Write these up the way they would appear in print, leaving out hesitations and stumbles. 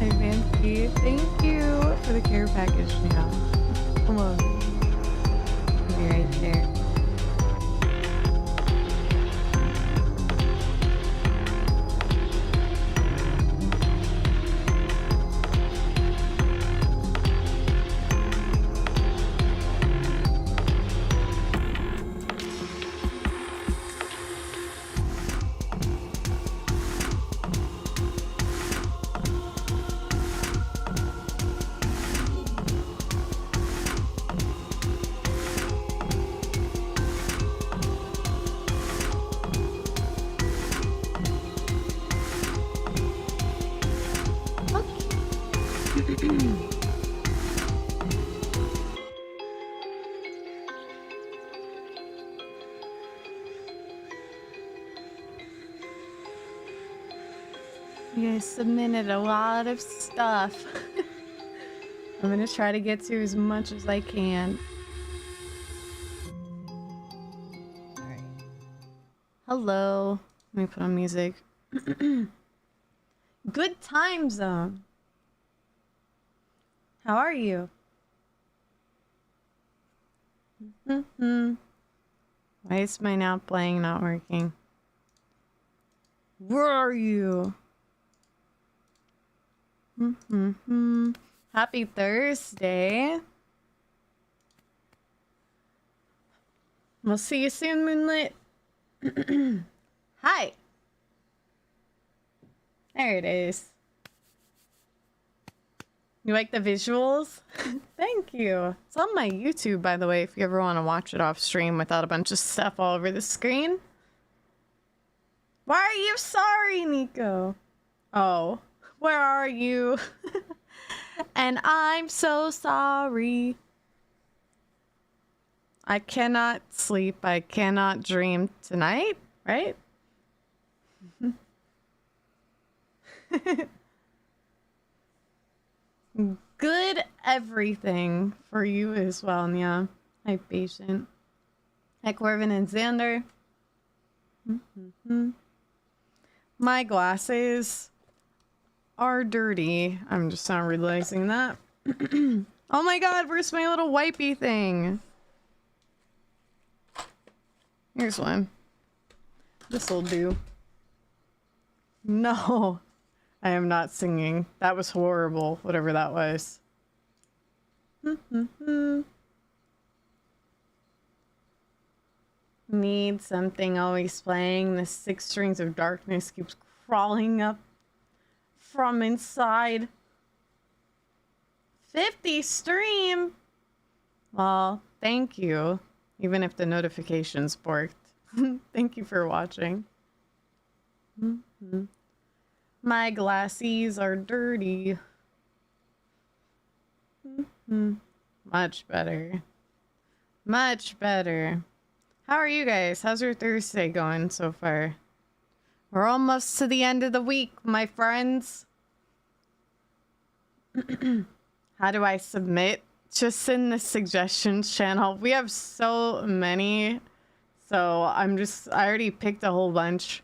Hi, Fancy. Thank you for the care package now. Hello. I'll be right there. You guys submitted a lot of stuff. I'm gonna try to get to as much as I can. Alright. Hello. Let me put on music. Good time zone. How are you? Why is my now playing not working? Where are you? Happy Thursday. We'll see you soon, Moonlit. Hi. There it is. You like the visuals? Thank you. It's on my YouTube, by the way, if you ever want to watch it off stream without a bunch of stuff all over the screen. Why are you sorry, Nico? Oh. Where are you? And I'm so sorry. I cannot sleep. I cannot dream tonight, right? Good everything for you as well, Nya. Hi, patient. Hi, Corvin and Xander. My glasses are dirty. I'm just not realizing that. Oh my god, where's my little wipey thing? Here's one. This'll do. No, I am not singing. That was horrible, whatever that was. Need something always playing. The 6 strings of darkness keeps crawling up from inside. 50 stream. Well, thank you. Even if the notifications borked. Thank you for watching. My glasses are dirty. Much better. Much better. How are you guys? How's your Thursday going so far? We're almost to the end of the week, my friends. How do I submit? Just in the suggestions channel. We have so many. So I already picked a whole bunch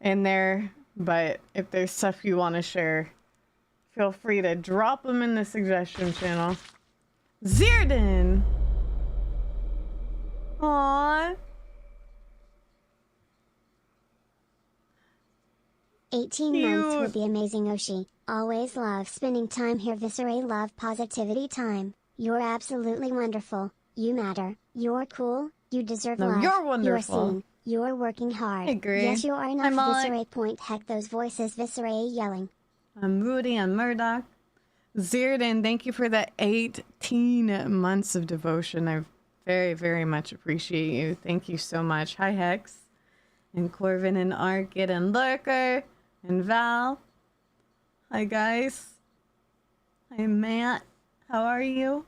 in there. But if there's stuff you want to share, feel free to drop them in the suggestion channel. Zirdan! Aww. 18 months with the amazing Oshi. Always love spending time here. Visceray love positivity time. You're absolutely wonderful. You matter. You're cool. You deserve love. You're wonderful. You're seen. You're working hard. I agree. Yes, you are enough. Visceray point. Heck, those voices. Visceray yelling. I'm Rudy. I'm Murdoch. Zirdan, thank you for the 18 months of devotion. I very, very much appreciate you. Thank you so much. Hi, Hex. And Corvin and Arkid and Lurker. And Val. Hi, guys. Hi, Matt. How are you?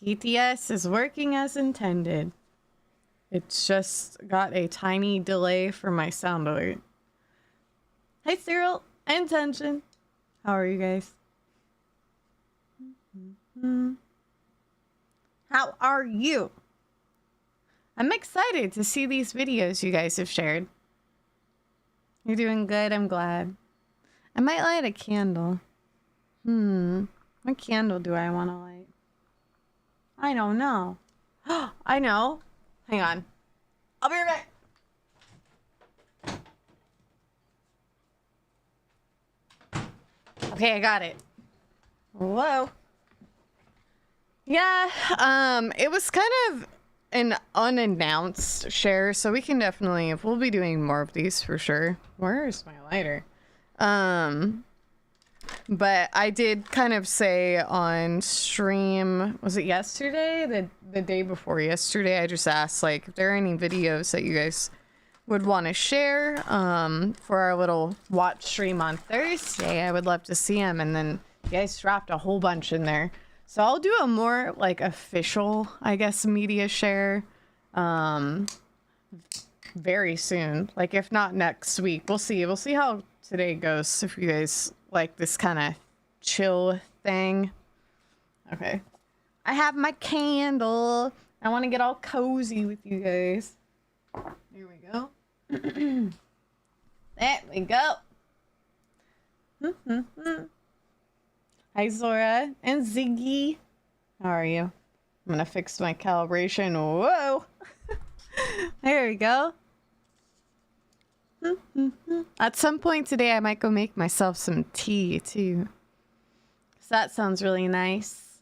TTS is working as intended. It's just got a tiny delay for my sound alert. Hi, Cyril and Tension. How are you guys? How are you? I'm excited to see these videos you guys have shared. You're doing good, I'm glad. I might light a candle. What candle do I want to light? I don't know. I know. Hang on. I'll be right back. Okay, I got it. Whoa. Yeah, it was kind of an unannounced share, so we can definitely, we'll be doing more of these for sure. Where is my lighter? But I did kind of say on stream, was it yesterday? The day before yesterday, I just asked, like, if there are any videos that you guys would want to share for our little watch stream on Thursday. I would love to see them. And then you guys dropped a whole bunch in there. So I'll do a more, like, official, I guess, media share very soon. Like, if not next week. We'll see. We'll see how today goes, if you guys like this kind of chill thing. Okay. I have my candle. I want to get all cozy with you guys. Here we go. There we go. Hi, Zora and Ziggy. How are you? I'm gonna fix my calibration. Whoa. There we go. At some point today, I might go make myself some tea, too. So that sounds really nice.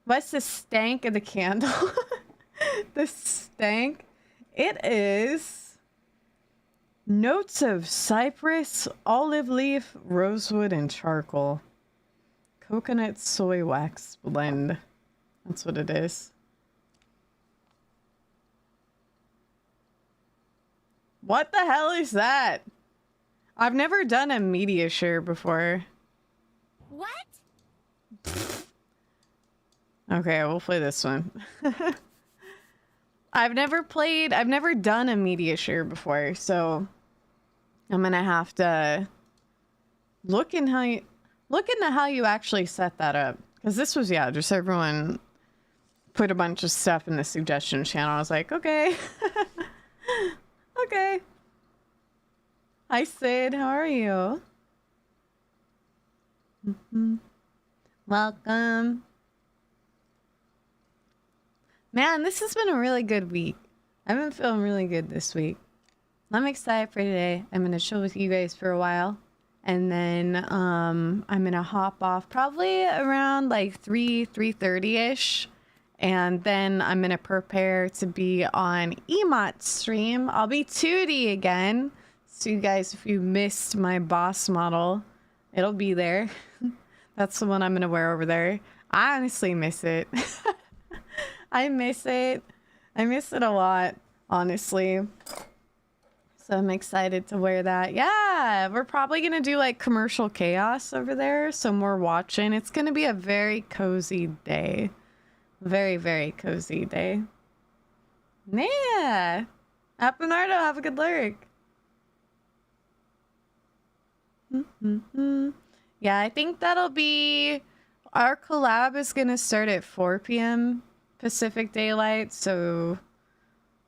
What's the stank of the candle? The stank? It is notes of cypress, olive leaf, rosewood, and charcoal. Coconut soy wax blend. That's what it is. What the hell is that? I've never done a media share before. What? Okay, we'll play this one. I've never done a media share before, so I'm gonna have to look into how you actually set that up. Because this was, yeah, just everyone put a bunch of stuff in the suggestion channel. I was like, okay. Okay. Hi, Sid. How are you? Welcome. Man, this has been a really good week. I've been feeling really good this week. I'm excited for today. I'm going to chill with you guys for a while. And then I'm going to hop off probably around like 3:30-ish. And then I'm going to prepare to be on 𝗦𝗡𝗞𝗦 stream. I'll be 2D again. So you guys, if you missed my boss model, it'll be there. That's the one I'm going to wear over there. I honestly miss it. I miss it. I miss it a lot, honestly. So I'm excited to wear that. Yeah, we're probably going to do like commercial chaos over there. So more watching. It's going to be a very cozy day. Very, very cozy day. Yeah. Appenardo, have a good lurk. Yeah, I think that'll be... Our collab is going to start at 4 p.m. Pacific Daylight, so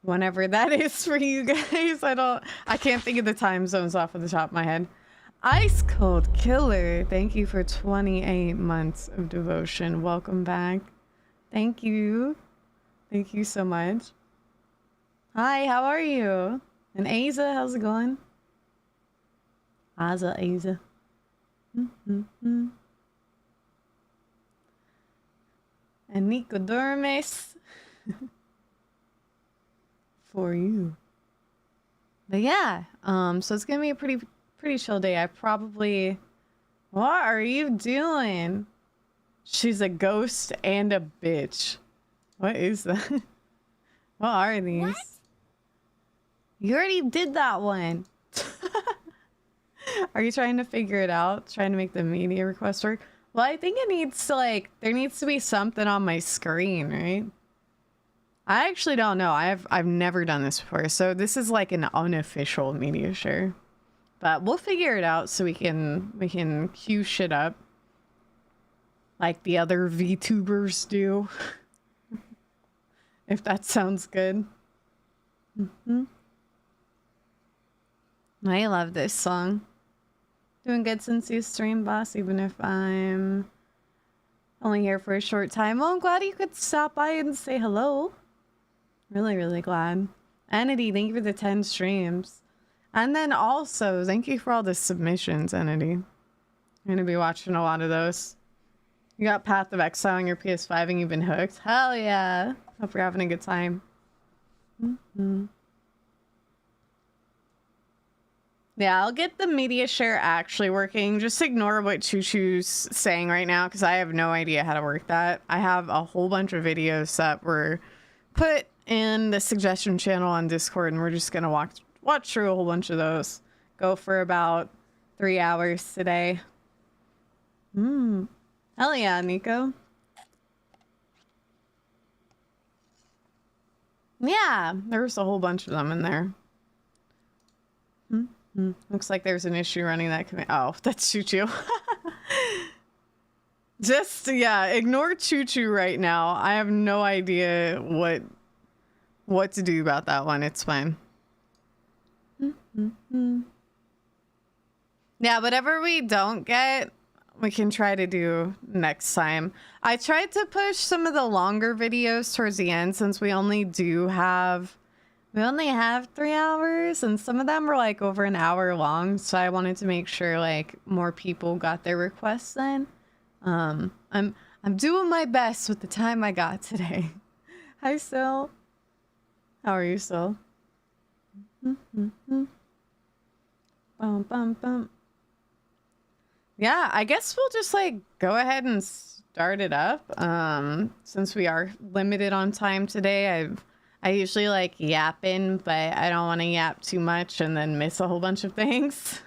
whenever that is for you guys. I can't think of the time zones off of the top of my head. Ice Cold Killer, thank you for 28 months of devotion. Welcome back. Thank you. Thank you so much. Hi, how are you? And Asa, how's it going? Asa. And Nico Dormes. For you. But yeah, so it's gonna be a pretty chill day. I probably... What are you doing? She's a ghost and a bitch. What is that? What are these? What? You already did that one. Are you trying to figure it out? Trying to make the media request work? Well, I think it needs to, like, there needs to be something on my screen, right? I actually don't know. I've never done this before, so this is like an unofficial media share. But we'll figure it out so we can queue shit up. Like the other VTubers do. If that sounds good. I love this song. Doing good since you stream, boss, even if I'm only here for a short time. Well, I'm glad you could stop by and say hello. Really, really glad. Entity, thank you for the 10 streams. And then also, thank you for all the submissions, Entity. I'm going to be watching a lot of those. You got Path of Exile on your PS5 and you've been hooked? Hell yeah. Hope you're having a good time. Yeah, I'll get the media share actually working. Just ignore what Choo-Choo's saying right now because I have no idea how to work that. I have a whole bunch of videos that were put in the suggestion channel on Discord and we're just going to watch through a whole bunch of those. Go for about 3 hours today. Hell yeah, Nico. Yeah, there's a whole bunch of them in there. Looks like there's an issue running that command. Oh, that's Choo-Choo. Just, yeah, ignore Choo-Choo right now. I have no idea what to do about that one. It's fine. Yeah, whatever we don't get, we can try to do next time. I tried to push some of the longer videos towards the end since we only have 3 hours and some of them were like over an hour long. So I wanted to make sure like more people got their requests then. I'm doing my best with the time I got today. Hi, Sil. How are you, Sil? Yeah, I guess we'll just like go ahead and start it up. Since we are limited on time today, I usually like yapping, but I don't want to yap too much and then miss a whole bunch of things.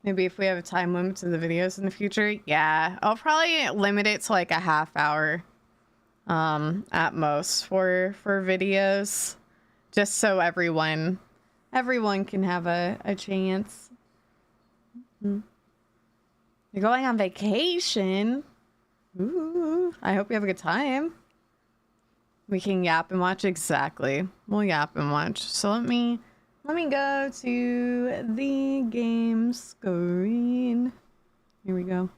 Maybe if we have a time limit to the videos in the future, yeah, I'll probably limit it to like a half hour, at most for videos, just so everyone can have a chance. You're going on vacation. Ooh, I hope you have a good time. We can yap and watch. Exactly. We'll yap and watch. So let me go to the game screen. Here we go.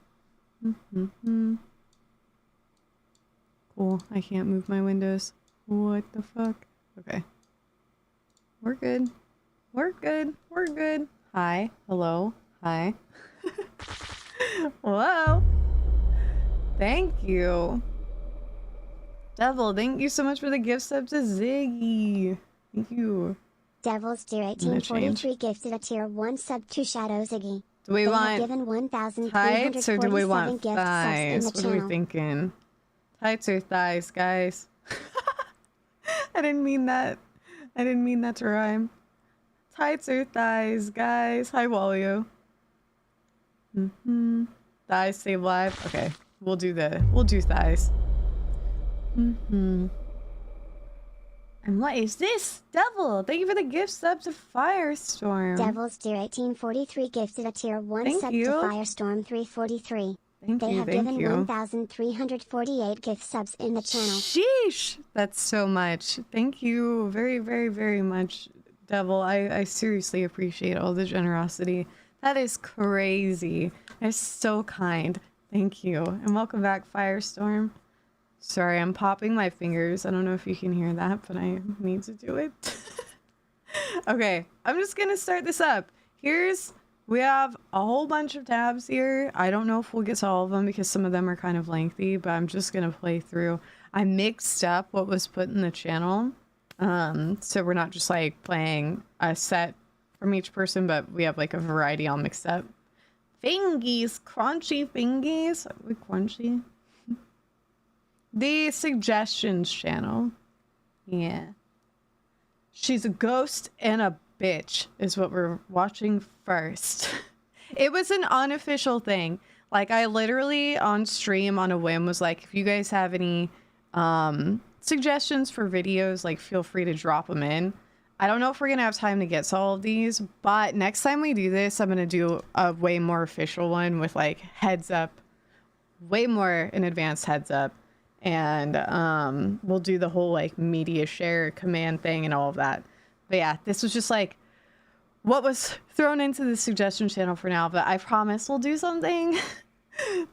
Cool. I can't move my windows. What the fuck? Okay. We're good. We're good. We're good. Hi. Hello. Hi. Hello. Thank you. Devil, thank you so much for the gift sub to Ziggy. Thank you. Devil's Deer 1843 gifted a tier 1 sub to Shadow Ziggy. Do we want given tights or do we want gift thighs? subs in the What are we channel. thinking? Tights or thighs, guys? I didn't mean that. I didn't mean that to rhyme. Tights or thighs, guys? Hi, Walio. Thighs save life. Okay, we'll do thighs. And what is this? Devil, thank you for the gift sub to Firestorm. Devil's Deer 1843 gifted a tier 1 sub to Firestorm 343. They have given 1,348 gift subs in the channel. Sheesh! That's so much. Thank you very, very, very much, Devil. I seriously appreciate all the generosity. That is crazy. That's so kind. Thank you. And welcome back, Firestorm. Sorry, I'm popping my fingers. I don't know if you can hear that, but I need to do it. Okay, I'm just gonna start this up. We have a whole bunch of tabs here. I don't know if we'll get to all of them because some of them are kind of lengthy, but I'm just gonna play through. I mixed up what was put in the channel. So we're not just like playing a set from each person, but we have like a variety all mixed up. Fingies, crunchy fingies. We crunchy. The suggestions channel. Yeah. She's a ghost and a bitch is what we're watching first. It was an unofficial thing. Like I literally on stream on a whim was like, if you guys have any suggestions for videos, like feel free to drop them in. I don't know if we're gonna have time to get to all of these, but next time we do this, I'm gonna do a way more official one with like heads up, way more in advance heads up. And we'll do the whole like media share command thing and all of that. But yeah, this was just like what was thrown into the suggestion channel for now, but I promise we'll do something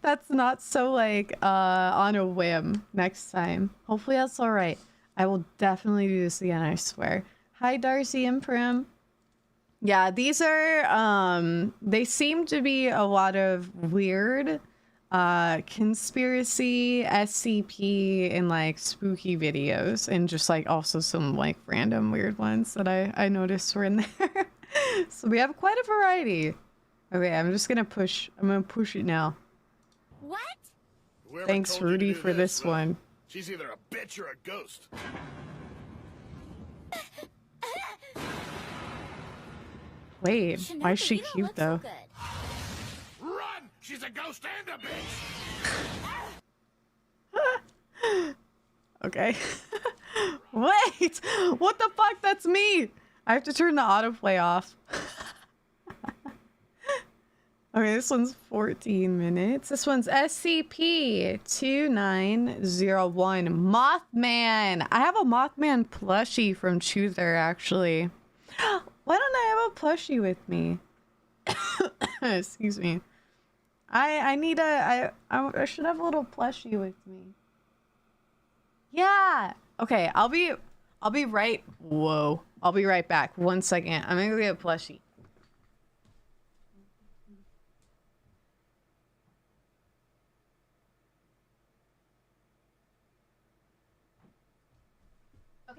that's not so like on a whim next time. Hopefully that's all right. I will definitely do this again, I swear. Hi, Darcy and Prim. Yeah, these are they seem to be a lot of weird conspiracy, SCP, and like spooky videos, and just like also some like random weird ones that I noticed were in there. So we have quite a variety. Okay, I'm gonna push it now. What? Whoever Thanks, told you to Rudy, do for this one. She's either a bitch or a ghost. Wait, why is she you don't cute look so though? good. Run! She's a ghost and a bitch. Okay. Wait! What the fuck? That's me! I have to turn the autoplay off. Okay, this one's 14 minutes. This one's SCP-2901 Mothman. I have a Mothman plushie from Choother, actually. Why don't I have a plushie with me? Excuse me. I need a... I should have a little plushie with me. Yeah. Okay, I'll be right... Whoa. I'll be right back. 1 second. I'm gonna go get a plushie.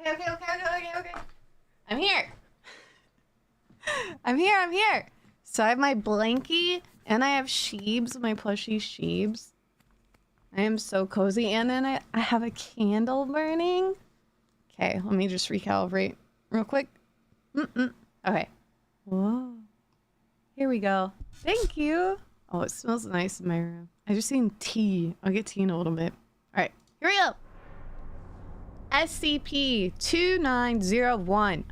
Okay. I'm here. I'm here. So I have my blankie and I have Sheebs, my plushie Sheebs. I am so cozy. And then I have a candle burning. Okay, let me just recalibrate real quick. Okay. Whoa. Here we go. Thank you. Oh, it smells nice in my room. I just seen tea. I'll get tea in a little bit. All right, here we go. SCP-2901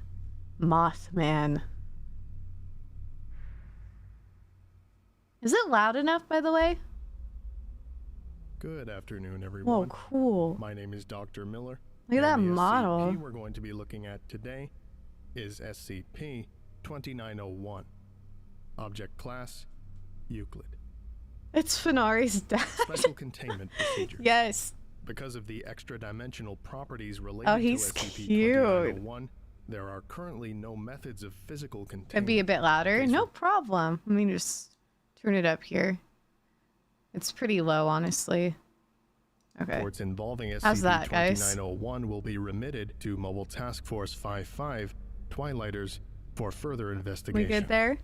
Mothman. Is it loud enough, by the way? Good afternoon, everyone. Whoa, cool. My name is Dr. Miller. Look at that and the model. SCP we're going to be looking at today is SCP-2901. Object class, Euclid. It's Fenari's dad. Special containment procedure. Yes. Because of the extra-dimensional properties related Oh, to he's SCP-2901, there are currently no methods of physical containment. Could be a bit louder. No problem. Let me just turn it up here. It's pretty low, honestly. Okay. Reports involving How's that, guys? SCP-2901 will be remitted to Mobile Task Force 55, Twilighters, for further investigation. We good there?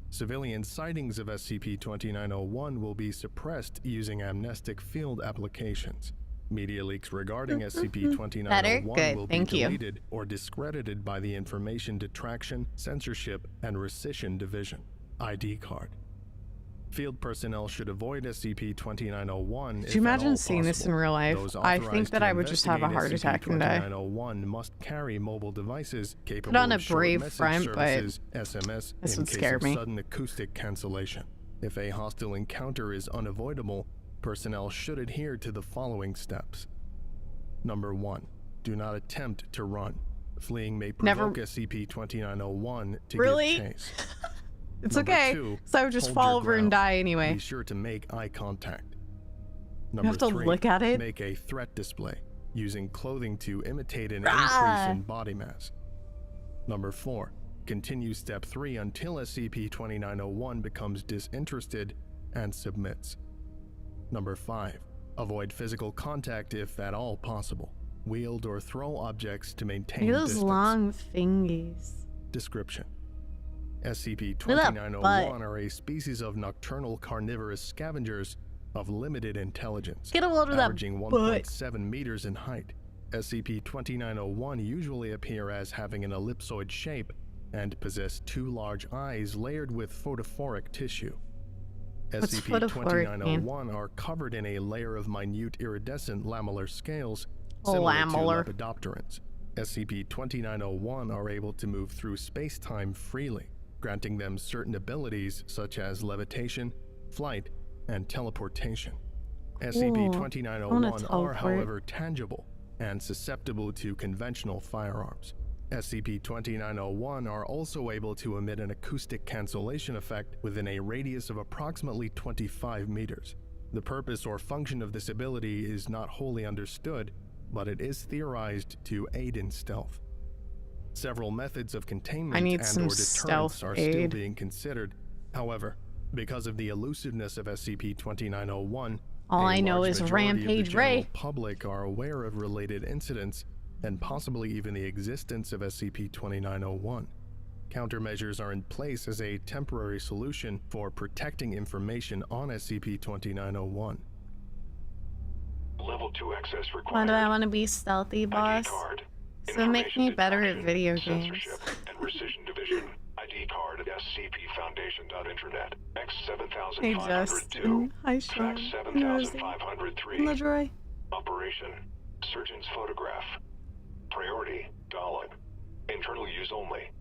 Civilian sightings of SCP-2901 will be suppressed using amnestic field applications. Media leaks regarding SCP-2901 will be deleted or discredited by the Information Detraction, Censorship, and Rescission Division, ID card. Field personnel should avoid SCP-2901. Could you imagine seeing this in real life? I think that I would just have a heart attack and die. SCP-2901 must carry mobile devices capable Put on a of short brave message front, services, but SMS, this in would case scare of me. sudden acoustic cancellation. If a hostile encounter is unavoidable, personnel should adhere to the following steps. Number 1. Do not attempt to run. Fleeing may provoke SCP-2901 to give chase. It's Number okay, 2, so I would just hold fall your over and ground. die anyway. Be sure to make eye contact. You Number have to 3, look at it? make a threat display, using clothing to imitate an increase in body mass. Number 4, continue step 3 until SCP-2901 becomes disinterested and submits. Number 5, avoid physical contact if at all possible. Wield or throw objects to maintain Look at those distance. long fingies. Description: SCP-2901 are a species of nocturnal carnivorous scavengers of limited intelligence, Get a load of that averaging 1.7 meters in height. SCP-2901 usually appear as having an ellipsoid shape and possess 2 large eyes layered with photophoric tissue. SCP-2901 are covered in a layer of minute iridescent lamellar scales similar to lepidopterans. SCP-2901 are able to move through space-time freely, granting them certain abilities such as levitation, flight, and teleportation. SCP-2901 are, however, tangible and susceptible to conventional firearms. SCP-2901 are also able to emit an acoustic cancellation effect within a radius of approximately 25 meters. The purpose or function of this ability is not wholly understood, but it is theorized to aid in stealth. Several methods of containment and/or deterrence are still being considered. However, because of the elusiveness of SCP-2901, all I know is Rampage Ray. The public are aware of related incidents and possibly even the existence of SCP-2901. Countermeasures are in place as a temporary solution for protecting information on SCP-2901. Level 2 access required. Why do I want to be stealthy, boss? So make me better at video games. Censorship and Rescission Division. ID card at scpfoundation.internet. Hey, X7502. Justin. Hi, Sean. X7503. Leroy. Operation. Surgeon's photograph. Priority. Dollar. Internal use only.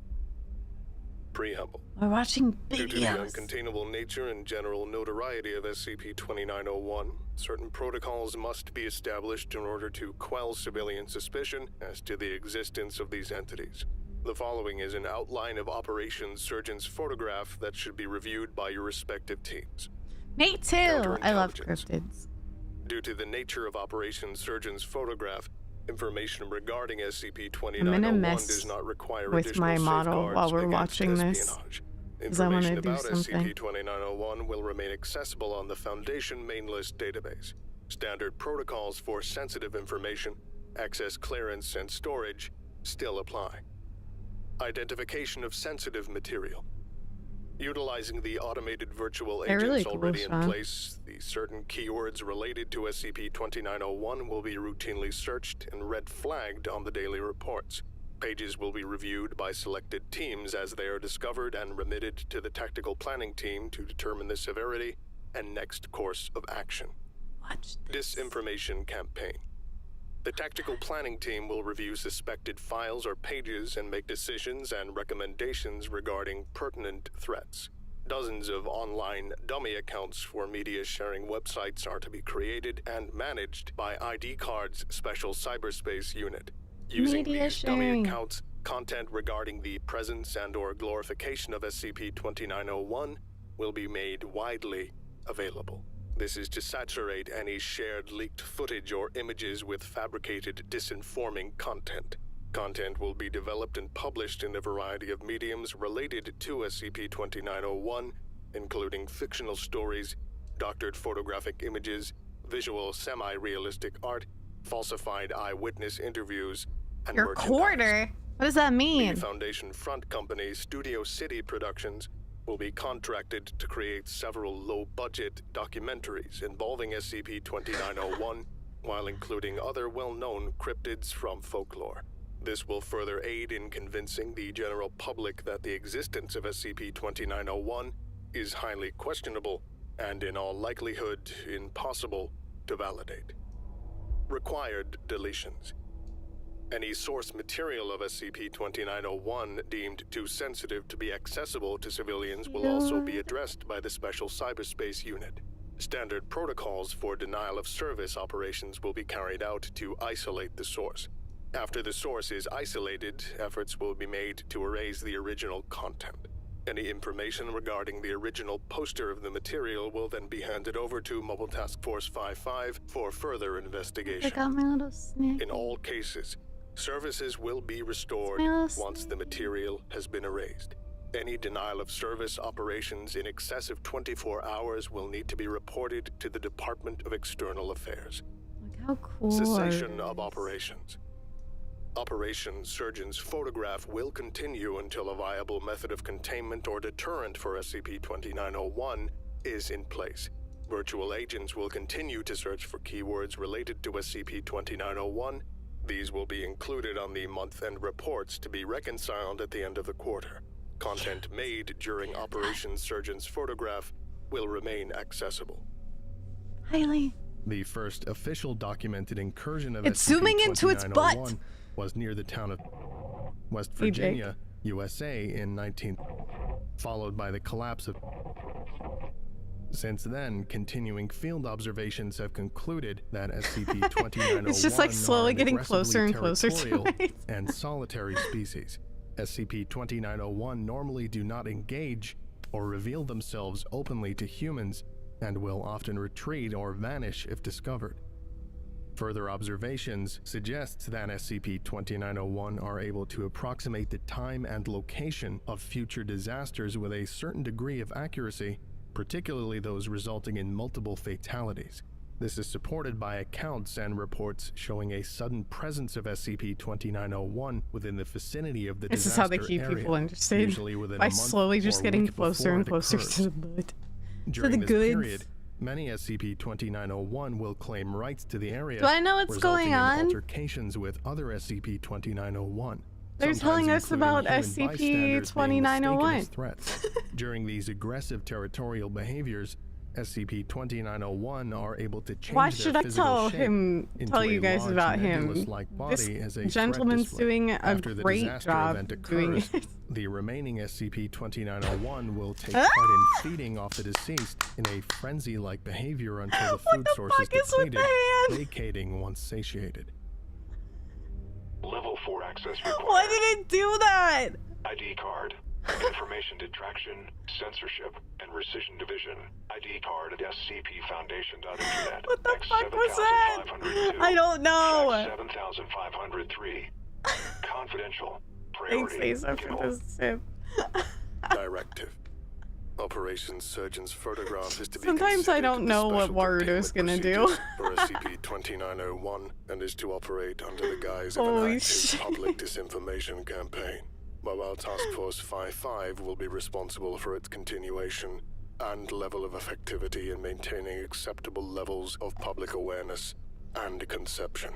Preamble. We're watching Due to the videos. uncontainable nature and general notoriety of SCP-2901, certain protocols must be established in order to quell civilian suspicion as to the existence of these entities. The following is an outline of Operation Surgeon's photograph that should be reviewed by your respective teams. Me too. I love cryptids. Due to the nature of Operation Surgeon's photograph, information regarding SCP-2901 I'm gonna mess does not require with additional my model safeguards while we're against watching this, espionage. 'cause I want to Information do about something. SCP-2901 will remain accessible on the Foundation main list database. Standard protocols for sensitive information, access clearance, and storage still apply. Identification of sensitive material. Utilizing the automated virtual They're agents really cool, already in Sean. place, the certain keywords related to SCP-2901 will be routinely searched and red flagged on the daily reports. Pages will be reviewed by selected teams as they are discovered and remitted to the tactical planning team to determine the severity and next course of action. Watch this. Disinformation campaign. The tactical planning team will review suspected files or pages and make decisions and recommendations regarding pertinent threats. Dozens of online dummy accounts for media sharing websites are to be created and managed by ID Card's special cyberspace unit. Using Media these dummy sharing. accounts, content regarding the presence and/or glorification of SCP-2901 will be made widely available. This is to saturate any shared leaked footage or images with fabricated disinforming content. Content will be developed and published in a variety of mediums related to SCP-2901, including fictional stories, doctored photographic images, visual semi-realistic art, falsified eyewitness interviews, and Your merchandise. quarter? What does that mean? The Foundation front company, Studio City Productions, will be contracted to create several low-budget documentaries involving SCP-2901, while including other well-known cryptids from folklore. This will further aid in convincing the general public that the existence of SCP-2901 is highly questionable and in all likelihood impossible to validate. Required deletions. Any source material of SCP-2901 deemed too sensitive to be accessible to civilians will also be addressed by the Special Cyberspace Unit. Standard protocols for denial of service operations will be carried out to isolate the source. After the source is isolated, efforts will be made to erase the original content. Any information regarding the original poster of the material will then be handed over to Mobile Task Force 55 for further I investigation. got my little snack. In all cases, services will be restored Smells. once the material has been erased. Any denial of service operations in excess of 24 hours will need to be reported to the Department of External Affairs. Look how cool. Cessation it of is. operations. Operation Surgeon's photograph will continue until a viable method of containment or deterrent for SCP-2901 is in place. Virtual agents will continue to search for keywords related to SCP-2901. These will be included on the month-end reports to be reconciled at the end of the quarter. Content made during Operation Surgeon's photograph will remain accessible. Highly. The first official documented incursion of It's zooming into its butt. SCP-2901 was near the town of West Hey, Jake. Virginia, USA in followed by the collapse of Since then, continuing field observations have concluded that SCP-2901 It's just like slowly are an getting closer and closer to territorial it. and solitary species. SCP-2901 normally do not engage or reveal themselves openly to humans and will often retreat or vanish if discovered. Further observations suggest that SCP-2901 are able to approximate the time and location of future disasters with a certain degree of accuracy, particularly those resulting in multiple fatalities. This is supported by accounts and reports showing a sudden presence of SCP-2901 within the vicinity of the This is disaster how they keep area, people interested, usually within by a month slowly just or getting week closer before and it closer occurs. to the butt. During the this goods. period, many SCP-2901 will claim rights to the area, Do I know what's resulting going in on? altercations with other SCP-2901. They're sometimes telling us including about human bystanders being mistaken SCP-2901. as threats. During these aggressive territorial behaviors, SCP-2901 are able to change Why their should I physical tell shape him? into Tell a you guys large about him? nebulous-like This body as a threat gentleman's display. doing a After the great disaster job event doing occurs, it. the remaining SCP-2901 will take part in feeding off the deceased in a frenzy-like behavior until the food source is fuck is with depleted, the hand? vacating once satiated. Level 4 access required. Why did it do that? ID card. Information detraction, censorship, and rescission division. ID card at scpfoundation.internet. What the fuck was that? I don't know. 7503. Confidential. Thanks, Priority. Asa, Kill. for this tip. Directive. Operation Surgeon's photograph is to be Sometimes I considered don't a know what special Warudo's containment gonna do. procedures for SCP-2901 and is to operate under the guise of Holy an active shit. public disinformation campaign. Mobile Task Force 5-5 will be responsible for its continuation and level of effectivity in maintaining acceptable levels of public awareness and conception.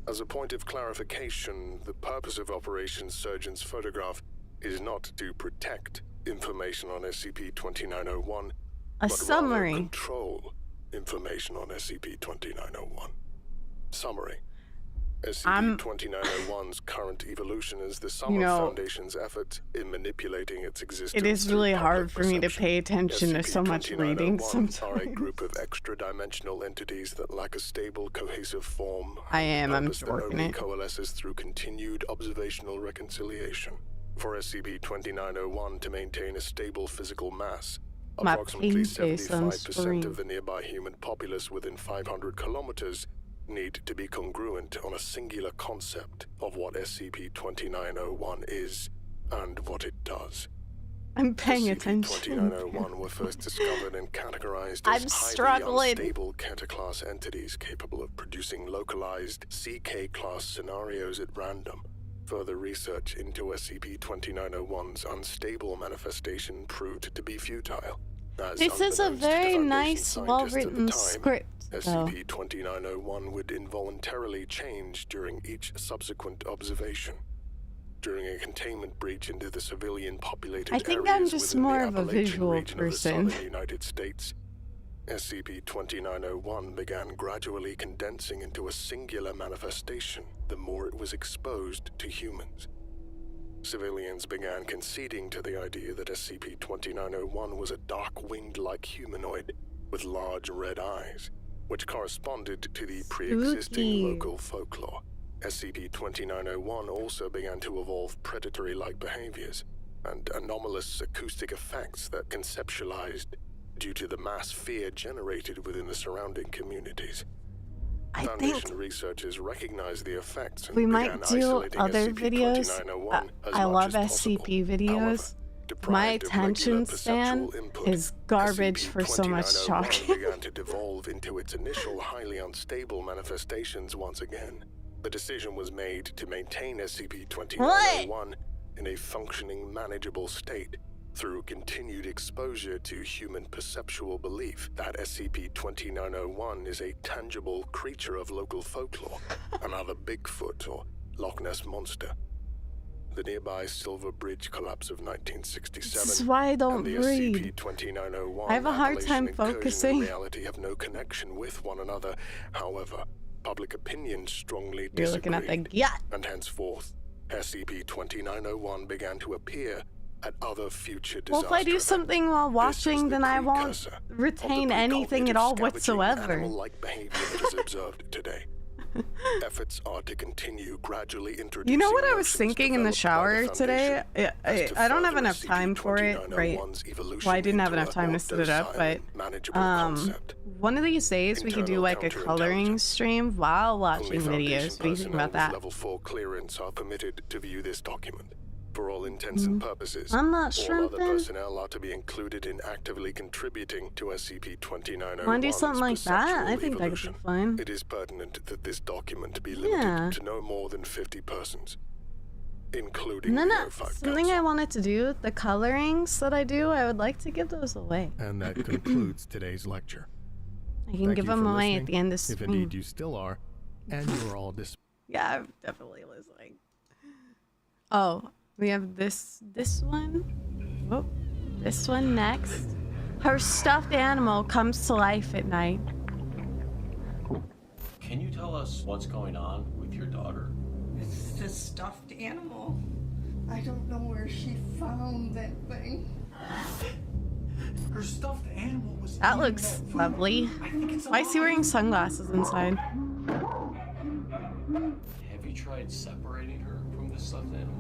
As a point of clarification, the purpose of Operation Surgeon's photograph is not to protect information on SCP-2901, A but summary. rather control information on SCP-2901. Summary. SCP-2901's current evolution is the sum You of know, Foundation's efforts in manipulating its existence. It is through really public hard for me to perception. pay attention to so much reading SCP-2901 are a sometimes. group of extra-dimensional entities that lack a stable, cohesive form. I am, I'm purpose that working only it. coalesces through continued observational reconciliation. For SCP-2901 to maintain a stable physical mass, My approximately pink face on 75% screen. of the nearby human populace within 500 kilometers need to be congruent on a singular concept of what SCP-2901 is and what it does. I'm paying attention. SCP-2901 were first discovered and categorized I'm as highly struggling. unstable Kenta-class entities capable of producing localized CK-class scenarios at random. Further research into SCP-2901's unstable manifestation proved to be futile. As This is a unbeknownst to very Foundation nice, scientists at the well-written time, script, though. SCP-2901 would involuntarily change during each subsequent observation. During a containment breach into the civilian-populated I think areas I'm just within more the of a Appalachian visual region of the person. southern United States, SCP-2901 began gradually condensing into a singular manifestation the more it was exposed to humans. Civilians began conceding to the idea that SCP-2901 was a dark-winged-like humanoid with large red eyes, which corresponded to the pre-existing Spooky. local folklore. SCP-2901 also began to evolve predatory-like behaviors and anomalous acoustic effects that conceptualized due to the mass fear generated within the surrounding communities. I Foundation think researchers recognized the effects and we began might do isolating other videos. SCP-2901 as I much love as possible. SCP videos. However, deprived My of attention regular span perceptual input, is garbage for so much SCP-2901 talking. began to devolve into its initial highly unstable manifestations once again. The decision was made to maintain SCP-2901 in a functioning, manageable state through continued exposure to human perceptual belief that SCP-2901 is a tangible creature of local folklore, another Bigfoot or Loch Ness monster. The nearby Silver Bridge collapse of 1967 This is why I don't and the read. SCP-2901 I have a hard Appalachian time incursion focusing. in reality have no connection with one another. However, public opinion strongly You're looking at the disagreed, yacht. and henceforth, SCP-2901 began to appear at other future Well, disasters. if I do something while watching, then I won't retain anything at all whatsoever. Animal-like behavior that is observed today. Efforts are to continue gradually introducing. You know what I was notions thinking in the developed by shower the today? Foundation I don't as have to enough further time for it, right? SCP-2901's evolution Well, I didn't have into enough time to a set it up, but manageable concept. one of these days we could do like a coloring stream while watching Only videos. What do you think about that? Level 4 clearance are permitted to view this document. For all intents and purposes, I'm not all shrimping. other personnel are to be included in actively contributing to SCP-2901's Want to do something like that? I perceptual think that could evolution. be fun. It is pertinent that this document be limited Yeah. to no more than 50 persons, including And then verified something I wanted to do, the colorings that I do, I would like to give those away. And that concludes today's lecture. I can give them away at the end of If stream. indeed you still are, and you are all Yeah, I'm definitely listening. Oh, we have this one. Oh, this one next. Her stuffed animal comes to life at night. Can you tell us what's going on with your daughter? It's the stuffed animal. I don't know where she found that thing. Her stuffed animal was. That looks lovely. Why is he wearing sunglasses inside? Have you tried separating her from the stuffed animal?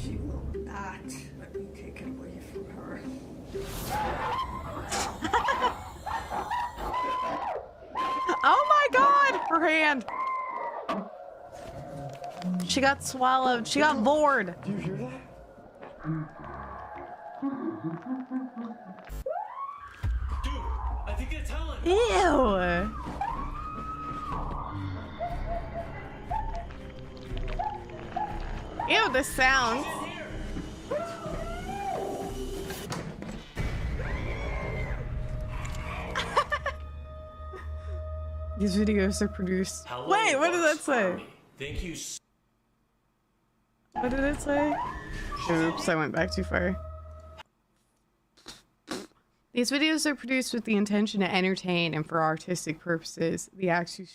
She will not let me take it away from her. Oh my god! Her hand! She got swallowed. She got bored. Do you hear that? Dude, I think it's Helen. Ew! Ew, the sounds. These videos are produced. Hello, Wait, what did that Bugs say? Army. Thank you. What did it say? Oops, I went back too far. These videos are produced with the intention to entertain and for artistic purposes. The acts you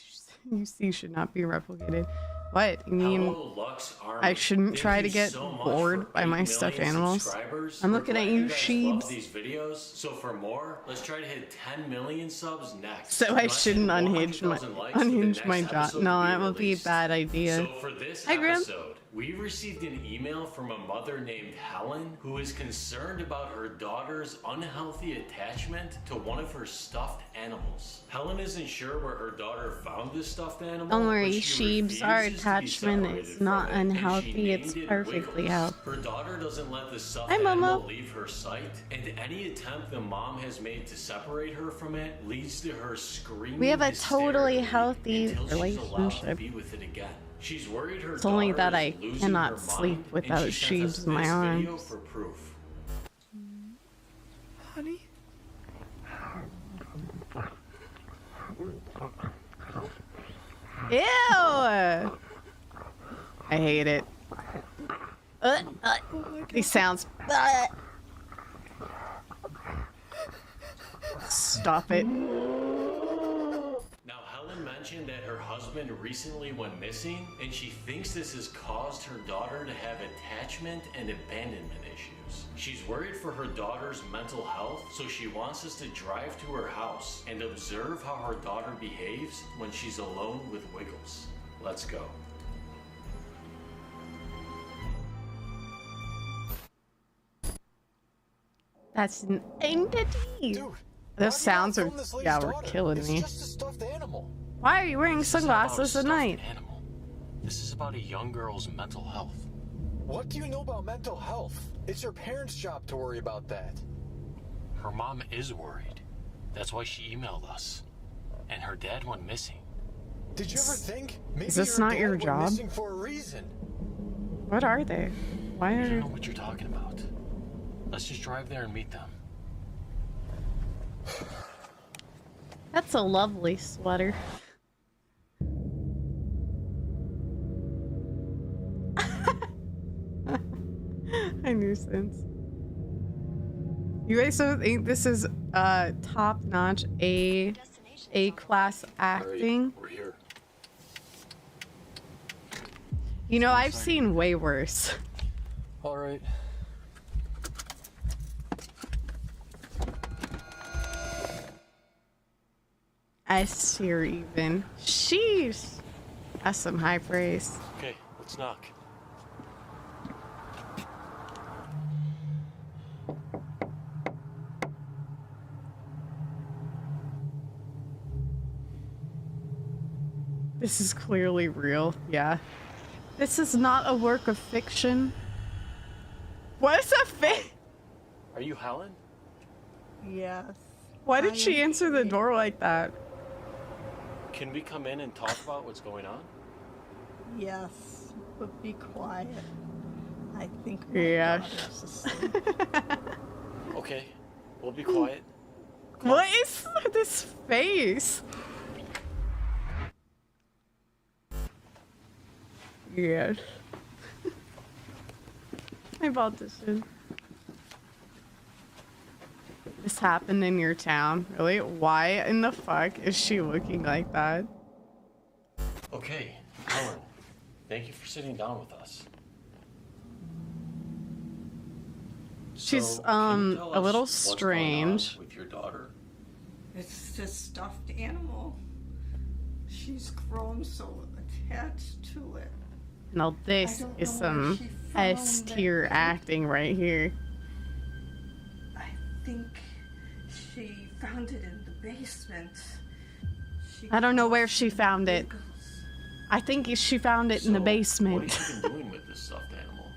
see should not be replicated. What? You mean Hello, Lux Army. I shouldn't Thank try you to get so much bored for by 8 my million stuffed animals? subscribers. I'm We're looking at glad you, guys love sheebs. these videos. So for more, let's try to hit 10 million subs next. So I Let's shouldn't hit unhinge 100,000 likes for the unhinge my next jaw. episode No, to that would be a released. bad idea. So for this Hi, Grim. episode, we received an email from a mother named Helen who is concerned about her daughter's unhealthy attachment to one of her stuffed animals. Helen isn't sure where her daughter found this stuffed animal. Don't worry, but she sheebs. Our refuses to be attachment separated is from not it, and she unhealthy. It's named it perfectly Wiggles. healthy. Her daughter doesn't let the stuffed Hi, Momo. animal leave her sight, and any attempt the mom has made to separate her from it leads to her screaming. We have a totally hysterically healthy until she's allowed to relationship. be with it again. She's worried her It's only daughter that I is losing cannot her sleep mind, without and she sent us sheebs in my this video arms. for proof. Honey? Ew! I hate it. These sounds. Stop it. Now, Helen mentioned that her husband recently went missing, and she thinks this has caused her daughter to have attachment and abandonment issues. She's worried for her daughter's mental health, so she wants us to drive to her house and observe how her daughter behaves when she's alone with Wiggles. Let's go. That's an entity. Dude, Those sounds are, yeah, were killing me. Just a stuffed animal. Why are you wearing This isn't about sunglasses a at stuffed night? animal. This is about a young girl's mental health. What do you know about mental health? It's your parents' job to worry about that. Her mom is worried. That's why she emailed us. And her dad went missing. Did you ever think maybe Is this your not dad your went job? missing for a reason? What are they? Why I don't are... know what you're talking about. Let's just drive there and meet them. That's a lovely sweater. A nuisance. You guys don't think this is top-notch A-class acting? We're here. You know, I've seen way worse. All right. S tier even. Sheesh. That's some high praise. Okay, let's knock. This is clearly real. Yeah. This is not a work of fiction. What is a fake? Are you Helen? Yes. Why did she answer the door like that? Can we come in and talk about what's going on? Yes, but be quiet. I think my daughter's asleep. Okay, we'll be quiet. What is this face? Yes. I bought this in. This happened in your town? Really? Why in the fuck is she looking like that? Okay, Helen, thank you for sitting down with us. She's So, can you tell a us little what's going on strange. with your daughter? It's this stuffed animal. She's grown so attached to it. Now this don't is know where some she found S it. tier acting right here. I think she found it in the basement. I don't know where she found it. Giggles. I think she found it in the So, basement. What have you been doing with this stuffed animal?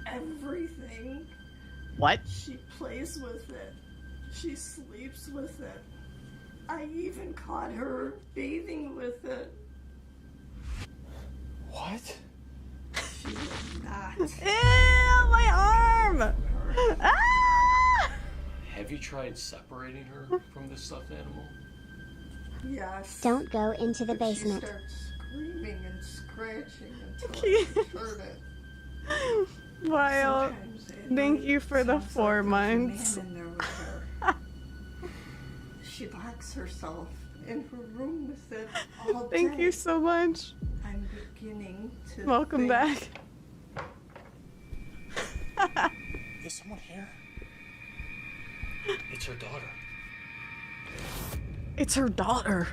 Everything. What? She plays with it. She sleeps with it. I even caught her bathing with it. What? She would not. Ew, my arm! Ah! Have you tried separating her from this stuffed animal? Yes. Don't go into the But basement. She starts screaming and scratching until Cute. I hurt it. Wild. Sometimes at Thank night, you for the sounds 4 like there's a months. man in there with her. She locks herself in her room with it all day. Thank you so much. I'm beginning to Welcome think back. Is someone here? It's her daughter. It's her daughter.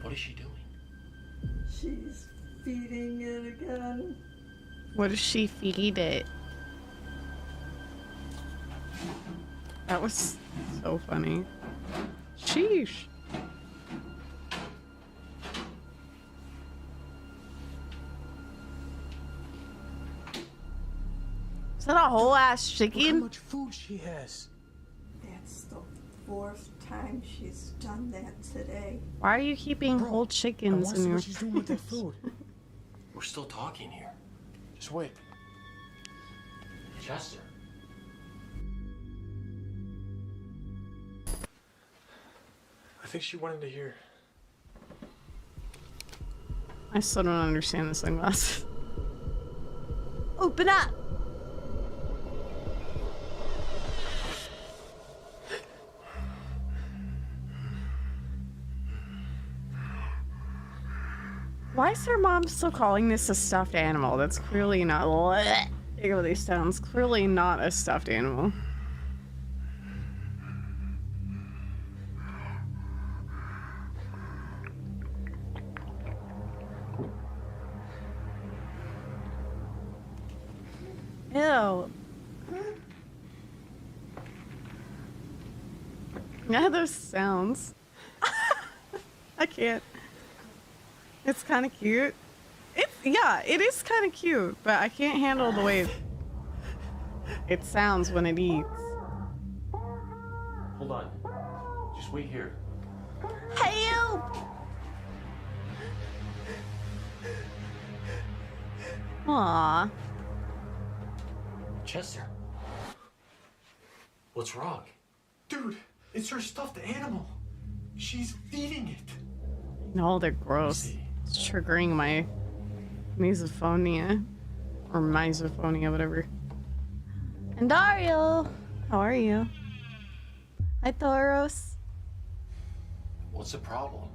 What is she doing? She's feeding it again. What does she feed it? That was so funny. Sheesh. Is that a whole ass Look how chicken? much food she has. That's the 4th time she's done that today. Why are you keeping Bro, whole I chickens want to in see your what she's doing with that food. We're still talking here. Just wait. Chester. I think she went into here. I still don't understand the sunglasses. Open up! Why is her mom still calling this a stuffed animal? That's clearly not. Ew, these sounds clearly not a stuffed animal. Ew. Yeah, those sounds. I can't. It's kind of cute. Yeah, it is kind of cute, but I can't handle the way it sounds when it eats. Hold on. Just wait here. Help! Aww. Chester. What's wrong? Dude, it's her stuffed animal. She's feeding it. No, they're gross. It's triggering my misophonia. Or misophonia, whatever. And Dario! How are you? Hi, Thoros. What's the problem?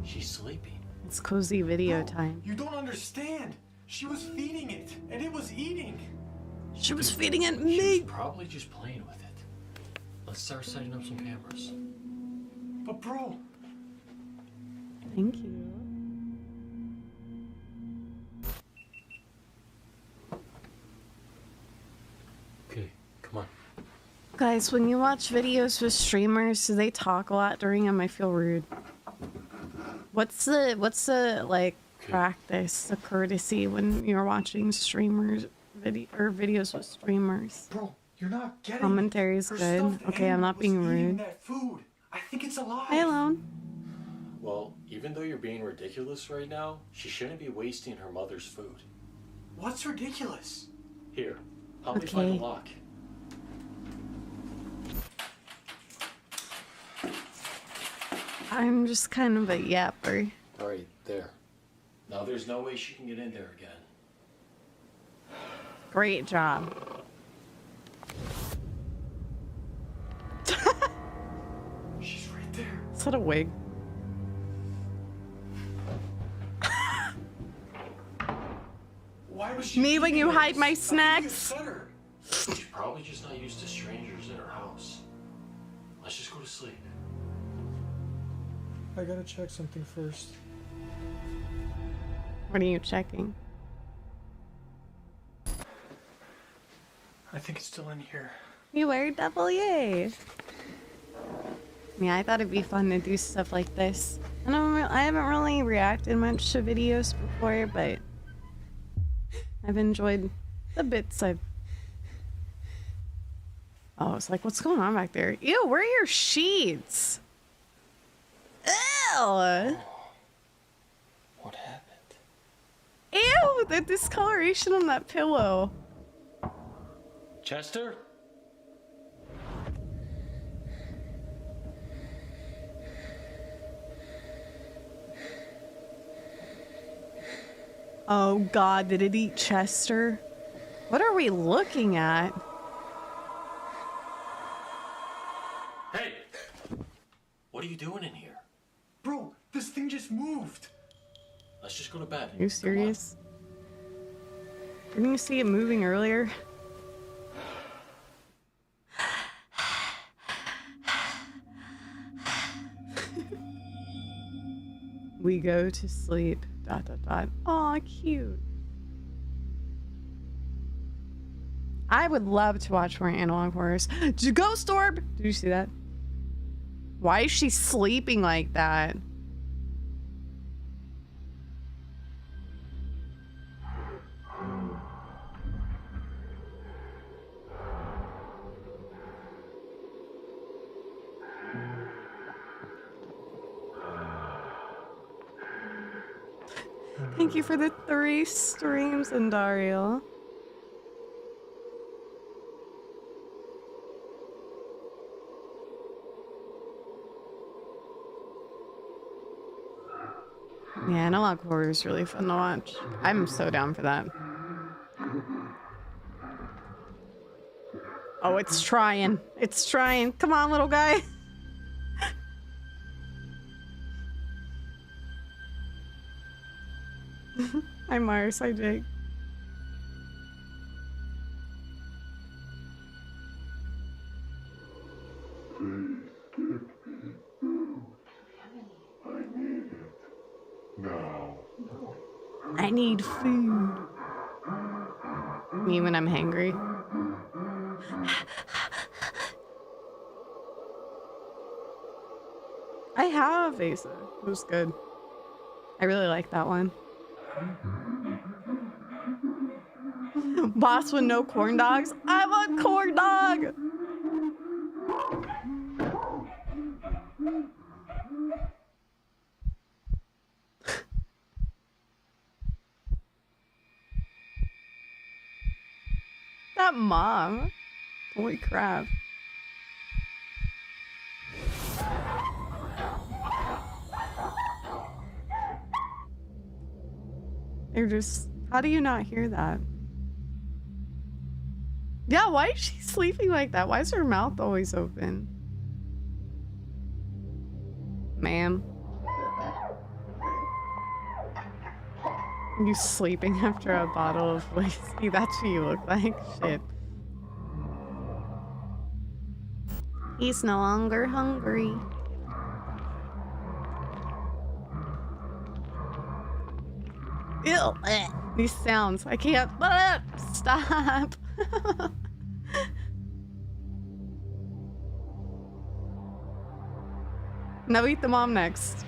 She's sleeping. It's cozy video No, time. You don't understand. She was feeding it, and it was eating. She was feeding it She was me! probably just playing with it. Let's start setting up some cameras. But bro, Thank you. Okay, come on. Guys, when you watch videos with streamers, do they talk a lot during them? I feel rude. What's the like practice, the courtesy when you're watching streamers videos with streamers? bro, you're not getting Commentary is Her good. stuffed Okay, I'm animal not was being eating rude. that food. I think it's alive. Hey, Alone. Well, even though you're being ridiculous right now, she shouldn't be wasting her mother's food. What's ridiculous? Here, help me find Okay. the lock. I'm just kind of a yapper. All right, there. Now there's no way she can get in there again. Great job. She's right there. Is that a wig? Why was she Me when eating you hide this? my I think you snacks? said her. She's probably just not used to strangers in her house. Let's just go to sleep. I gotta check something first. What are you checking? I think it's still in here. You wear double yay. Yeah, I thought it'd be fun to do stuff like this. I haven't really reacted much to videos before, but I've enjoyed the bits I've... Oh, it's like, what's going on back there? Ew, where are your sheets? Ew! What happened? Ew, the discoloration on that pillow. Chester? Oh God, did it eat Chester? What are we looking at? Hey! What are you doing in here? Bro, this thing just moved. Let's just go to bed. Are you serious? Didn't you see it moving earlier? We go to sleep. ... Aw, cute. I would love to watch more analog horrors. Ghost orb! Did you see that? Why is she sleeping like that? Thank you for the 3 streams, and Dario. Yeah, analog horror is really fun to watch. I'm so down for that. Oh, it's trying. It's trying. Come on, little guy. Hi, Mars. Hi, Jake. I need food. Me when I'm hangry. I have Asa. It was good. I really like that one. Boss with no corn dogs? I want corn dog! That mom. Holy crap. They're just... How do you not hear that? Yeah, why is she sleeping like that? Why is her mouth always open? Ma'am. You sleeping after a bottle of whiskey? That's what you look like. Shit. He's no longer hungry. Ew. These sounds. I can't. Stop. Now eat the mom next.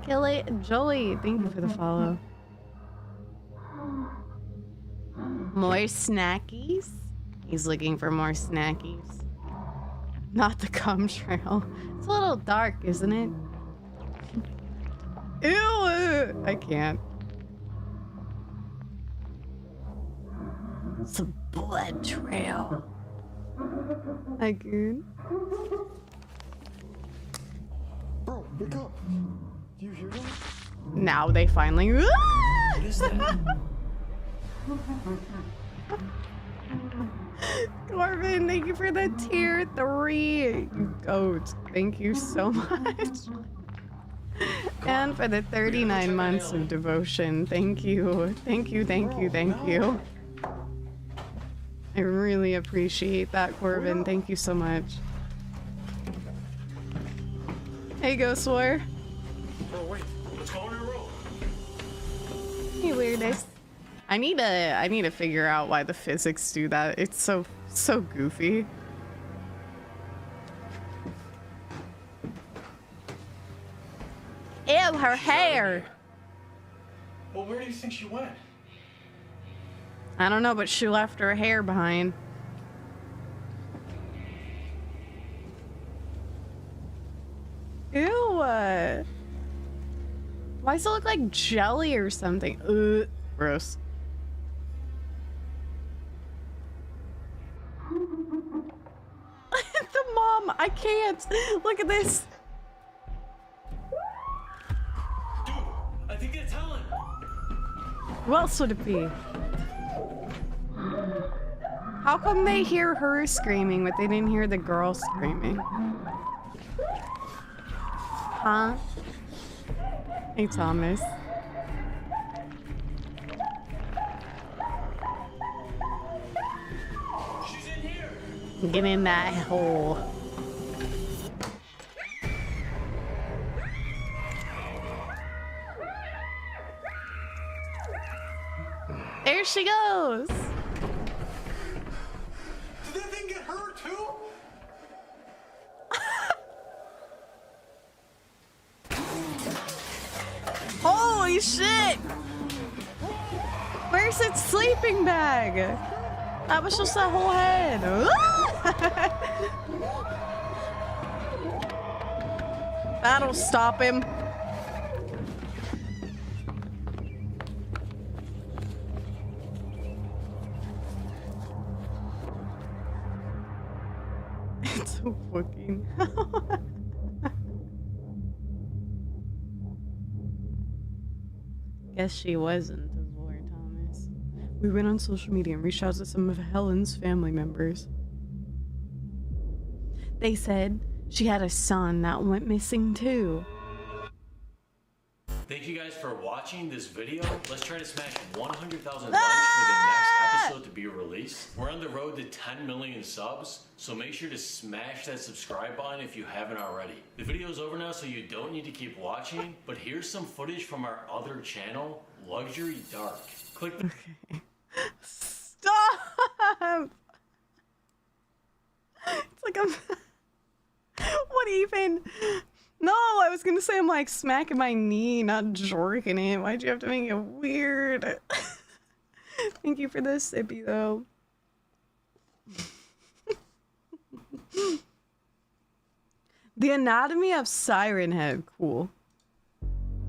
𝗦𝗨𝗣𝗣𝗢𝗥𝗧, thank you for the follow. More snackies? He's looking for more snackies. Not the cum trail. It's a little dark, isn't it? Ew! I can't. It's a blood trail. I can. Bro, wake up. Do you hear that? Now they finally. What is that? Corbin, thank you for the tier 3. You goat. Thank you so much. And for the 39 months of devotion. Thank you. Thank you, thank you, thank you. I really appreciate that, Corbin. Thank you so much. Hey, 𝗏𝗧. Bro, wait. Let's go on a roll. Hey, weirdness. I need to figure out why the physics do that. It's so goofy. Ew, her hair. Well, where do you think she went? I don't know, but she left her hair behind. Ew. Why does it look like jelly or something? Ugh, gross. The mom, I can't. Look at this. Dude, I think that's Helen. Who else would it be? How come they hear her screaming, but they didn't hear the girl screaming? Huh? Hey, Thomas. She's in here. Get in that hole. There she goes. Did that thing get hurt too? Holy shit! Where's its sleeping bag? That was just that whole head. That'll stop him. It's so fucking. Guess she wasn't a vor, Thomas. We went on social media and reached out to some of Helen's family members. They said she had a son that went missing too. Thank you guys for watching this video. Let's try to smash 100,000 likes for the next episode to be released. We're on the road to 10 million subs, so make sure to smash that subscribe button if you haven't already. The video's over now, so you don't need to keep watching, but here's some footage from our other channel, Luxury Dark. Click the... Okay. Stop! It's like I'm... What even? No, I was gonna say I'm like smacking my knee, not jorking it. Why'd you have to make it weird? Thank you for the sippy though. The anatomy of Siren Head, cool.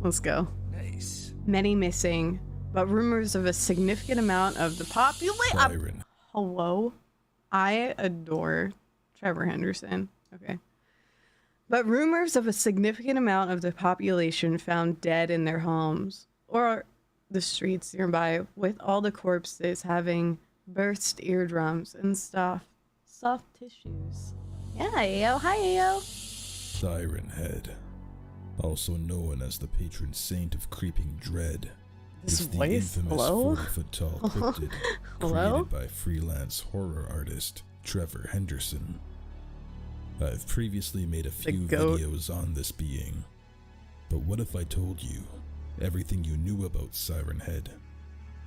Let's go. Nice. Many missing, but rumors of a significant amount of the population. Hello? I adore Trevor Henderson. Okay. But rumors of a significant amount of the population found dead in their homes or the streets nearby, with all the corpses having burst eardrums and soft tissues. Yeah, yo, hi, yo. Siren Head, also known as the patron saint of creeping dread, This It's the voice? infamous Hello? 40-foot-tall cryptid Hello? created by freelance horror artist 𝗦𝗏𝗏𝗏𝗏. I've previously made a few videos on this being, but what if I told you everything you knew about Siren Head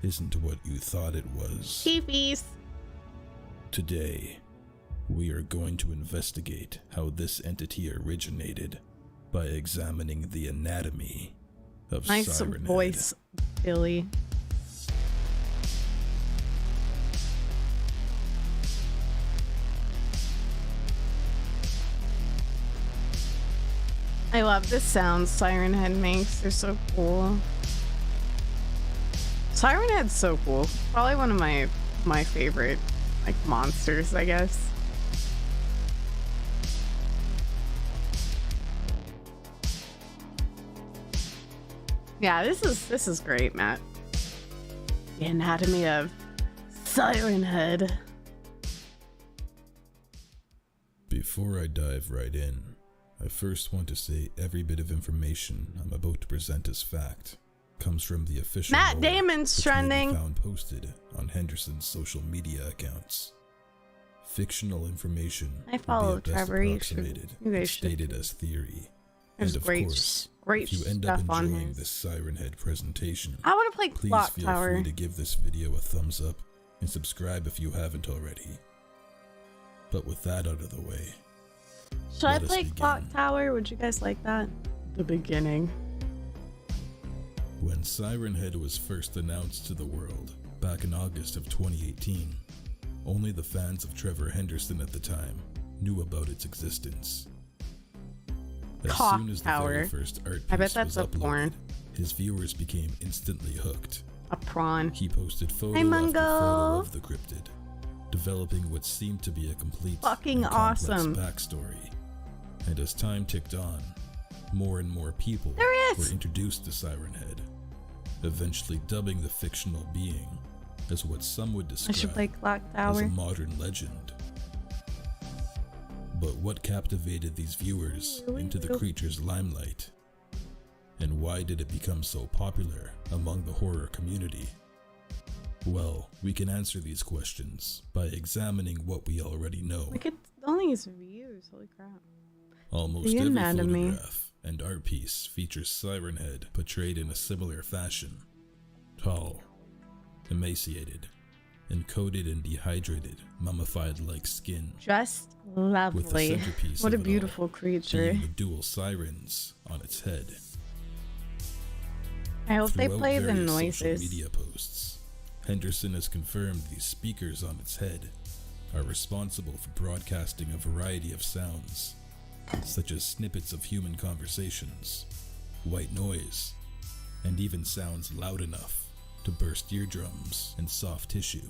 isn't what you thought it was? Keepies. Today, we are going to investigate how this entity originated by examining the anatomy of Nice Siren voice, Billy. I love the sounds Siren Head makes. They're so cool. Siren Head's so cool. Probably one of my favorite like monsters, I guess. Yeah, this is great, Matt. The anatomy of Siren Head. Before I dive right in, I first want to say every bit of information I'm about to present as fact comes from the official Matt lore, Damon's which may be trending. found posted on Henderson's social media accounts. Fictional information I follow will be at best Trevor. You approximated guys and should. stated as theory. There's And of great course, great if you end up stuff on enjoying his. this Siren Head presentation, I want to play please Clock feel Tower. free to give this video a thumbs up and subscribe if you haven't already. But with that out of the way, Should I let us play begin. Clock Tower? Would you guys like that? The beginning. When Siren Head was first announced to the world back in August of 2018, only the fans of Trevor Henderson at the time knew about its existence. As Clock soon as the Tower. very first art I bet piece that's was a uploaded, porn. his viewers became instantly hooked. A prawn. He posted photo Hi, after Mungo. photo of the cryptid, developing what seemed to be a complete Fucking and complex awesome. backstory. And as time ticked on, more and more people There he is. were introduced to Siren Head, eventually dubbing the fictional being as what some would I should play describe Clock as Tower. a modern legend. But what captivated these viewers into the creature's limelight? And why did it become so popular among the horror community? Well, we can answer these questions by examining what we already know. Look at all these views. Holy crap. Almost The every anatomy. photograph and art piece features Siren Head portrayed in a similar fashion. Tall, emaciated, and coated in dehydrated, mummified-like skin. Just With the lovely. centerpiece What a of it beautiful all creature. being the dual sirens on its head. I hope they Throughout play the various social noises. media posts, Henderson has confirmed these speakers on its head are responsible for broadcasting a variety of sounds, such as snippets of human conversations, white noise, and even sounds loud enough to burst eardrums and soft tissue.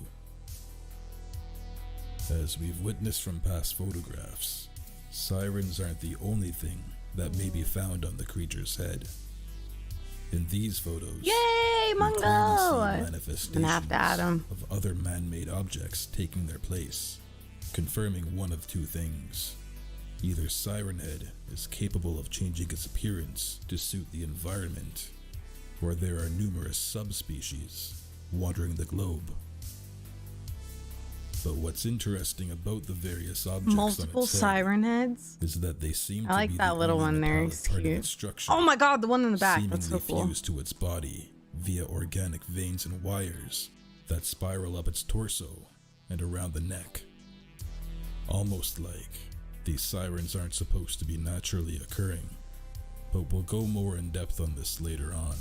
As we've witnessed from past photographs, sirens aren't the only thing that may be found on the creature's head. In these photos, Yay, we Mungo! clearly see I'm manifestations gonna have to add 'em. of other man-made objects taking their place, confirming one of two things. Either Siren Head is capable of changing its appearance to suit the environment, or there are numerous subspecies wandering the globe. But what's interesting about the various objects Multiple on its head siren heads. is that they seem I to like be that the little only one there. metallic He's part of cute. its structure, Oh my god, the one in the back. seemingly That's so cool. fused to its body via organic veins and wires that spiral up its torso and around the neck. Almost like these sirens aren't supposed to be naturally occurring, but we'll go more in depth on this later on.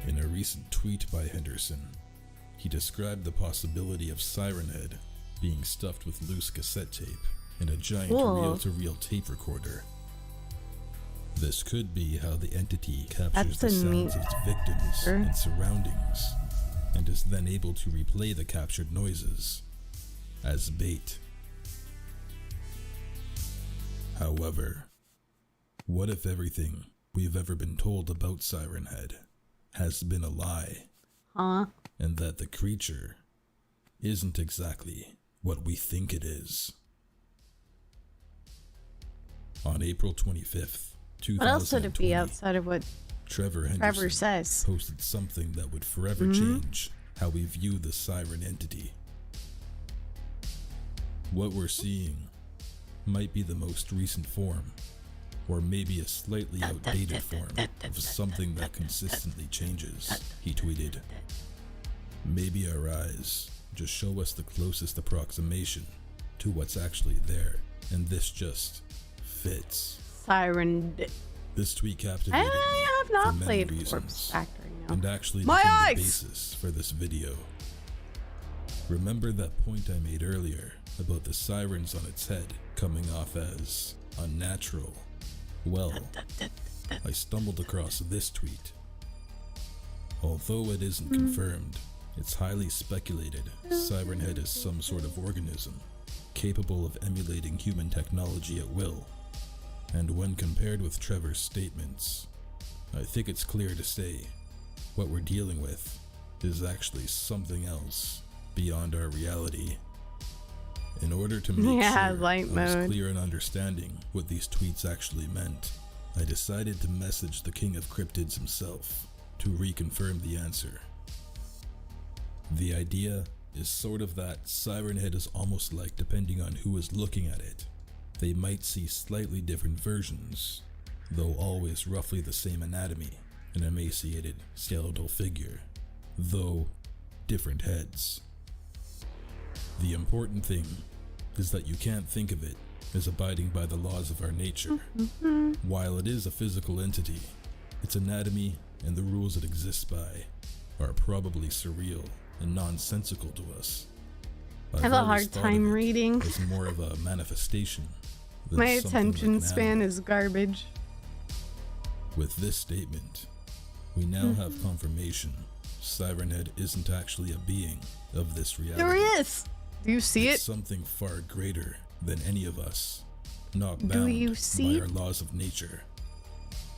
In a recent tweet by Henderson, he described the possibility of Siren Head being stuffed with loose cassette tape and a giant Cool. reel-to-reel tape recorder. This could be how the entity captures That's the a sounds neat of its victims picture. and surroundings, and is then able to replay the captured noises as bait. However, what if everything we've ever been told about Siren Head has been a lie, Huh? and that the creature isn't exactly what we think it is? On April 25th, 2020, What else would it be outside of what Trevor Henderson says posted something that would forever change how we view the siren entity. What we're seeing might be the most recent form, or maybe a slightly outdated form of something that consistently changes, he tweeted. Maybe our eyes just show us the closest approximation to what's actually there, and this just fits. Siren. This tweet captivated me I have not for many played reasons, Corpse Factory now. and actually My became eyes! the basis for this video. Remember that point I made earlier about the sirens on its head coming off as unnatural? Well, I stumbled across this tweet. Although it isn't confirmed, it's highly speculated Siren Head is some sort of organism capable of emulating human technology at will. And when compared with Trevor's statements, I think it's clear to say what we're dealing with is actually something else beyond our reality. In order to make sure I was clear in understanding what these tweets actually meant, I decided to message the King of Cryptids himself to reconfirm the answer. The idea is sort of that Siren Head is almost like, depending on who is looking at it, they might see slightly different versions, though always roughly the same anatomy, an emaciated skeletal figure, though different heads. The important thing is that you can't think of it as abiding by the laws of our nature. While it is a physical entity, its anatomy and the rules it exists by are probably surreal and nonsensical to us. I have a hard time reading. It's more of a manifestation than My something attention like an span animal. is garbage. With this statement, we now have confirmation Siren Head isn't actually a being of this reality. There he is! Do you see It's it? something far greater than any of us, not Do bound you see by our laws of nature.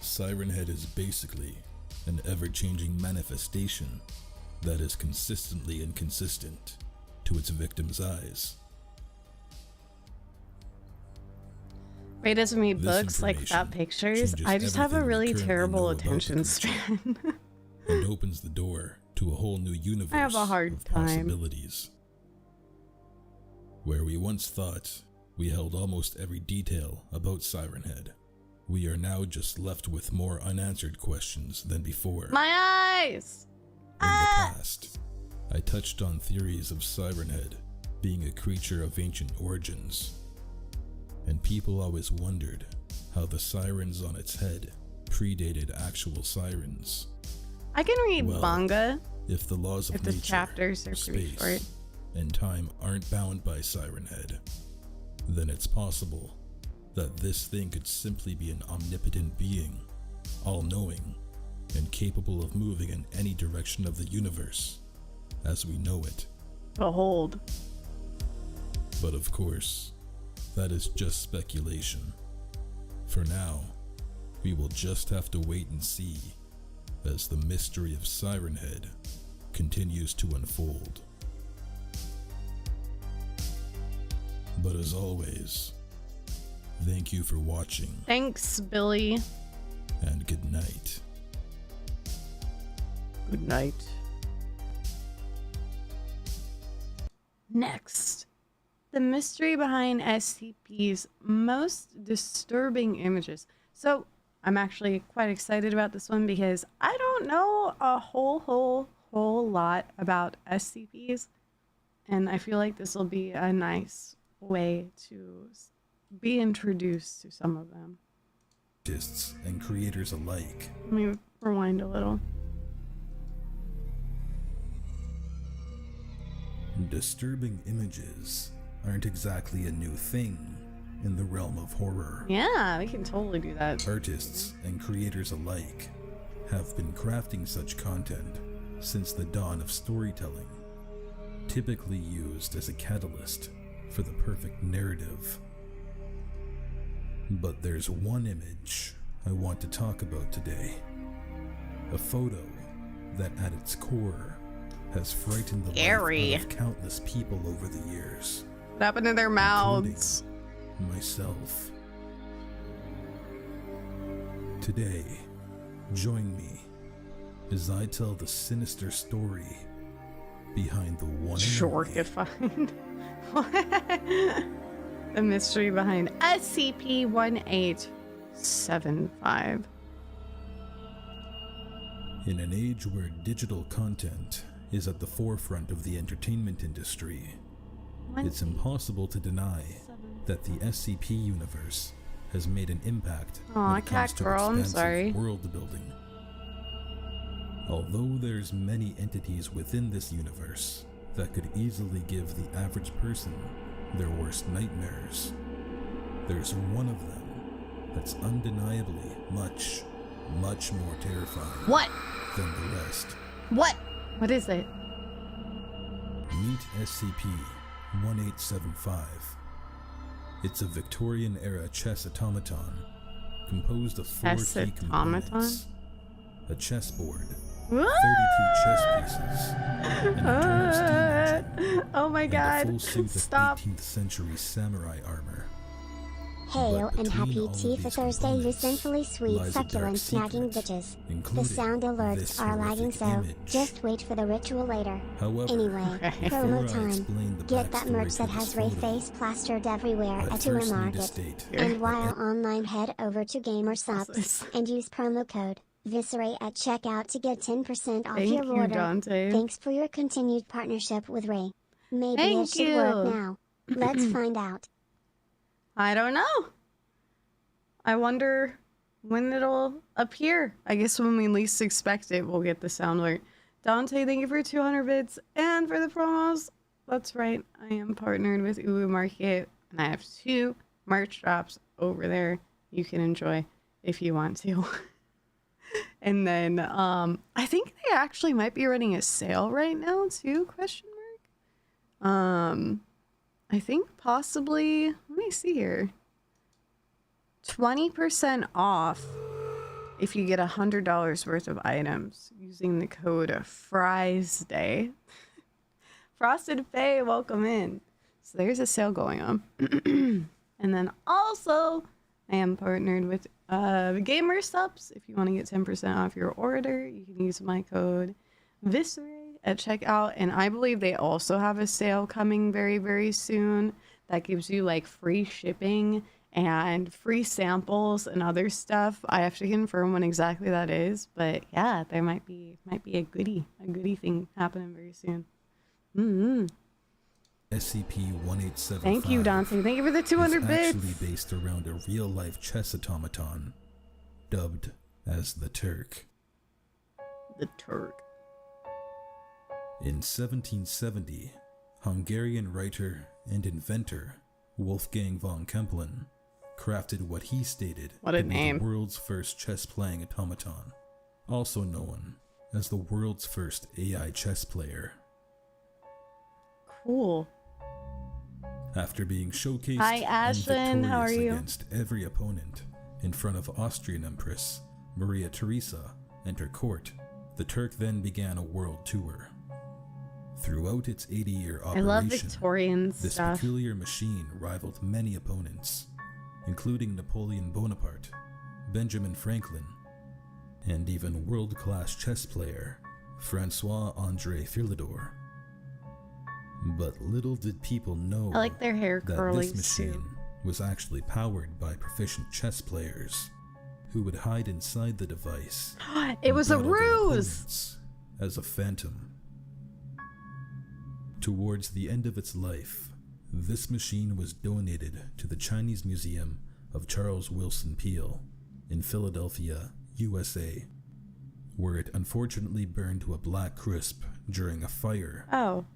Siren Head is basically an ever-changing manifestation that is consistently inconsistent to its victim's eyes. Ray doesn't read This books like without information pictures. changes I just have a everything we really currently terrible know about the attention creature span. and opens the door to a whole new universe I have a hard of time. possibilities. Where we once thought we held almost every detail about Siren Head, we are now just left with more unanswered questions than before. My eyes! In the past, I touched on theories of Siren Head being a creature of ancient origins, and people always wondered how the sirens on its head predated actual sirens. I can read Well, manga if the laws of if the nature, chapters are pretty space, short. and time aren't bound by Siren Head, then it's possible that this thing could simply be an omnipotent being, all-knowing, and capable of moving in any direction of the universe as we know it. Behold. But of course, that is just speculation. For now, we will just have to wait and see as the mystery of Siren Head continues to unfold. But as always, thank you for watching. Thanks, Billy. And good night. Good night. Next, the mystery behind SCP's most disturbing images. So I'm actually quite excited about this one because I don't know a whole lot about SCPs, and I feel like this will be a nice way to be introduced to some of them. Artists and creators alike. Let me rewind a little. Disturbing images aren't exactly a new thing in the realm of horror. Yeah, we can totally do that. Artists and creators alike have been crafting such content since the dawn of storytelling, typically used as a catalyst for the perfect narrative. But there's one image I want to talk about today. A photo that at its core has frightened the life out of countless people over the years. What happened to their mouths? Myself. Today, Join me as I tell the sinister story behind the one and Sure, only get fine. The mystery behind SCP-1875. In an age where digital content is at the forefront of the entertainment industry, it's impossible to deny that the SCP universe has made an impact when it comes to expansive world building. Although there's many entities within this universe that could easily give the average person their worst nightmares, there's one of them that's undeniably much more terrifying than the rest. What is it? Meet SCP-1875. It's a Victorian-era chess automaton composed of 4 key components: a chessboard, 32 chess pieces, an internal steam engine, oh my god, and a full suit stop. of 18th century samurai armor. Hail But and happy between all tea of for these Thursday, you components sinfully sweet, lies a dark succulent, snagging secret, bitches. The including sound alerts this are lagging, horrific so image. just wait for the ritual later. However, Anyway, before promo I time. explain the Get that backstory merch to that this has Ray photo, face plastered everywhere I at first your need to market. state And while online, head over to 𝗦𝗨𝗣𝗣𝗢𝗏 and use promo code 𝗦𝗨𝗣𝗢𝗏 at checkout to get 10% off Thank your you, order. Dante. Thanks for your continued partnership with Ray. Maybe Thank it should work you. now. Let's find out. I don't know. I wonder when it'll appear. I guess when we least expect it, we'll get the sound alert. Dante, thank you for 200 bits and for the promos. That's right. I am partnered with 𝗦𝗡 Market, and I have 2 merch drops over there you can enjoy if you want to. And then I think they actually might be running a sale right now too, question mark. I think possibly, let me see here. 20% off if you get $100 worth of items using the code FRIESDAY. Frosted Faye, welcome in. So there's a sale going on. And then also, I am partnered with Gamer Subs. If you want to get 10% off your order, you can use my code 𝗦𝗨𝗣𝗢𝗏 at checkout. And I believe they also have a sale coming very, very soon that gives you like free shipping and free samples and other stuff. I have to confirm when exactly that is, but yeah, there might be a goodie thing happening very soon. SCP-1875. Thank you, Dante. Thank you for the 200 is bits. actually based around a real-life chess automaton, dubbed as the Turk. The Turk. In 1770, Hungarian writer and inventor Wolfgang von Kempelen crafted what he stated What a to be name. the world's first chess-playing automaton, also known as the world's first AI chess player. Cool. After being showcased Hi, and Ashlyn. How are victorious you? against every opponent in front of Austrian Empress Maria Theresa and her court, the Turk then began a world tour. Throughout its 80-year I operation, love Victorian this stuff. peculiar machine rivaled many opponents, including Napoleon Bonaparte, Benjamin Franklin, and even world-class chess player François-André Philidor. But little did people know I like their hair that curlies this machine too. was actually powered by proficient chess players who would hide inside the device. It and was a battle their ruse! opponents as a phantom. Towards the end of its life, this machine was donated to the Chinese Museum of Charles Willson Peale in Philadelphia, USA, where it unfortunately burned to a black crisp during a fire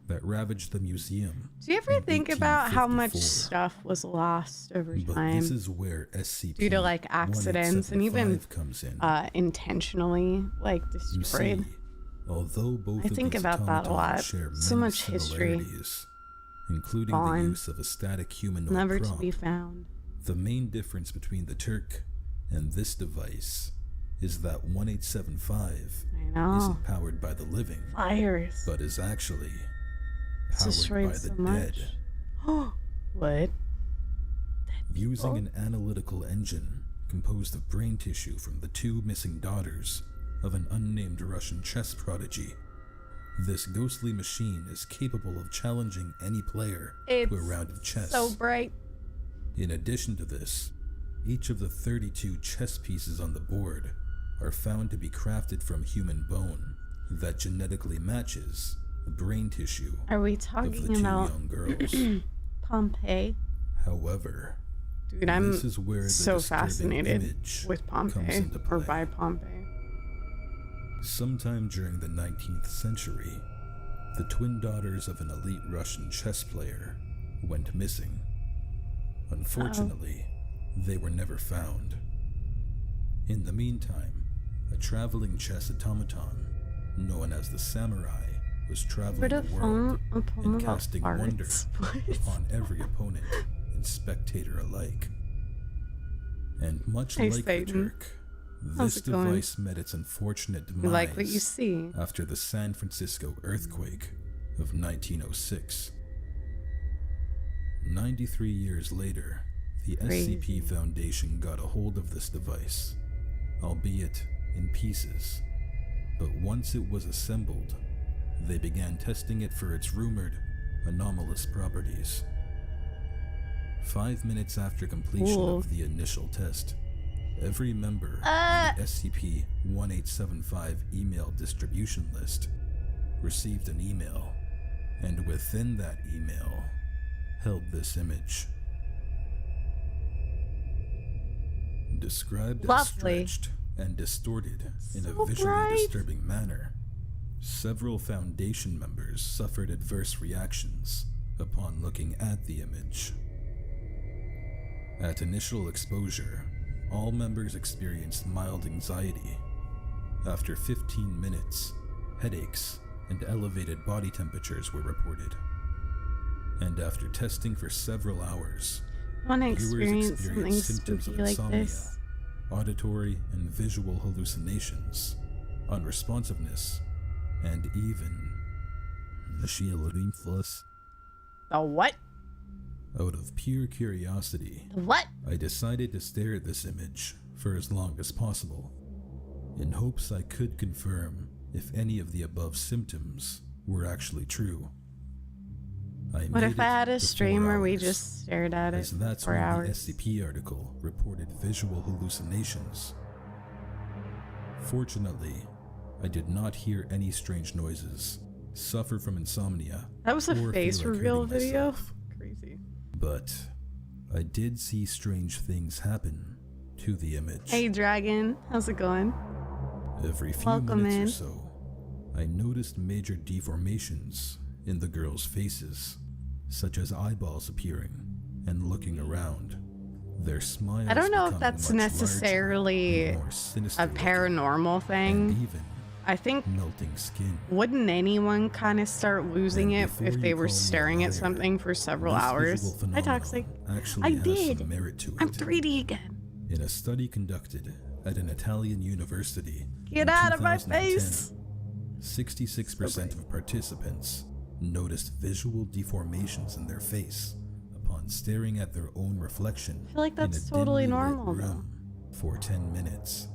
that ravaged the museum. Do you ever think about how much 1854. stuff was lost over But time this is where SCP due to like accidents and even comes in. intentionally like You see, destroyed? although both I of think these about that a automatons lot. share So many much history. similarities, including Gone. the use of a static humanoid Never to prop, be found. the main difference between the Turk and this device is that 1875 I know. isn't powered by the living, Fires. but is actually It's powered destroyed by the so much. dead. What? Using an analytical engine composed of brain tissue from the 2 missing daughters of an unnamed Russian chess prodigy. This ghostly machine is capable of challenging any player to a round of chess. So bright. In addition to this, each of the 32 chess pieces on the board are found to be crafted from human bone that genetically matches the brain tissue Are we of the talking 2 about young girls. Pompeii? However, Dude, I'm this is where the so disturbing fascinated image with comes Pompeii, into or play. by Pompeii. Sometime during the 19th century, the twin daughters of an elite Russian chess player went missing. Unfortunately, they were never found. In the meantime, a traveling chess automaton, known as the Samurai, was traveling the world and casting wonder upon every opponent and spectator alike. And much like the Turk, this device met its unfortunate demise like what you see after the San Francisco earthquake of 1906. 93 years later, the SCP Foundation got a hold of this device, albeit in pieces. But once it was assembled, they began testing it for its rumored anomalous properties. 5 minutes after completion of the initial test, every member on the SCP-1875 email distribution list received an email, and within that email held this image. Described as stretched and distorted in a visually disturbing manner, several Foundation members suffered adverse reactions upon looking at the image. At initial exposure, all members experienced mild anxiety. After 15 minutes, headaches and elevated body temperatures were reported. And after testing for several hours, viewers experienced symptoms of insomnia, auditory and visual hallucinations, unresponsiveness, and even 𝗦𝗨𝗣𝗣𝗢𝗡. The what? Out of pure curiosity, What? I decided to stare at this image for as long as possible, in hopes I could confirm if any of the above symptoms were actually true. What if I had a stream where we just stared at it that's for when hours? The SCP article reported visual hallucinations. Fortunately, I did not hear any strange noises, suffer from insomnia, That was a or face feel like reveal hurting video? myself. Crazy. But I did see strange things happen to the image. Hey Dragon, how's it going? Every few minutes or so, I noticed major deformations in the girls' faces, such as eyeballs appearing and looking around. Their smiles I don't know if becoming that's much necessarily larger, more sinister a paranormal and thing. even I think melting skin. wouldn't anyone kind of start losing it before if you they were call me a staring at liar, something for several this hours? visual Hi phenomenon Toxic. actually I has did. some merit to it. I'm 3D again. In a study conducted at an Italian university, Get in out of my 2010, face! 66% of participants noticed visual deformations in their face upon staring at their own reflection I feel like that's in a totally dimly lit normal, though. room for 10 minutes.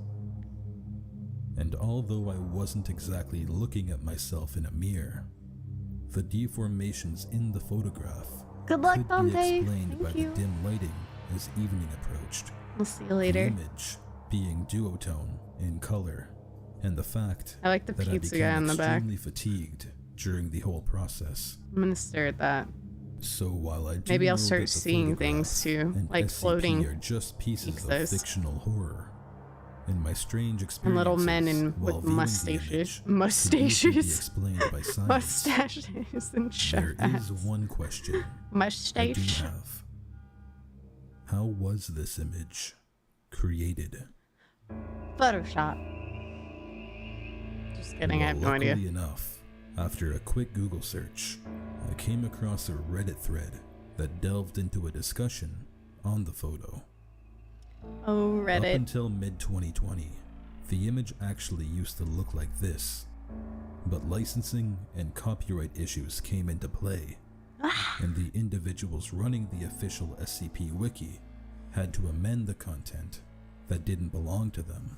And although I wasn't exactly looking at myself in a mirror, the deformations in the photograph Good luck, could be Pompeii. explained Thank by you. the dim lighting as evening approached. We'll see you The later. image being duotone in color, and the fact I like the that I pizza became guy on the back. extremely fatigued during the whole process. I'm gonna stare at that. So while I do Maybe I'll know start that the seeing photograph things too, and like SCP floating are just pieces pizzas. of fictional horror, and my strange experiences and little men in while with viewing the mustaches, image could easily be explained by science. mustaches and There chef is one question I do mustache. have. How was this image created? Photoshop. Just kidding, I have no idea. Luckily enough, after a quick Google search, I came across a Reddit thread that delved into a discussion on the photo. Oh, Up Reddit. until mid-2020, the image actually used to look like this, but licensing and copyright issues came into play, and the individuals running the official SCP Wiki had to amend the content that didn't belong to them.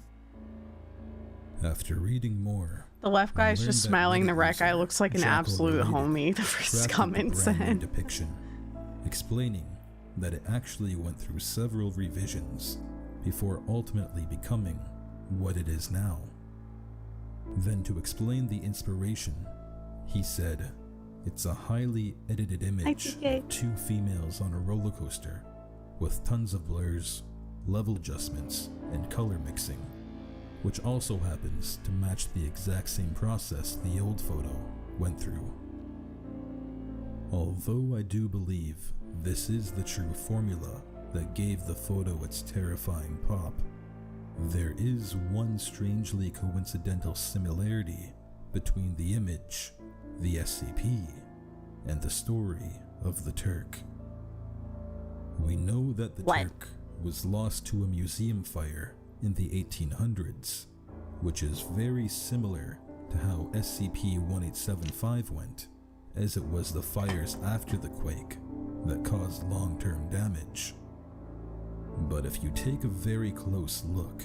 After reading more, The left I guy's just learned that smiling. The Reddit right guy user looks like an Jocko absolute Reddit homie. The first crafted comment the brand new said. depiction, explaining that it actually went through several revisions before ultimately becoming what it is now. Then to explain the inspiration, he said, "It's a highly edited image of two females on a roller coaster with tons of blurs, level adjustments, and color mixing, which also happens to match the exact same process the old photo went through. Although I do believe this is the true formula that gave the photo its terrifying pop, there is one strangely coincidental similarity between the image, the SCP, and the story of the Turk. We know that the Turk was lost to a museum fire in the 1800s, which is very similar to how SCP-1875 went, as it was the fires after the quake that caused long-term damage. But if you take a very close look,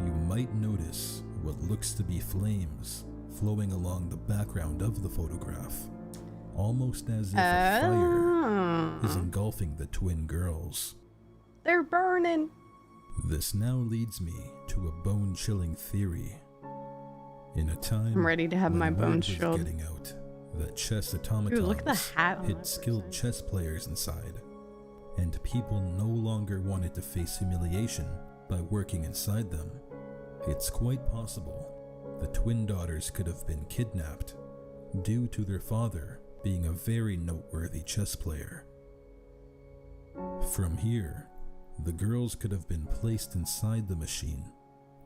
you might notice what looks to be flames flowing along the background of the photograph, almost as if a fire is engulfing the twin girls. They're burning. This now leads me to a bone-chilling theory. In a time I'm ready to have my when word bones was chilled. getting out that chess automatons Dude, look at the hat on hid that skilled chess players inside, and people no longer wanted to face humiliation by working inside them, it's quite possible the twin daughters could have been kidnapped due to their father being a very noteworthy chess player. From here, the girls could have been placed inside the machine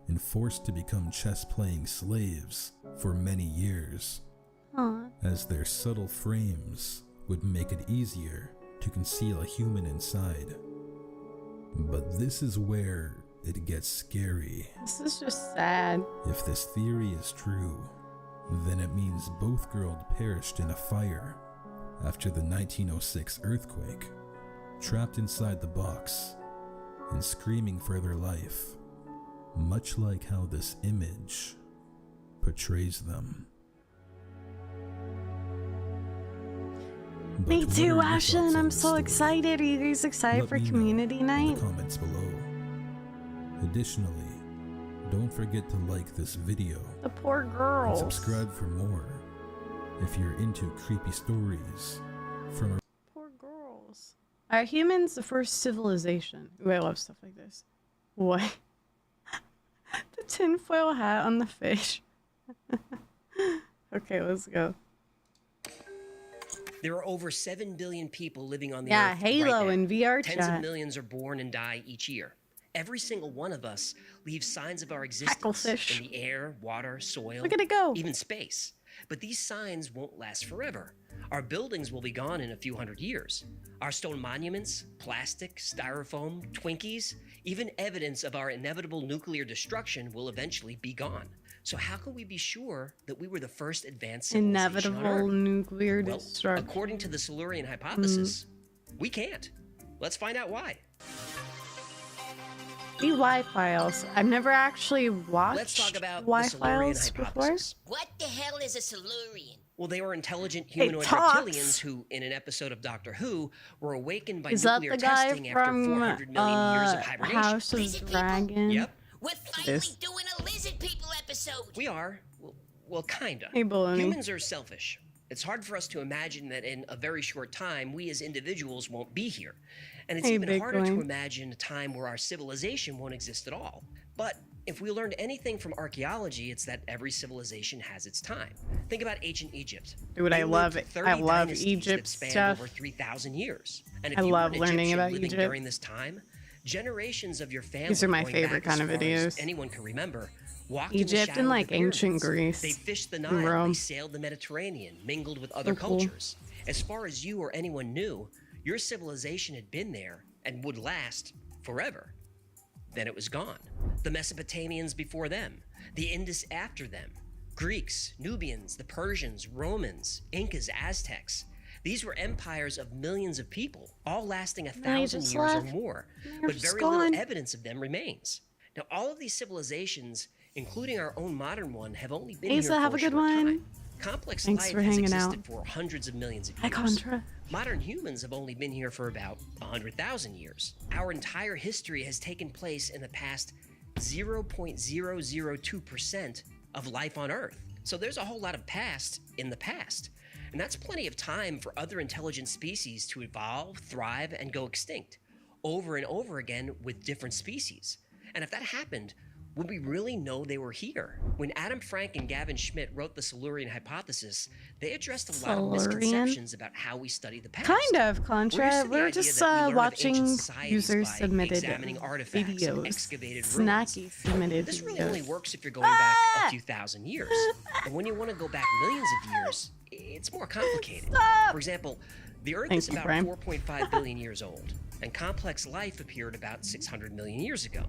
and forced to become chess-playing slaves for many years, as their subtle frames would make it easier to conceal a human inside. But this is where it gets scary. This is just sad. If this theory is true, then it means both girls perished in a fire after the 1906 earthquake, trapped inside the box and screaming for their life, much like how this image portrays them. Me But what too, are your Ashton. thoughts on I'm this so story? excited. Are you guys excited Let for me know community in night? the comments below. Additionally, don't forget to like this video The poor and girls. subscribe for more if you're into creepy stories from Poor girls. Are humans the first civilization? Ooh, I love stuff like this. What? The tinfoil hat on the fish. Okay, let's go. There are over 7 billion people living on the Yeah, Earth Halo right now. and VR Tens chat. of millions are born and die each year. Every single one of us leaves signs of our existence Hacklefish. in the air, water, soil, Look at it go. even space. But these signs won't last forever. Our buildings will be gone in a few hundred years. Our stone monuments, plastic, styrofoam, Twinkies, even evidence of our inevitable nuclear destruction will eventually be gone. So how can we be sure that we were the first advanced civilization on Inevitable Earth? nuclear Well, destruction. according to the Silurian hypothesis, we can't. Let's find out why. The Y-Files. I've never actually watched Let's talk about the Y-Files Silurian before. hypothesis. What the hell is a Silurian? Well, they were intelligent humanoid talks. reptilians who, in an episode of Doctor Who, were awakened by Is that nuclear the guy testing after from 400 million years of hibernation. House of Dragon? Yep, We're finally This. doing a lizard people episode. we are. Well, kinda. Hey, Baloney. Humans are selfish. It's hard for us to imagine that in a very short time, we as individuals won't be here. And it's Hey, even harder to Bitcoin. imagine a time where our civilization won't exist at all. But if we learned anything from archaeology, it's that every civilization has its time. Think about ancient Egypt. Dude, They I love lived it. 30 I love dynasties Egypt that spanned stuff. over 3,000 years. And if I you love were an learning Egyptian about living Egypt. during this time, generations of your family, These are my going favorite back kind of as far as videos. anyone can remember, walked in the Egypt shadow and of like the ancient pyramids. Greece. They fished the and Nile, Rome. they sailed the Mediterranean, mingled with other cool. cultures. As far as you or anyone knew, your civilization had been there and would last forever. Then it was gone. The Mesopotamians before them, the Indus after them, Greeks, Nubians, the Persians, Romans, Incas, Aztecs. These were empires of millions of people, all lasting 1,000 just years or left. more, They're but just very gone. little evidence of them remains. Now, all of these civilizations, including our own modern one, have only been Asa, here have for a good short one. time. Complex Thanks life for has hanging existed out. for hundreds of millions of Hi, years. Contra. Modern humans have only been here for about 100,000 years. Our entire history has taken place in the past 0.002% of life on Earth. So there's a whole lot of past in the past. And that's plenty of time for other intelligent species to evolve, thrive, and go extinct over and over again with different species. And if that happened, would we really know they were here? When Adam Frank and Gavin Schmidt wrote the Silurian hypothesis, they addressed a lot of misconceptions about how we study the past. Kind of, Contra. We're just watching user submitted videos. Snacky submitted This really videos. only works if you're going back a few thousand years. And when you want to go back millions of years, it's more complicated. For example, the Earth is about 4.5 billion years old, and complex life appeared about 600 million years ago.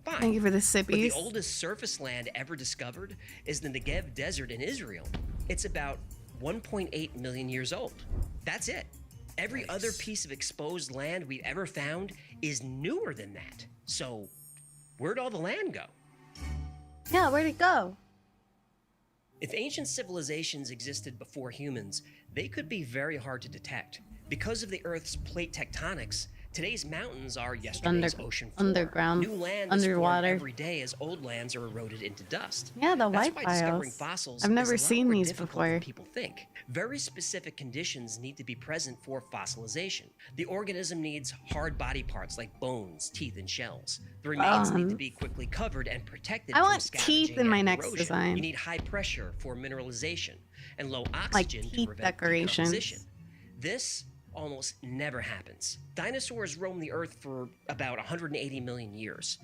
Fine. Thank you for the But the sippies. oldest surface land ever discovered is the Negev Desert in Israel. It's about 1.8 million years old. That's it. Every other piece of exposed land we've ever found is newer than that. So, where'd all the land go? Yeah, where'd it go? If ancient civilizations existed before humans, they could be very hard to detect. Because of the Earth's plate tectonics, today's mountains are yesterday's ocean floor. Underground, New land underwater. is formed every day as old lands are eroded into dust. Yeah, the That's white why discovering files. fossils I've is never a lot seen more these difficult before. than people think. Very specific conditions need to be present for fossilization. The organism needs hard body parts like bones, teeth, and shells. The remains need to be quickly covered and protected I from want teeth scavenging in my and next erosion. design. You need high pressure for mineralization and low Like oxygen to teeth prevent decorations. decomposition. This almost never happens. Dinosaurs roamed the Earth for about 180 million years.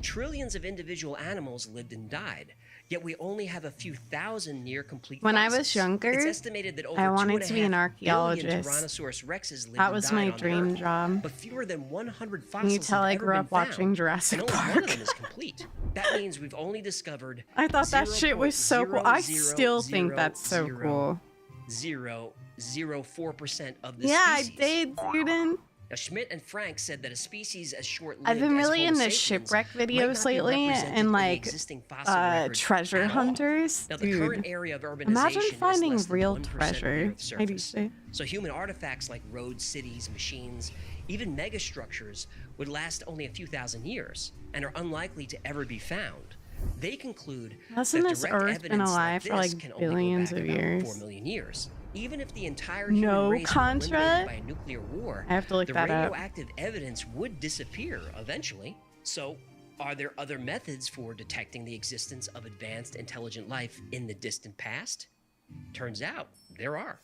Trillions of individual animals lived and died, yet we only have a few thousand near complete When I fossils. was younger, It's estimated that over I wanted to be an 2.5 billion archaeologist. Tyrannosaurus rexes lived That and was died my on dream Earth, job. but fewer than 100 Can fossils you tell have I ever grew been up watching found, Jurassic and only one Park? of them is complete. That means we've only discovered I thought that shit was so cool. I still think that's so cool. 0.004% of the Yeah, I species. did, Zuden. Now, Schmidt and Frank said that a species as short-lived I've been as really Homo into sapiens shipwreck might videos not be lately represented and in the like existing fossil record treasure at all. hunters. Now, the Dude, current area of urbanization imagine finding is less than real 1% of the treasure. Earth's I do surface. say. So human artifacts like roads, cities, machines, even megastructures would last only a few thousand years and are unlikely to ever be found. They conclude Hasn't that this direct Earth been evidence alive like for this like can only go billions back of about years? 4 million years. Even if the entire No human race were Contra? eliminated by a nuclear war, I have to look the that up. radioactive evidence would disappear eventually. So, are there other methods for detecting the existence of advanced intelligent life in the distant past? Turns out there are.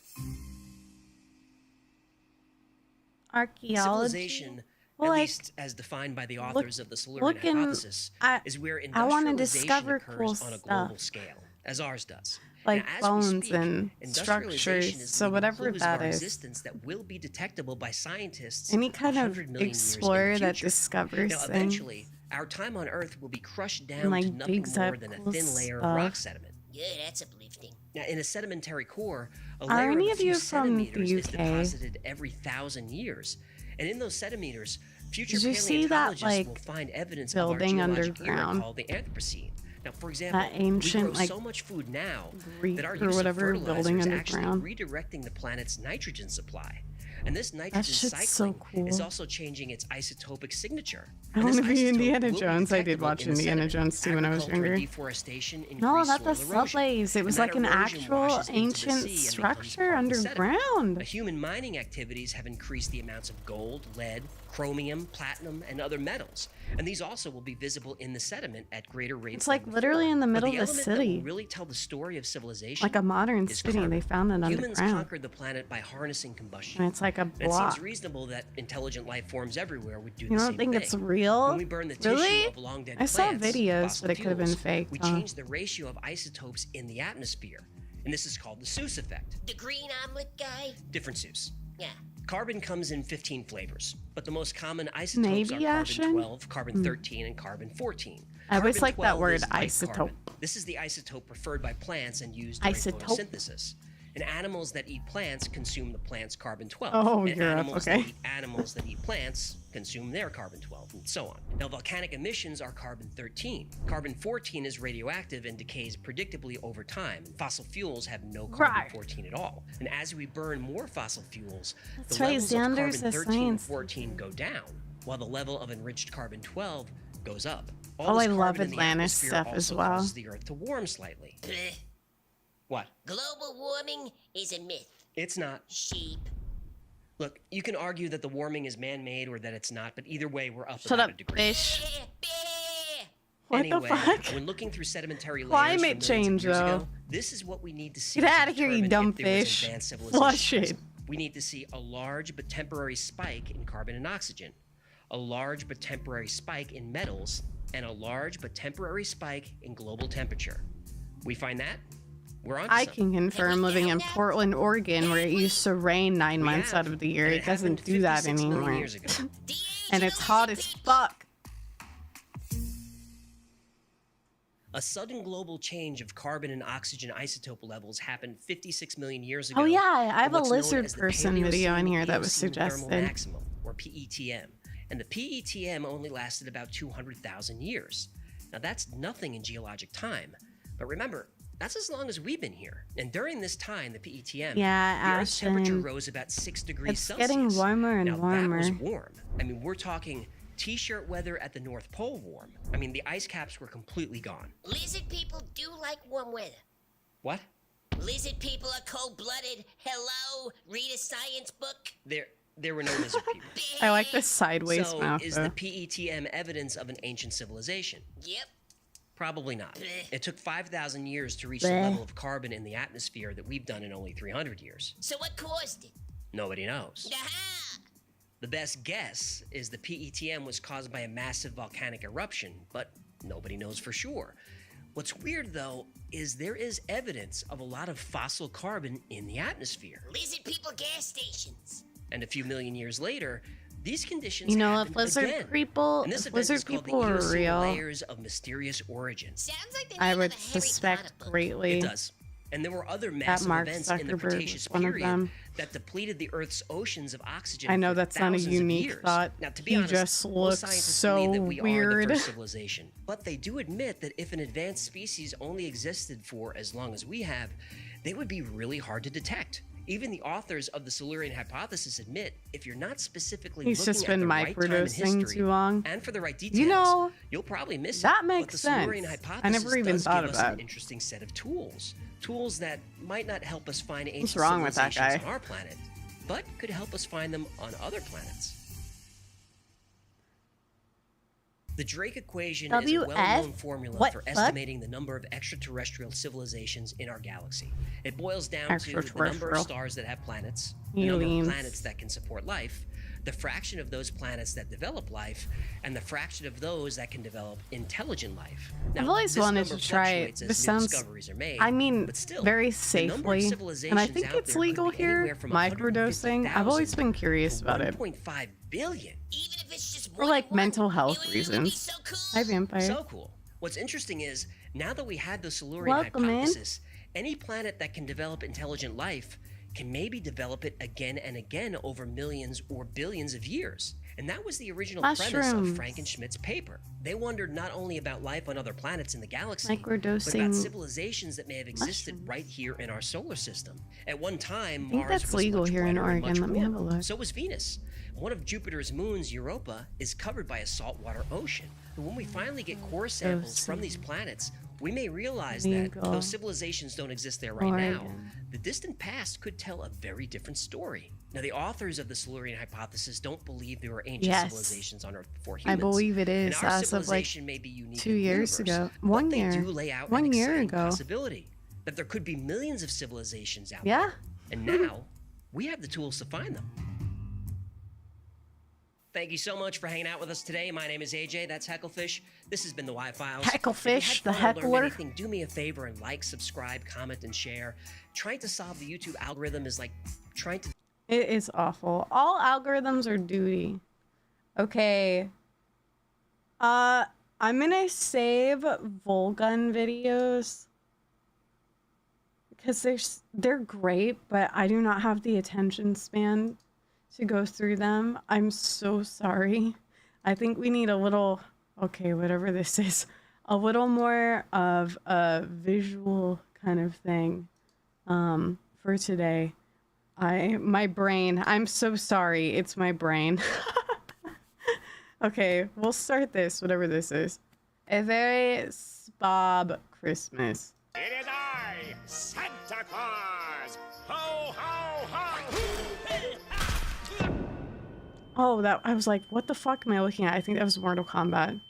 Archaeology. Civilization, Well, at like, least as defined by the authors of the Silurian looking- hypothesis, is where I wanna industrialization discover occurs cool on a global stuff. scale, as ours does. Like Now, as we bones speak, and industrialization structures, is so leaving whatever clues of that our is. existence that will be detectable by scientists Any kind of 100 million years in the explorer that future. discovers Now, things. eventually, our time on Earth will be crushed down like, to nothing digs more up than a cool thin layer stuff. of rock sediment. Yeah, that's uplifting. Now, in a sedimentary core, a Are layer any of of a few you from the centimeters is UK? deposited every 1,000 years. And in those centimeters, future Did you see that, paleontologists will like, find evidence building of our geologic underground? era called the Anthropocene. Now, for example, That ancient, we grow like, so much food now Greek that our or use whatever of fertilizer building is actually underground. redirecting the planet's nitrogen supply. And this nitrogen shit's so cycling cool. is also changing its isotopic signature. I And this want to be isotope Indiana will be Jones. I did detectable watch in the Indiana sediment. Jones too when I was Agriculture and younger. deforestation No, increase not the soil erosion. subways. It was And like that an erosion actual washes into the ancient sea and becomes structure part of the sediment. underground. Now, human mining activities have increased the amounts of gold, lead, chromium, platinum, and other metals. And these also will be visible in the sediment at greater rates. It's like than literally before. in the middle But of the element that city. will really tell the story of civilization. Like a modern is city. carbon. They found it Humans underground. conquered the planet by harnessing combustion. And it's like a And it block. seems reasonable that intelligent life forms everywhere would do You the don't same think thing. it's real? When we burn the Really? tissue of long dead I saw plants, videos, fossil but it could have been fuels, fake. We change the ratio of isotopes in the atmosphere, and this is called the Seuss effect. The green omelet guy? Different Seuss. Yeah. Carbon comes in 15 flavors, but the most common isotopes Maybe, are Ashen? carbon 12, carbon 13, and carbon 14. I always Carbon like that 12 word, is light isotope. carbon. This is the isotope preferred by plants and used during Isotope. photosynthesis. And animals that eat plants consume the plant's carbon-12. Oh, and Europe, animals okay. that eat animals that eat plants consume their carbon-12, and so on. Now, volcanic emissions are carbon-13. Carbon-14 is radioactive and decays predictably over time. Fossil fuels have no carbon-14 at all. And as we burn more fossil fuels, That's the right, levels of Xander's a carbon-13 and science 14 go down, while the level of enriched carbon-12 goes up. Oh, this I love carbon in the Atlantis atmosphere stuff as also well. causes the Earth to warm slightly. Bleh. What? Global warming is a myth. It's not. Sheep. Look, you can argue that the warming is man-made or that it's not, but either way, we're up Shut about up, a degree. fish. What Anyway, the fuck? when looking through sedimentary layers Climate from millions of change, years though. ago, this is what we need to see. Get to out of here, you determine dumb if there was fish. advanced civilization Flush it. present. We need to see a large but temporary spike in carbon and oxygen, a large but temporary spike in metals, and a large but temporary spike in global temperature. We find that? We're on. I can confirm, living in Portland, Oregon, where it used to rain 9 months have. out of the year, And it it doesn't happened do that 56 million anymore. years ago. And it's hot as fuck. A sudden global change of carbon and oxygen isotope levels happened 56 million years ago. Oh yeah, I have a what's known lizard as the person video in Paleocene here that was Eocene thermal suggested. maximum, or PETM. And the PETM only lasted about 200,000 years. Now that's nothing in geologic time. But remember, that's as long as we've been here. And during this time, the PETM, Yeah, the Earth's temperature Ashton. rose about 6 degrees It's Celsius. getting warmer and now, warmer. that was warm. I mean, we're talking T-shirt weather at the North Pole warm. I mean, the ice caps were completely gone. Lizard people do like warm weather. What? Lizard people are cold-blooded. Hello? Read a science book. There were no lizard people. I like the sideways So, mouth, is though. the PETM evidence of an ancient civilization? Yep. Probably not. Bleh. It took 5,000 years to reach the Bleh. level of carbon in the atmosphere that we've done in only 300 years. So what caused it? Nobody knows. Aha! The best guess is the PETM was caused by a massive volcanic eruption, but nobody knows for sure. What's weird, though, is there is evidence of a lot of fossil carbon in the atmosphere. Lizard people gas stations. And a few million years later, these conditions You know, happened if lizard again. people, And this if event lizard is called people the were Eocene real, layers of mysterious origin. Sounds like the I name would of a Harry suspect Potter book. greatly It does. And there were other that massive Mark events in the Zuckerberg Cretaceous was one of period them. that depleted the Earth's oceans of oxygen. I know for that's not a thousands of unique years. thought. Now, to be He honest, just most looks scientists so believe that we are the weird. first civilization. But they do admit that if an advanced species only existed for as long as we have, they would be really hard to detect. Even the authors of the Silurian hypothesis admit if you're not specifically He's looking just at been the right time in microdosing history too long. and for the right details, You know, you'll probably miss it. that But makes the Silurian sense. hypothesis I never even does thought give of us that. an interesting set of tools. Tools that might not help us find ancient What's wrong with that civilizations guy? on our planet, but could help us find them on other planets. The Drake equation is a WF? well-known formula What for fuck? estimating the number of extraterrestrial civilizations in our galaxy. It boils down to the number of Extraterrestrial. stars that have planets, the number of Aliens. planets that can support life, the fraction of those planets that develop life, and the fraction of those that can develop intelligent life. I've always this wanted number to try it. fluctuates as This new sounds, discoveries are made, I mean, but still, very the number of safely. And I civilizations think out it's there could legal be here. anywhere from Microdosing. I've always 150,000 been curious to about it. 1.5 billion. Even if it's just For like mental health it would be reasons. so cool. Hi, Vampire. So cool. What's interesting is, now that we had the Silurian Welcome in. hypothesis, any planet that can develop intelligent life can maybe develop it again and again over millions or billions of years. And that was the original premise of Mushrooms. Frankenschmidt's paper. They wondered not only about life on other planets in the galaxy, but Microdosing about civilizations that may have existed right here in our solar system. At one time, I think Mars that's was legal much here in brighter and Oregon. much Let me have a warmer. look. So was Venus. One of Jupiter's moons, Europa, is covered by a saltwater ocean. But when we finally get core samples from these planets, we may realize that Legal. though civilizations don't exist there right now, Oregon. the distant past could tell a very different story. Now, the authors of the Silurian hypothesis don't believe there were ancient Yes. civilizations on Earth before I humans. believe it And is our as of like civilization may be unique 2 in the years universe, ago. but 1 they year. do lay out 1 an year exciting ago. possibility that there could be millions of civilizations out Yeah. there. And now, we have the tools to find them. Thank you so much for hanging out with us today. My name is AJ. That's Hecklefish. This has been the Wi-Files. Hecklefish, the If you had fun or learned heckler. anything, do me a favor and like, subscribe, comment, and share. Trying to solve the YouTube algorithm is like trying to... It is awful. All algorithms are duty. Okay. I'm gonna save Volgun videos because they're great, but I do not have the attention span to go through them. I'm so sorry. I think we need a little, okay, whatever this is, a little more of a visual kind of thing for today. My brain, I'm so sorry. It's my brain. Okay, we'll start this, whatever this is. A very spob Christmas. It is I, Santa Claus! Ho, ho, ho! Oh, that I was like, what the fuck am I looking at? I think that was Mortal Kombat.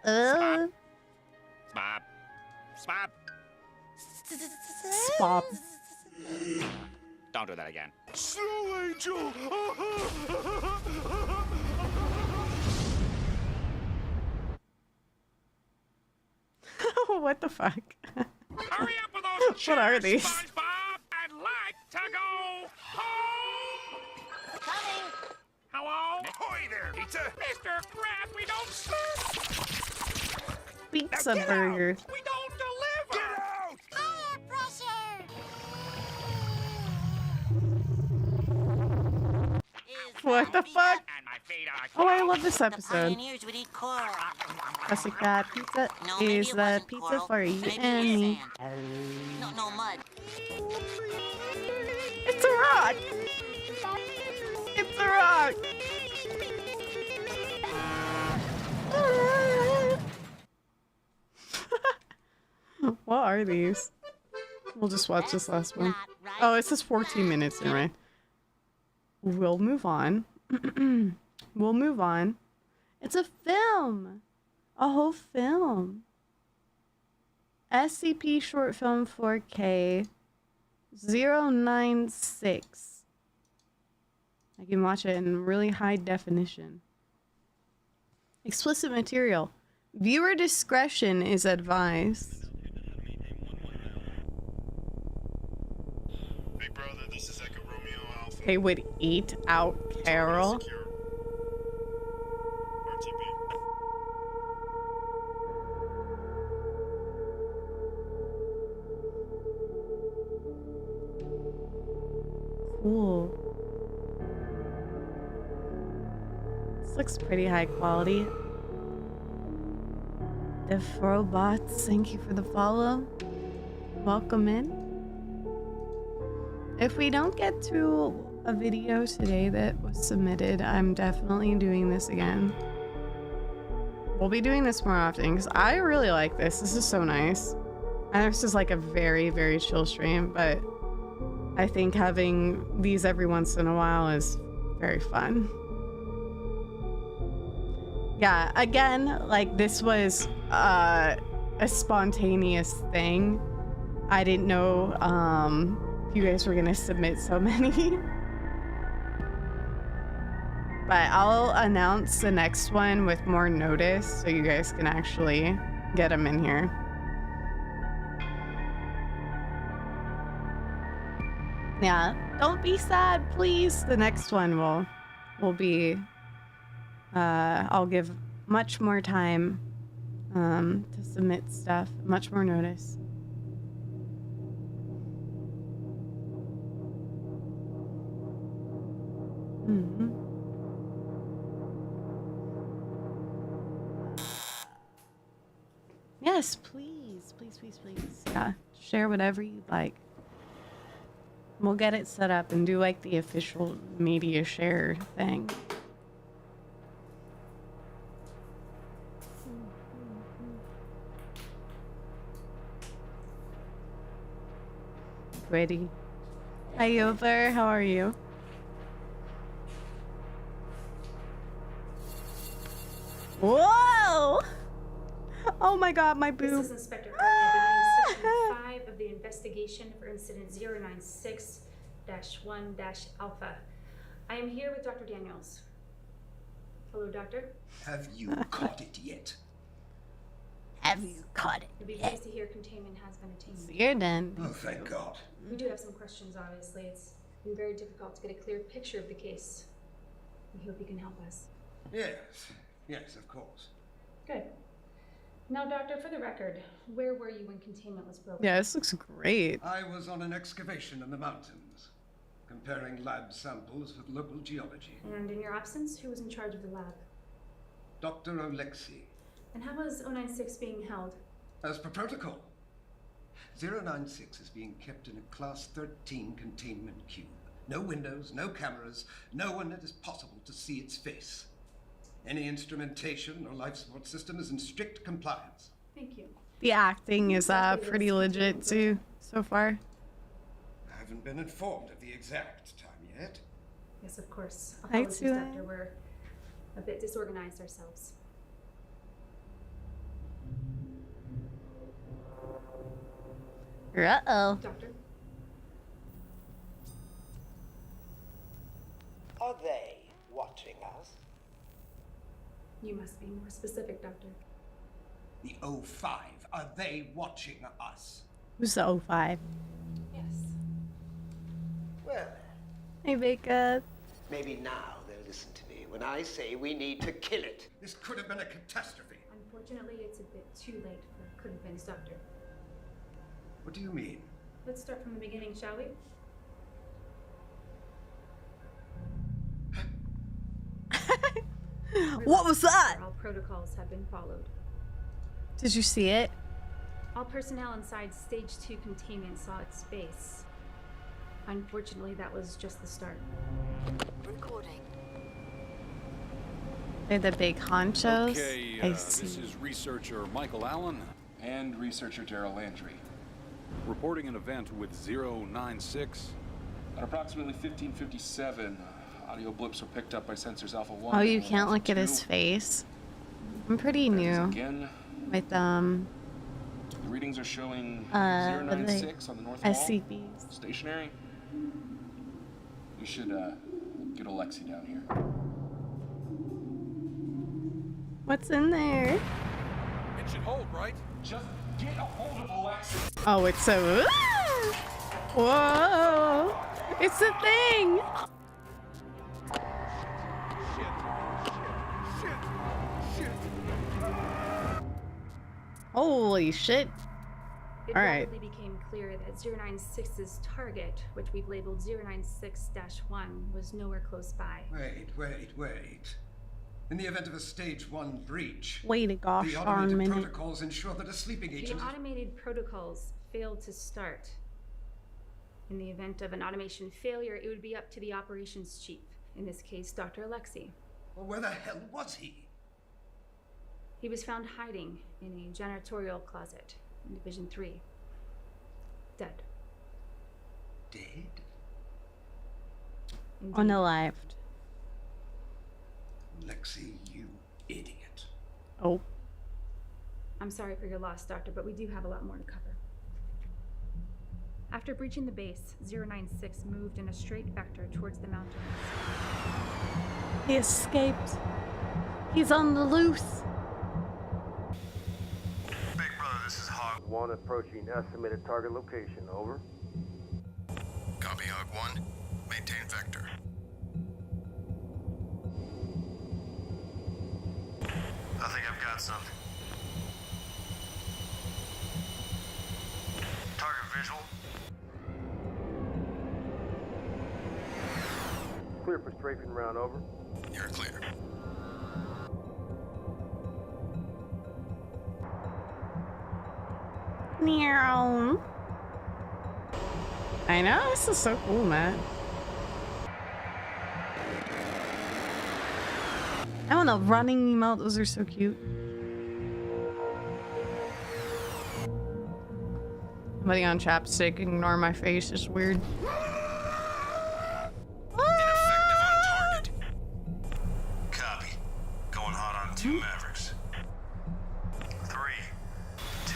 Spop. Spop. Spop. Don't do that again. Snow Angel! What the fuck? Hurry up with those chairs, What are these? SpongeBob! I'd like to go home! Coming. Hello? Ahoy there, pizza! Mr. Krabs, we don't serve! Pizza Now get burger. out. We don't deliver! Get out! Higher pressure. What the fuck? And my feet are Oh, I love this episode. Pioneers would eat coral. Classic Crab Pizza No, maybe is it the wasn't pizza coral. for you Maybe and it is me. sand. No mud. It's a rock! It's a rock! What are these? We'll just watch this last one. Oh, it says 14 minutes in, right? We'll move on. We'll move on. It's a film! A whole film. SCP short film 4K 096. I can watch it in really high definition. Explicit material. Viewer discretion is advised. Big brother, this is Echo Romeo Alpha. They would eat out Carol. Cool. This looks pretty high quality. The robots, thank you for the follow. Welcome in. If we don't get to a video today that was submitted, I'm definitely doing this again. We'll be doing this more often because I really like this. This is so nice. And this is like a very, very chill stream, but I think having these every once in a while is very fun. Yeah, again, like this was a spontaneous thing. I didn't know you guys were gonna submit so many. But I'll announce the next one with more notice so you guys can actually get them in here. Yeah, don't be sad, please. The next one will be I'll give much more time to submit stuff, much more notice. Mm-hmm. Yes, please, please, please, please. Yeah, share whatever you'd like. We'll get it set up and do like the official media share thing. Ready? Hi, over. How are you? Whoa! Oh my god, my boob. This is Inspector Owens, Section 5 of the investigation for incident 096-1-Alpha. I am here with Dr. Daniels. Hello, Doctor. Have you caught it yet? Have you caught it? You'll be pleased to hear containment has been attained. You're done. Oh, thank God. We do have some questions, obviously. It's been very difficult to get a clear picture of the case. We hope you can help us. Yes, yes, of course. Good. Now, doctor, for the record, where were you when containment was broken? Yeah, this looks great. I was on an excavation in the mountains, comparing lab samples with local geology. And in your absence, who was in charge of the lab? Dr. 𝗦𝗨𝗣𝗣𝗅𝗧. And how was 096 being held? As per protocol. 096 is being kept in a Class 13 containment cube. No windows, no cameras, no one that is possible to see its face. Any instrumentation or life support system is in strict compliance. Thank you. The acting is pretty legit too so far. I haven't been informed of the exact time yet. Yes, of course. Hi, Apologies, Tua. doctor. We're a bit disorganized ourselves. Uh-oh. Doctor? Are they watching us? You must be more specific, doctor. The O5, are they watching us? Who's the 05? Yes. Well, Hey, Becca. maybe now they'll listen to me when I say we need to kill it. This could have been a catastrophe. Unfortunately, it's a bit too late for could have been, doctor. What do you mean? Let's start from the beginning, shall we? What was that? All protocols have been followed. Did you see it? All personnel inside Stage 2 containment saw its base. Unfortunately, that was just the start. Recording. They're the big honchos. Okay, I this see. is researcher Michael Allen. And researcher 𝗟𝗓𝗏. Reporting an event with 096. At approximately 1557, audio blips were picked up by sensors Alpha 1. Oh, you and can't Alpha look at 2. his face. I'm pretty There it is new again. with The readings are showing what are 096 on the north wall. SCPs. Stationary. You should get 𝗦𝗨𝗣𝗍𝗓 down here. What's in there? It should hold, right? Just get a hold of 𝗦𝗨𝗍. Oh, it's so. Whoa! It's a thing. Holy shit! It All right. rapidly became clear that 096's target, which we've labeled 096-1, was nowhere close by. Wait. In the event of a Stage 1 breach, Wait a gosh the darn automated minute. protocols ensure that a sleeping agent The automated protocols failed to start. In the event of an automation failure, it would be up to the operations chief, in this case, Dr. 𝗦𝗨𝗍𝗓. Well, where the hell was he? He was found hiding in a janitorial closet in Division 3. Dead. Dead? Unalived. 𝗦𝗨𝗍𝗓, you idiot. Oh. I'm sorry for your loss, Doctor, but we do have a lot more to cover. After breaching the base, 096 moved in a straight vector towards the mountains. He escaped. He's on the loose. Big brother, this is Hog 1 approaching estimated target location, over. Copy, Hog 1. Maintain vector. I think I've got something. Target visual. Clear for strafing round, over. You're clear. Meow. I know, this is so cool, man. I want a running emote, those are so cute. Somebody on chapstick, ignore my face, it's weird. Copy. Going hot on 2 Mavericks. 3, 2,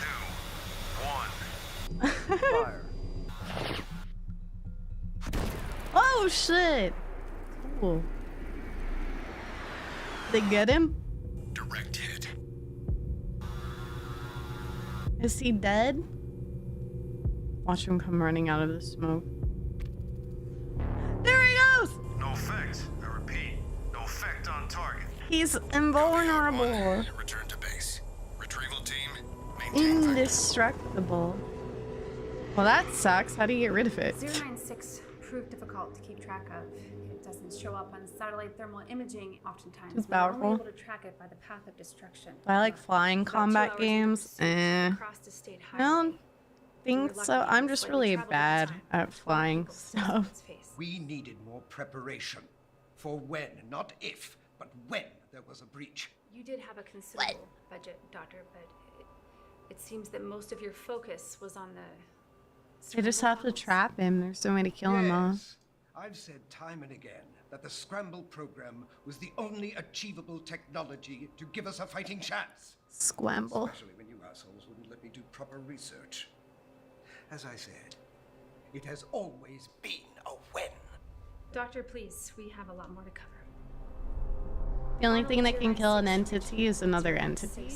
1. Fire. Oh shit! Cool. They get him? Direct hit. Is he dead? Watch him come running out of the smoke. There he goes! No effect. I repeat, no effect on target. He's invulnerable. Return to base. Indestructible. Well, that sucks. How do you get rid of it? 096 proved difficult to keep track of. It doesn't show up on satellite thermal imaging oftentimes. It's We're only powerful. able to track it by the path of destruction. I like flying About 2 combat hours games. I across the state don't highway. think so. I'm just really bad at flying stuff. We needed more preparation. For when, not if, but when there was a breach. You did have a considerable budget, Doctor, but it seems that most of your focus was on the... They just have to trap him. There's no way to kill him off. Yes. I've said time and again that the scramble program was the only achievable technology to give us a fighting chance. Scramble. Especially when you assholes wouldn't let me do proper research. As I said, it has always been a when. Doctor, please, we have a lot more to cover. The only thing that can kill an entity is another entity.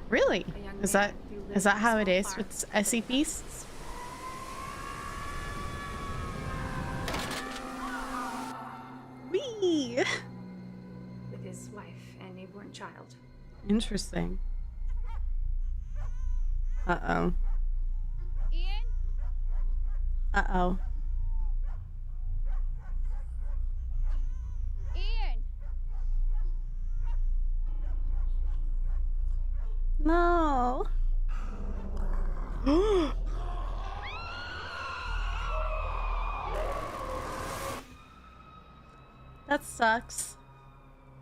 Really? Is that how it is with SCPs? Whee! With his wife and newborn child. Interesting. Uh-oh. Ian? Uh-oh. Ian? No. That sucks.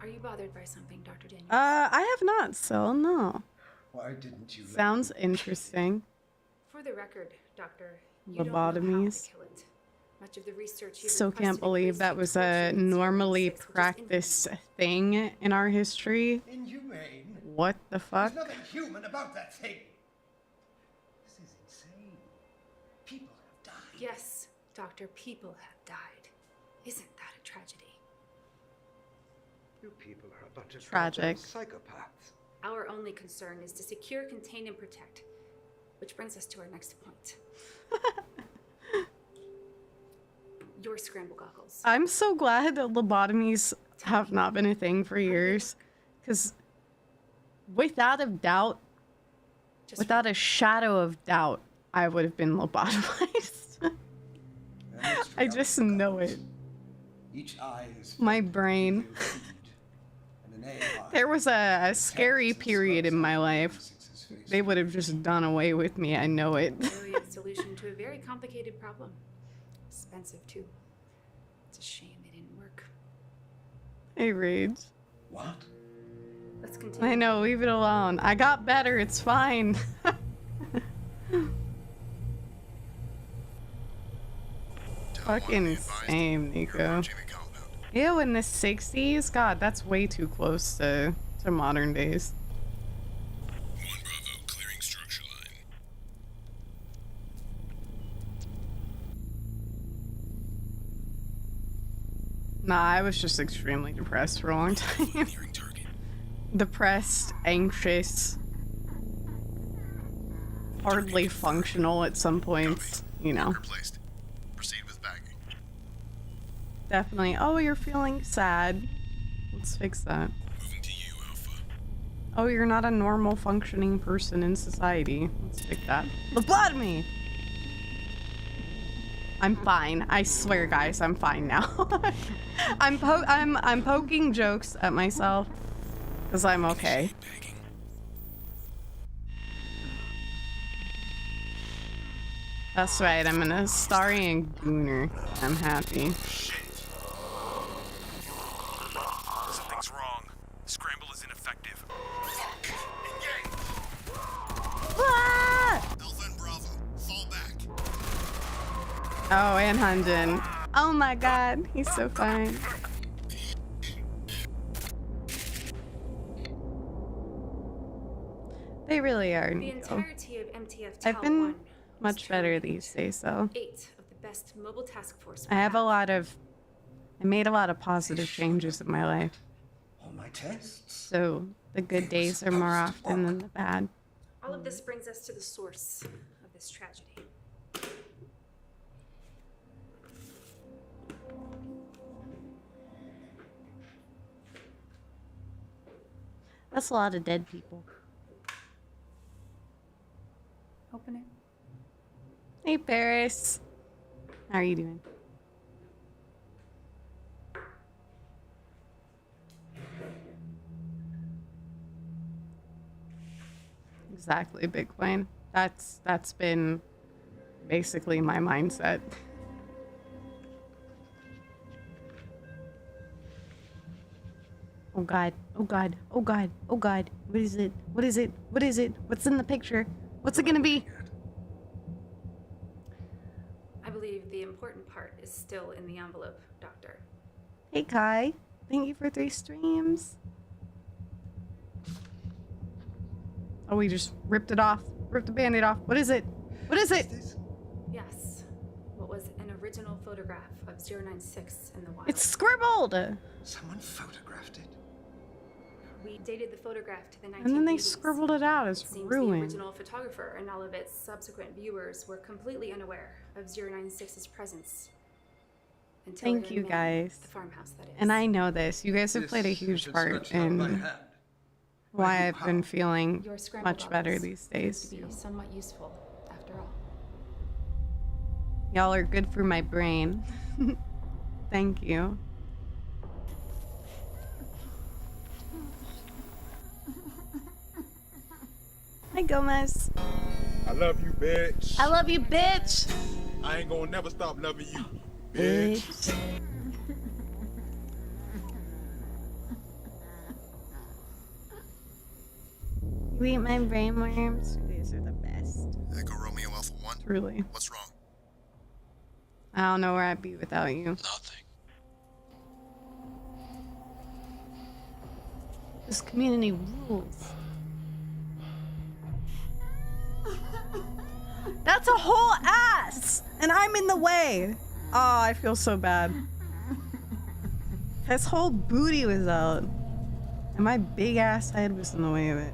Are you bothered by something, Dr. Daniels? I have not, so no. Why didn't you? Sounds interesting. For the record, Doctor, you don't know how to Lobotomies. kill it. Much of the research you've Still requested can't believe that was a normally practiced thing in our history. Inhumane. What the fuck? There's nothing human about that thing. This is insane. People have died. Yes, Doctor, people have died. Isn't that a tragedy? You people are a bunch of Tragic. psychopaths. Our only concern is to secure, contain, and protect. Which brings us to our next point. Your scramble goggles. I'm so glad that lobotomies have not been a thing for years. Because without a doubt, without a shadow of doubt, I would have been lobotomized. I just know it. Each eye is My brain. and an AI. There was a scary period in my life. They would have just done away with me. I know it. Brilliant solution to a very complicated problem. Expensive, too. It's a shame it didn't work. Hey, Rage. What? Let's continue. I know, leave it alone. I got better, it's fine. Fucking same, Nico. Ew, in the 60s? God, that's way too close to modern days. Clearing structure line. Nah, I was just extremely depressed for a long time. Depressed, anxious, hardly functional at some points, you know. Proceed with bagging. Definitely. Oh, you're feeling sad. Let's fix that. Moving to you, Alpha. Oh, you're not a normal functioning person in society. Let's fix that. Lobotomy! I'm fine. I swear, guys, I'm fine now. I'm poking jokes at myself because I'm okay. That's right. I'm a Starian Gooner. I'm happy. Something's wrong. Scramble is ineffective. Ah! Alpha and Bravo, fall back. Oh, and Hunjin. Oh my god, he's so fine. They really are, The Nico. entirety of MTF I've been 1 much better these days, though. 8 of the best mobile task force. I have a lot of... I made a lot of positive changes in my life. All my tests. So, the good days are more often than the bad. All of this brings us to the source of this tragedy. That's a lot of dead people. Open it. Hey, Paris. How are you doing? Exactly, Bitcoin. That's been basically my mindset. Oh God, oh God, oh God, oh God. What is it? What is it? What is it? What's in the picture? What's it gonna be? I believe the important part is still in the envelope, Doctor. Hey Kai, thank you for 3 streams. Oh, we just ripped it off. Ripped the band-aid off. What is it? What is it? Yes. What was an original photograph of 096 in the wild. It's scribbled! Someone photographed it. We dated the photograph to the 1980s. And then they scribbled it out as Seems ruined. the original photographer and all of its subsequent viewers were completely unaware of 096's presence. Until Thank you guys. the farmhouse, that is. And I know this. You guys have played a huge part in why I've been feeling Your scrambled much better eggs these proves days. to be somewhat useful, after all. Y'all are good for my brain. Thank you. Hi, Gomez. I love you, bitch. I love you, bitch. I ain't gonna never stop loving you, Bitch. You eat my brain worms? These are the best. Echo Romeo Alpha 1. Truly. What's wrong? I don't know where I'd be without you. Nothing. This community rules. That's a whole ass! And I'm in the way! Oh, I feel so bad. His whole booty was out. And my big ass head was in the way of it.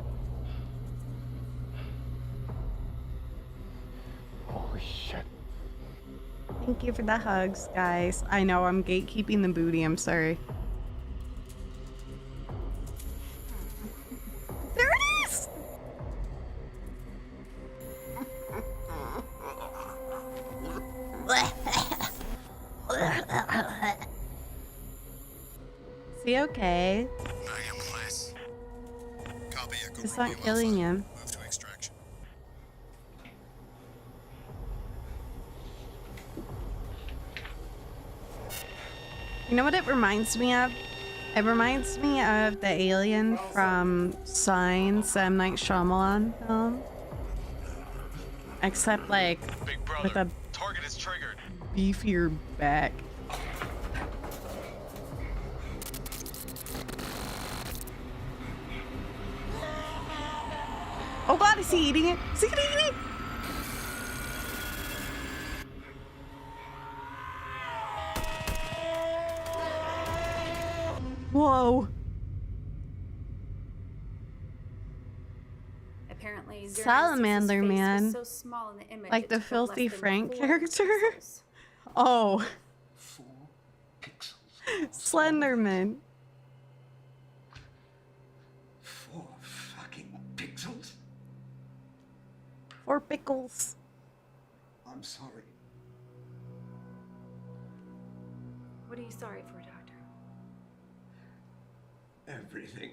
Holy shit. Thank you for the hugs, guys. I know I'm gatekeeping the booty, I'm sorry. There it is! Is he okay? I am place. Copy Echo It's Romeo not killing Alpha. him. Move to extraction. You know what it reminds me of? It reminds me of the alien from Signs, M. Night Shyamalan film. Except like with a Target is triggered. beefier back. Oh God, is he eating it? Is he gonna eat it? Whoa. Apparently, Salamander 096's face man. was so small in the image, Like it the took up filthy less than Frank 4 character? pixels. Oh. Slenderman. 4 fucking pixels? 4 pickles. I'm sorry. What are you sorry for, Doctor? Everything.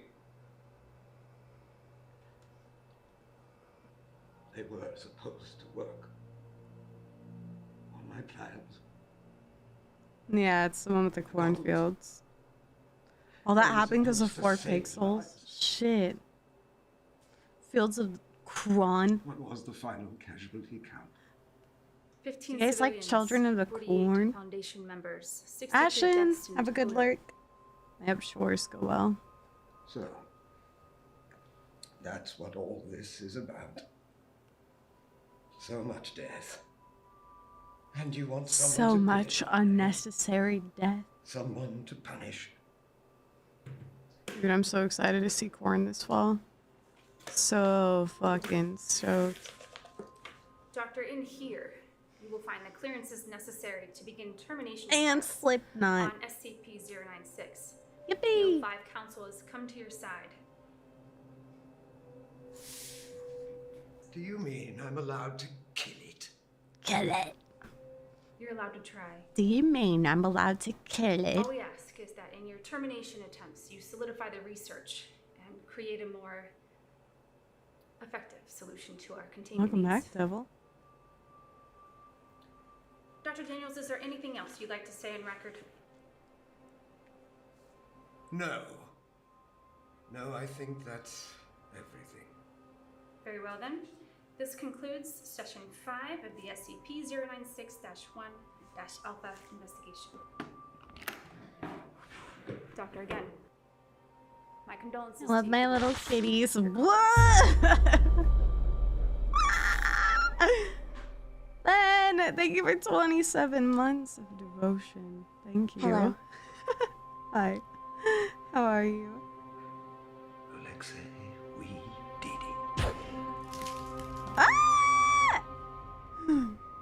They were supposed to work. On my plans. Yeah, it's the one with the cornfields. All that happened because of 4 pixels. Shit. Fields of corn. What was the final casualty count? 15 You guys like civilians, Children of the 48 Corn? Foundation members, 62 Ashen, deaths in have a good total. lurk. I hope chores go well. So, that's what all this is about. So much death. And you want someone So to much unnecessary death. someone to punish. Dude, I'm so excited to see corn this fall. So fucking stoked. Doctor, in here, you will find the clearances necessary to begin termination And tests Slipknot. on SCP-096. Yippee! The O5 Council has come to your side. Do you mean I'm allowed to kill it? Kill it. You're allowed to try. Do you mean I'm allowed to kill it? All we ask is that in your termination attempts, you solidify the research and create a more effective solution to our containment Welcome needs. back, Devil. Dr. Daniels, is there anything else you'd like to say on record? No. No, I think that's everything. Very well then. This concludes session 5 of the SCP-096-1-Alpha investigation. Doctor, again, my condolences. Love to my you. little kitties. What? Ben, thank you for 27 months of devotion. Thank you. Hello. Hi. How are you? Alexei, we did it. Ah!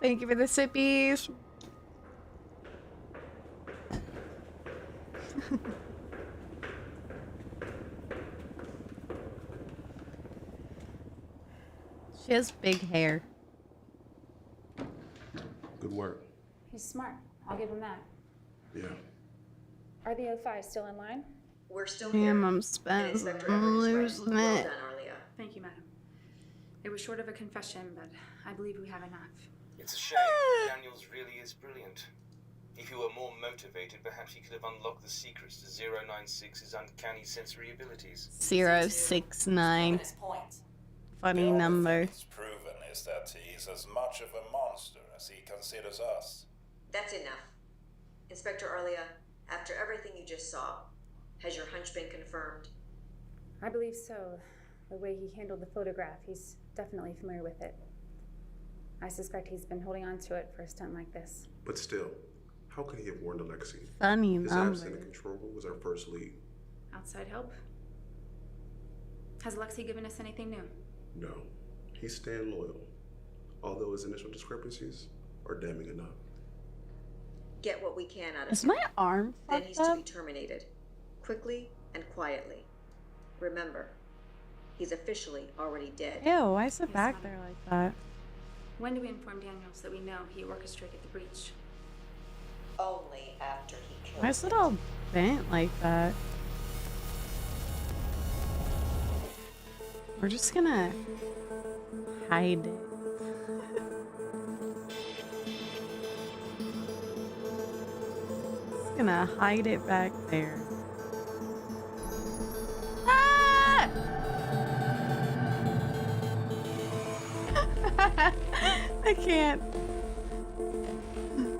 Thank you for the sippies. She has big hair. Good work. He's smart. I'll give him that. Yeah. Are the O5 still in line? We're still here. Damn, I'm spent. I'm losing Well it. done, Ārlia. Thank you, madam. It was short of a confession, but I believe we have enough. It's a shame. Daniels really is brilliant. If he were more motivated, perhaps he could have unlocked the secrets to 096's uncanny sensory abilities. 069. Funny number. It's proven is that he's as much of a monster as he considers us. That's enough. Inspector Ārlia, after everything you just saw, has your hunch been confirmed? I believe so. The way he handled the photograph, he's definitely familiar with it. I suspect he's been holding on to it for a stunt like this. But still, how could he have warned Alexei? Funny His number. absence in control was our first lead. Outside help? Has Alexei given us anything new? No, he's staying loyal. Although his initial discrepancies are damning enough. Get what we can out of Is him. my arm Then fucked he's to be up? terminated. Quickly and quietly. Remember, he's officially already dead. Ew, why is it back there like that? When do we inform Daniels that we know he orchestrated the breach? Only after he killed Why is it all bent like that? We're just gonna hide it. Just gonna hide it back there. Ah! I can't.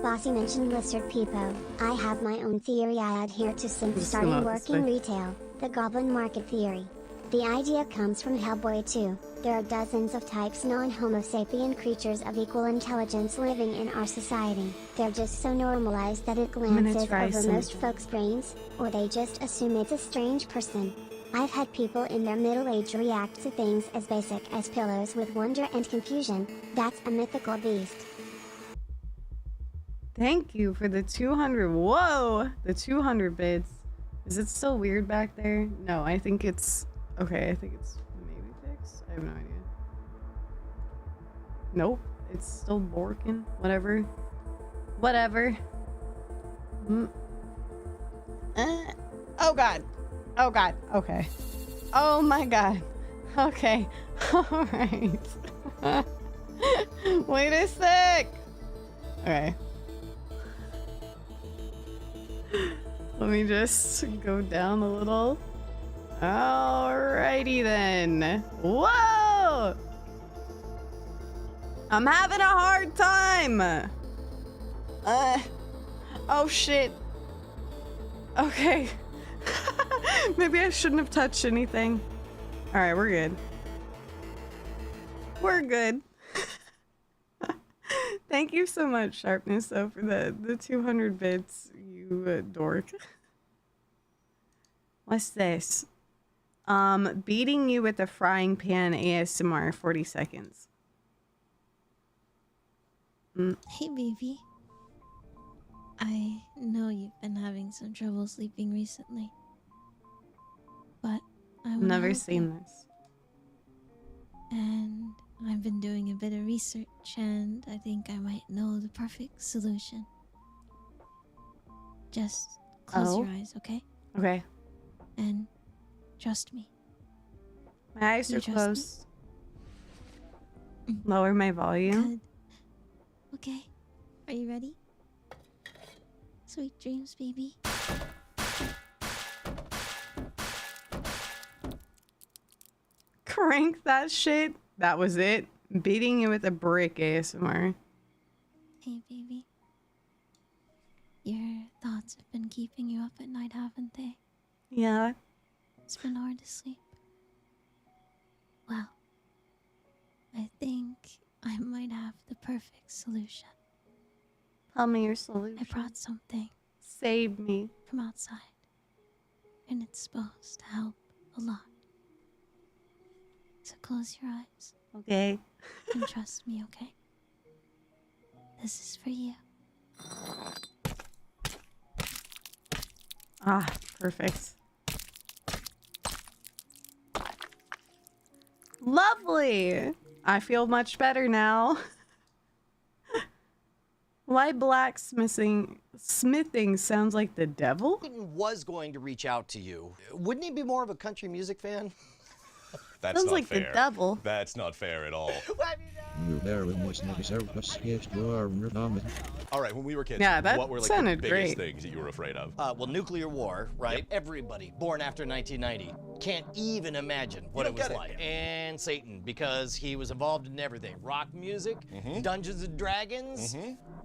Bossy mentioned 𝗦𝗨𝗣𝗣𝗢𝗥. I have my own theory I adhere to since Just starting come out work this in way. retail, the goblin market theory. The idea comes from Hellboy 2. There are dozens of types non-Homo sapien creatures of equal intelligence living in our society. They're just so normalized that it glances try over most something. folks' brains, or they just assume it's a strange person. I've had people in their middle age react to things as basic as pillows with wonder and confusion. That's a mythical beast. Thank you for the 200. Whoa! The 200 bits. Is it still weird back there? No, I think it's... Okay, I think it's maybe fixed. I have no idea. Nope. It's still borking. Whatever. Whatever. Oh god. Oh god. Okay. Oh my god. Okay. Alright. Wait a sec. Okay. Let me just go down a little. Alrighty then. Whoa! I'm having a hard time. Oh shit. Okay. Maybe I shouldn't have touched anything. Alright, we're good. We're good. Thank you so much, Sharpness, though, for the 200 bits, you dork. What's this? Beating you with a frying pan ASMR 40 seconds. Hey, baby. I know you've been having some trouble sleeping recently, but I I've wanna never help seen you. this. And I've been doing a bit of research and I think I might know the perfect solution. Just close your eyes, okay? Okay. And trust me. My eyes You are trust closed. Lower my volume. Good. Okay. Are you ready? Sweet dreams, baby. Crank that shit. That was it. Beating you with a brick ASMR. Hey, baby. Your thoughts have been keeping you up at night, haven't they? Yeah. It's been hard to sleep. Well, I think I might have the perfect solution. Tell me your solution. I brought something. Save me. From outside. And it's supposed to help a lot. So close your eyes. Okay. And trust me, okay? This is for you. Ah, perfect. Lovely. I feel much better now. Why blacksmithing sounds like the devil? Was going to reach out to you. Wouldn't he be more of a country music fan? That's Sounds not like fair. the devil. That's not fair at all. All right, when we were kids, Yeah, that what were like the sounded biggest great. things that you were afraid of? Well, nuclear war, right? Everybody born after 1990 can't even imagine what it was like. And Satan, because he was involved in everything. Rock music, Dungeons and Dragons,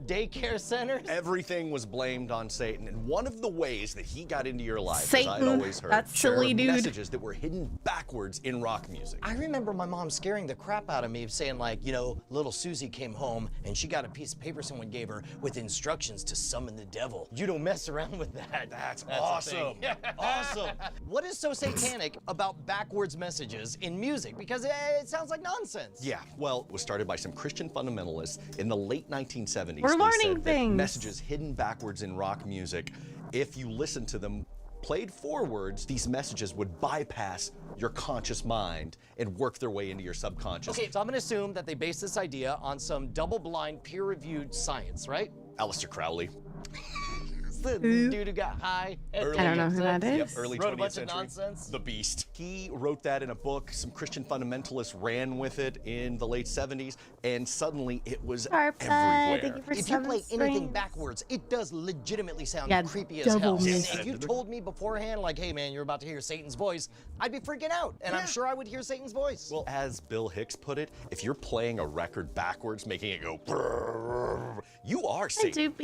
daycare centers. Everything was blamed on Satan, and one of the ways that he got into your life, as Satan, I'd always heard, that silly were dude. messages that were hidden backwards in rock music. I remember my mom scaring the crap out of me, saying like, you know, little Susie came home and she got a piece of paper someone gave her with instructions to summon the devil. You don't mess around with that. That's the awesome. thing. Awesome. What is so satanic about backwards messages in music? Because it sounds like nonsense. Yeah, well, it was started by some Christian fundamentalists in the late 1970s. We're They learning said that things. messages hidden backwards in rock music, if you listen to them played forwards, these messages would bypass your conscious mind and work their way into your subconscious. Okay, so I'm gonna assume that they based this idea on some double-blind, peer-reviewed science, right? Aleister Crowley. The dude who got high. I don't know who that is. Yep, early Wrote 20th a bunch century. of nonsense. The Beast. He wrote that in a book. Some Christian fundamentalists ran with it in the late 70s, and suddenly it was everywhere. If you play anything backwards, it does legitimately sound Yeah, creepy as double hell. And music. if you told me beforehand, like, hey man, you're about to hear Satan's voice, I'd be freaking out, and I'm sure I would hear Satan's voice. Well, as Bill Hicks put it, if you're playing a record backwards, making it go brrrr, you are Satan.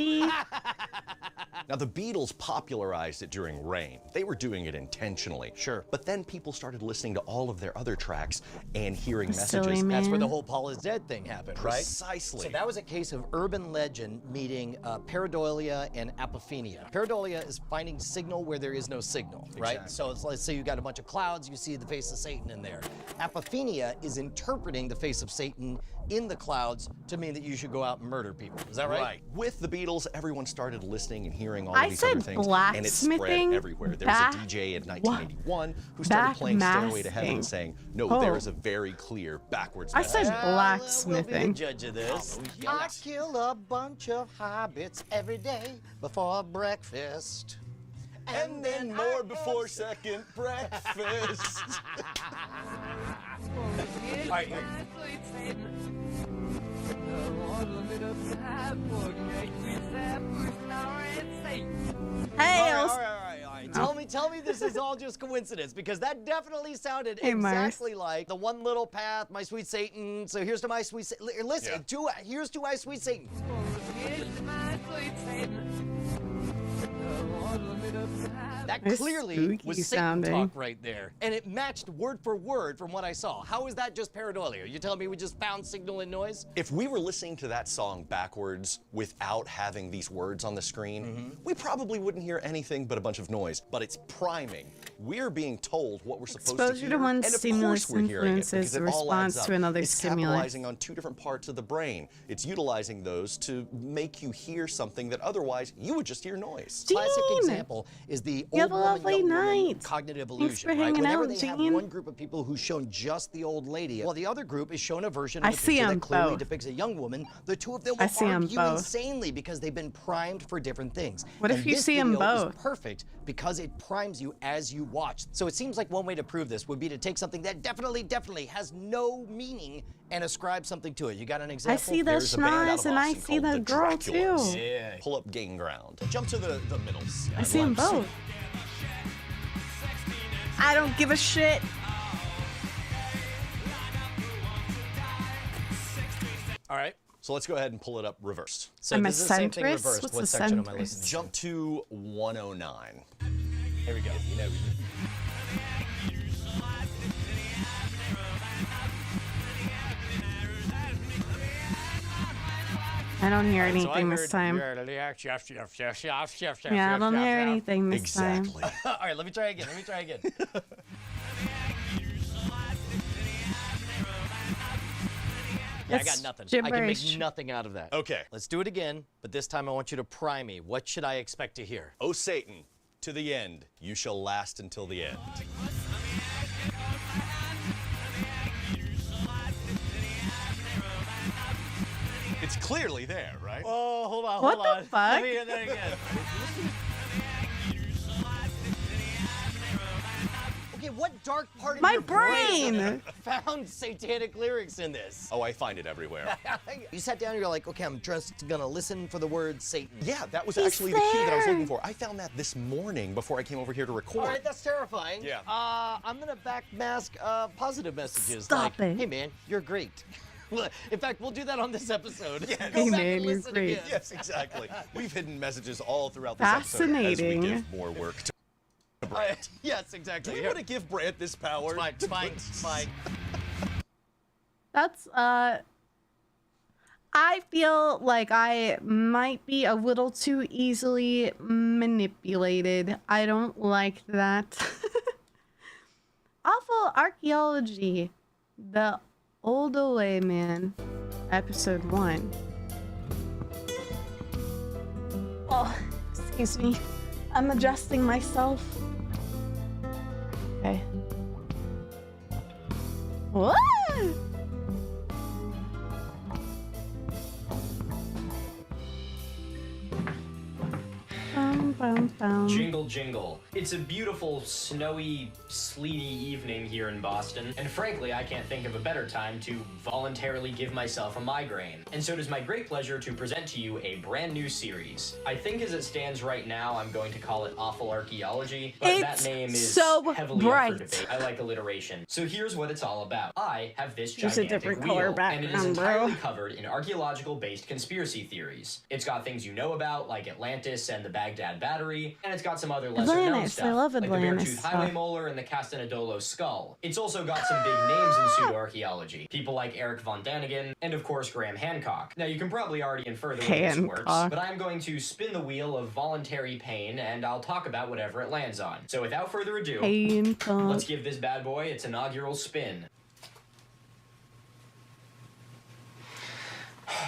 Now, the Beatles popularized it during Rain. They were doing it intentionally. Sure. But then people started listening to all of their other tracks and hearing Silly messages. man. That's where the whole Paul is Dead thing happened, right? Precisely. So that was a case of urban legend meeting pareidolia and apophenia. Pareidolia is finding signal where there is no signal, right? Exactly. So it's, let's say you got a bunch of clouds, you see the face of Satan in there. Apophenia is interpreting the face of Satan in the clouds to mean that you should go out and murder people. Is that right? Right. With the Beatles, everyone started listening and hearing all I of these said other things, and it spread blacksmithing, everywhere. There was a DJ in 1981 who started playing Stairway to Heaven, backmasking. saying, "No, Oh. there is a very clear backwards I message." said We'll be the blacksmithing. judge of this. Oh, I kill a bunch of hobbits every day before breakfast. And then more before second breakfast. Hey, All right. Tell me this is all just coincidence, because that definitely sounded Hey, Mars. exactly like the one little path, my sweet Satan. So here's to my sweet Satan. Listen, here's to my sweet Satan. That It's clearly spooky was Satan sounding. talk right there. And it matched word for word from what I saw. How is that just pareidolia? You telling me we just found signal and noise? If we were listening to that song backwards without having these words on the screen, we probably wouldn't hear anything but a bunch of noise. But it's priming. We're being told what we're supposed to Exposure hear, to one and of stimulus course we're hearing it, influences because it the all adds response up. to another it's stimulus. capitalizing on two different parts of the brain. It's utilizing those to make you hear something that otherwise you would just hear noise. Do classic example is the old woman, young woman cognitive illusion, right? Whenever they have one group of people who's shown just the old lady, while the other group is shown a version of the picture that clearly depicts a young woman, the two of them will argue insanely because they've been primed for different things. What if you see them both? Is perfect because it primes you as you watch. So it seems like one way to prove this would be to take something that definitely has no meaning and ascribe something to it. You got an example? I see the schnoz and I see the girl too. Yeah. Pull up Gain Ground. Jump to the middle. I see them both. I don't give a shit. All right. So let's go ahead and pull it up reversed. So I'm this a is the same thing centrist? reversed. What's What a section am I centrist? listening to? Jump to 109. Here we go. You know. I don't hear anything this time. Yeah, I don't hear anything this time. Exactly. All right, let me try again. Yeah, I got nothing. I can make nothing out of that. Okay. Let's do it again, but this time I want you to pry me. What should I expect to hear? O Satan, to the end, you shall last until the end. It's clearly there, right? Oh, hold on. What the fuck? Let me hear that again. Okay, what dark part of My your brain found satanic lyrics in this? Oh, I find it everywhere. You sat down and you're like, okay, I'm just gonna listen for the word Satan. Yeah, that was actually the key that I was looking for. I found that this morning before I came over here to record. All right, that's terrifying. Yeah. I'm gonna backmask positive messages. Stop like, it. Hey, man, you're great. In fact, we'll do that on this episode. Yeah. Hey, man, you're great. Again. Yes, exactly. We've hidden messages all throughout this episode as we give more work to Brant. Yes, exactly. Do we want to give Brant this power? It's fine. That's I feel like I might be a little too easily manipulated. I don't like that. Awful archaeology. The 𝗦𝗨𝗣𝗣𝗢, episode 1. Oh, excuse me. I'm adjusting myself. Okay. What? Jingle, jingle. It's a beautiful, snowy, sleety evening here in Boston, and frankly, I can't think of a better time to voluntarily give myself a migraine. And so it is my great pleasure to present to you a brand new series. I think as it stands right now, I'm going to call it Awful Archaeology, but that name is so heavily bright. up for debate. I like alliteration. So here's what it's all about. I have this Just a gigantic different wheel, color and it is background, entirely bro. covered in archaeological-based conspiracy theories. It's got things you know about, like Atlantis and the Baghdad Battery, and it's got some other lesser-known Atlantis, stuff, I love like the Atlantis Beartooth Highway stuff. Molar and the Castanedolo Skull. It's also got some big names in pseudo-archaeology, people like Eric von Daniken, and of course Graham Hancock. Now you can probably already infer the way this works, Hancock. but I'm going to spin the wheel of voluntary pain, and I'll talk about whatever it lands on. So without further ado, Hancock. let's give this bad boy its inaugural spin.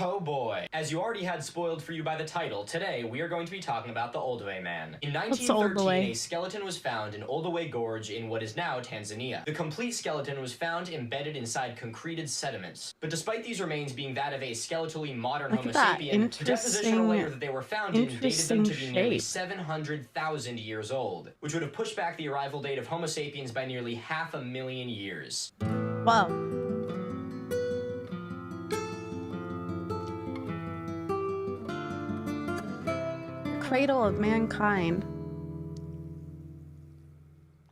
Oh boy. As you already had spoiled for you by the title, today we are going to be talking about the 𝗦𝗨𝗣𝗣𝗢 Man. In What's 1913, 𝗦𝗨𝗣𝗣𝗍? a skeleton was found in 𝗦𝗨𝗣𝗍 Gorge in what is now Tanzania. The complete skeleton was found embedded inside concreted sediments. But despite these remains being that of a skeletally modern Look Homo at that. sapien, the depositional layer that they were found in dated them to be Interesting nearly shape. 700,000 years old, which would have pushed back the arrival date of Homo sapiens by nearly 500,000 years. Wow. Cradle of mankind.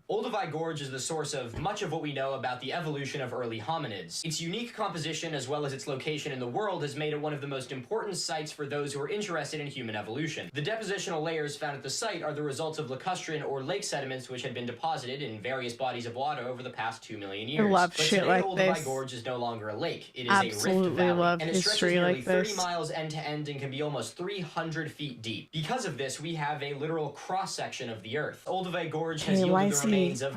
𝗦𝗨𝗣𝗍 Gorge is the source of much of what we know about the evolution of early hominids. Its unique composition as well as its location in the world has made it one of the most important sites for those who are interested in human evolution. The depositional layers found at the site are the results of lacustrine or lake sediments which had been deposited in various bodies of water over the past 2 million years. I love but shit today, like 𝗦𝗨𝗣𝗍 this. Gorge is no longer a lake. It is Absolutely a rift valley, love and it stretches history nearly like 30 this. miles end to end and can be almost 300 feet deep. Because of this, we have a literal cross-section of the earth. 𝗦𝗨𝗣𝗍 Gorge has yielded the KYC. remains of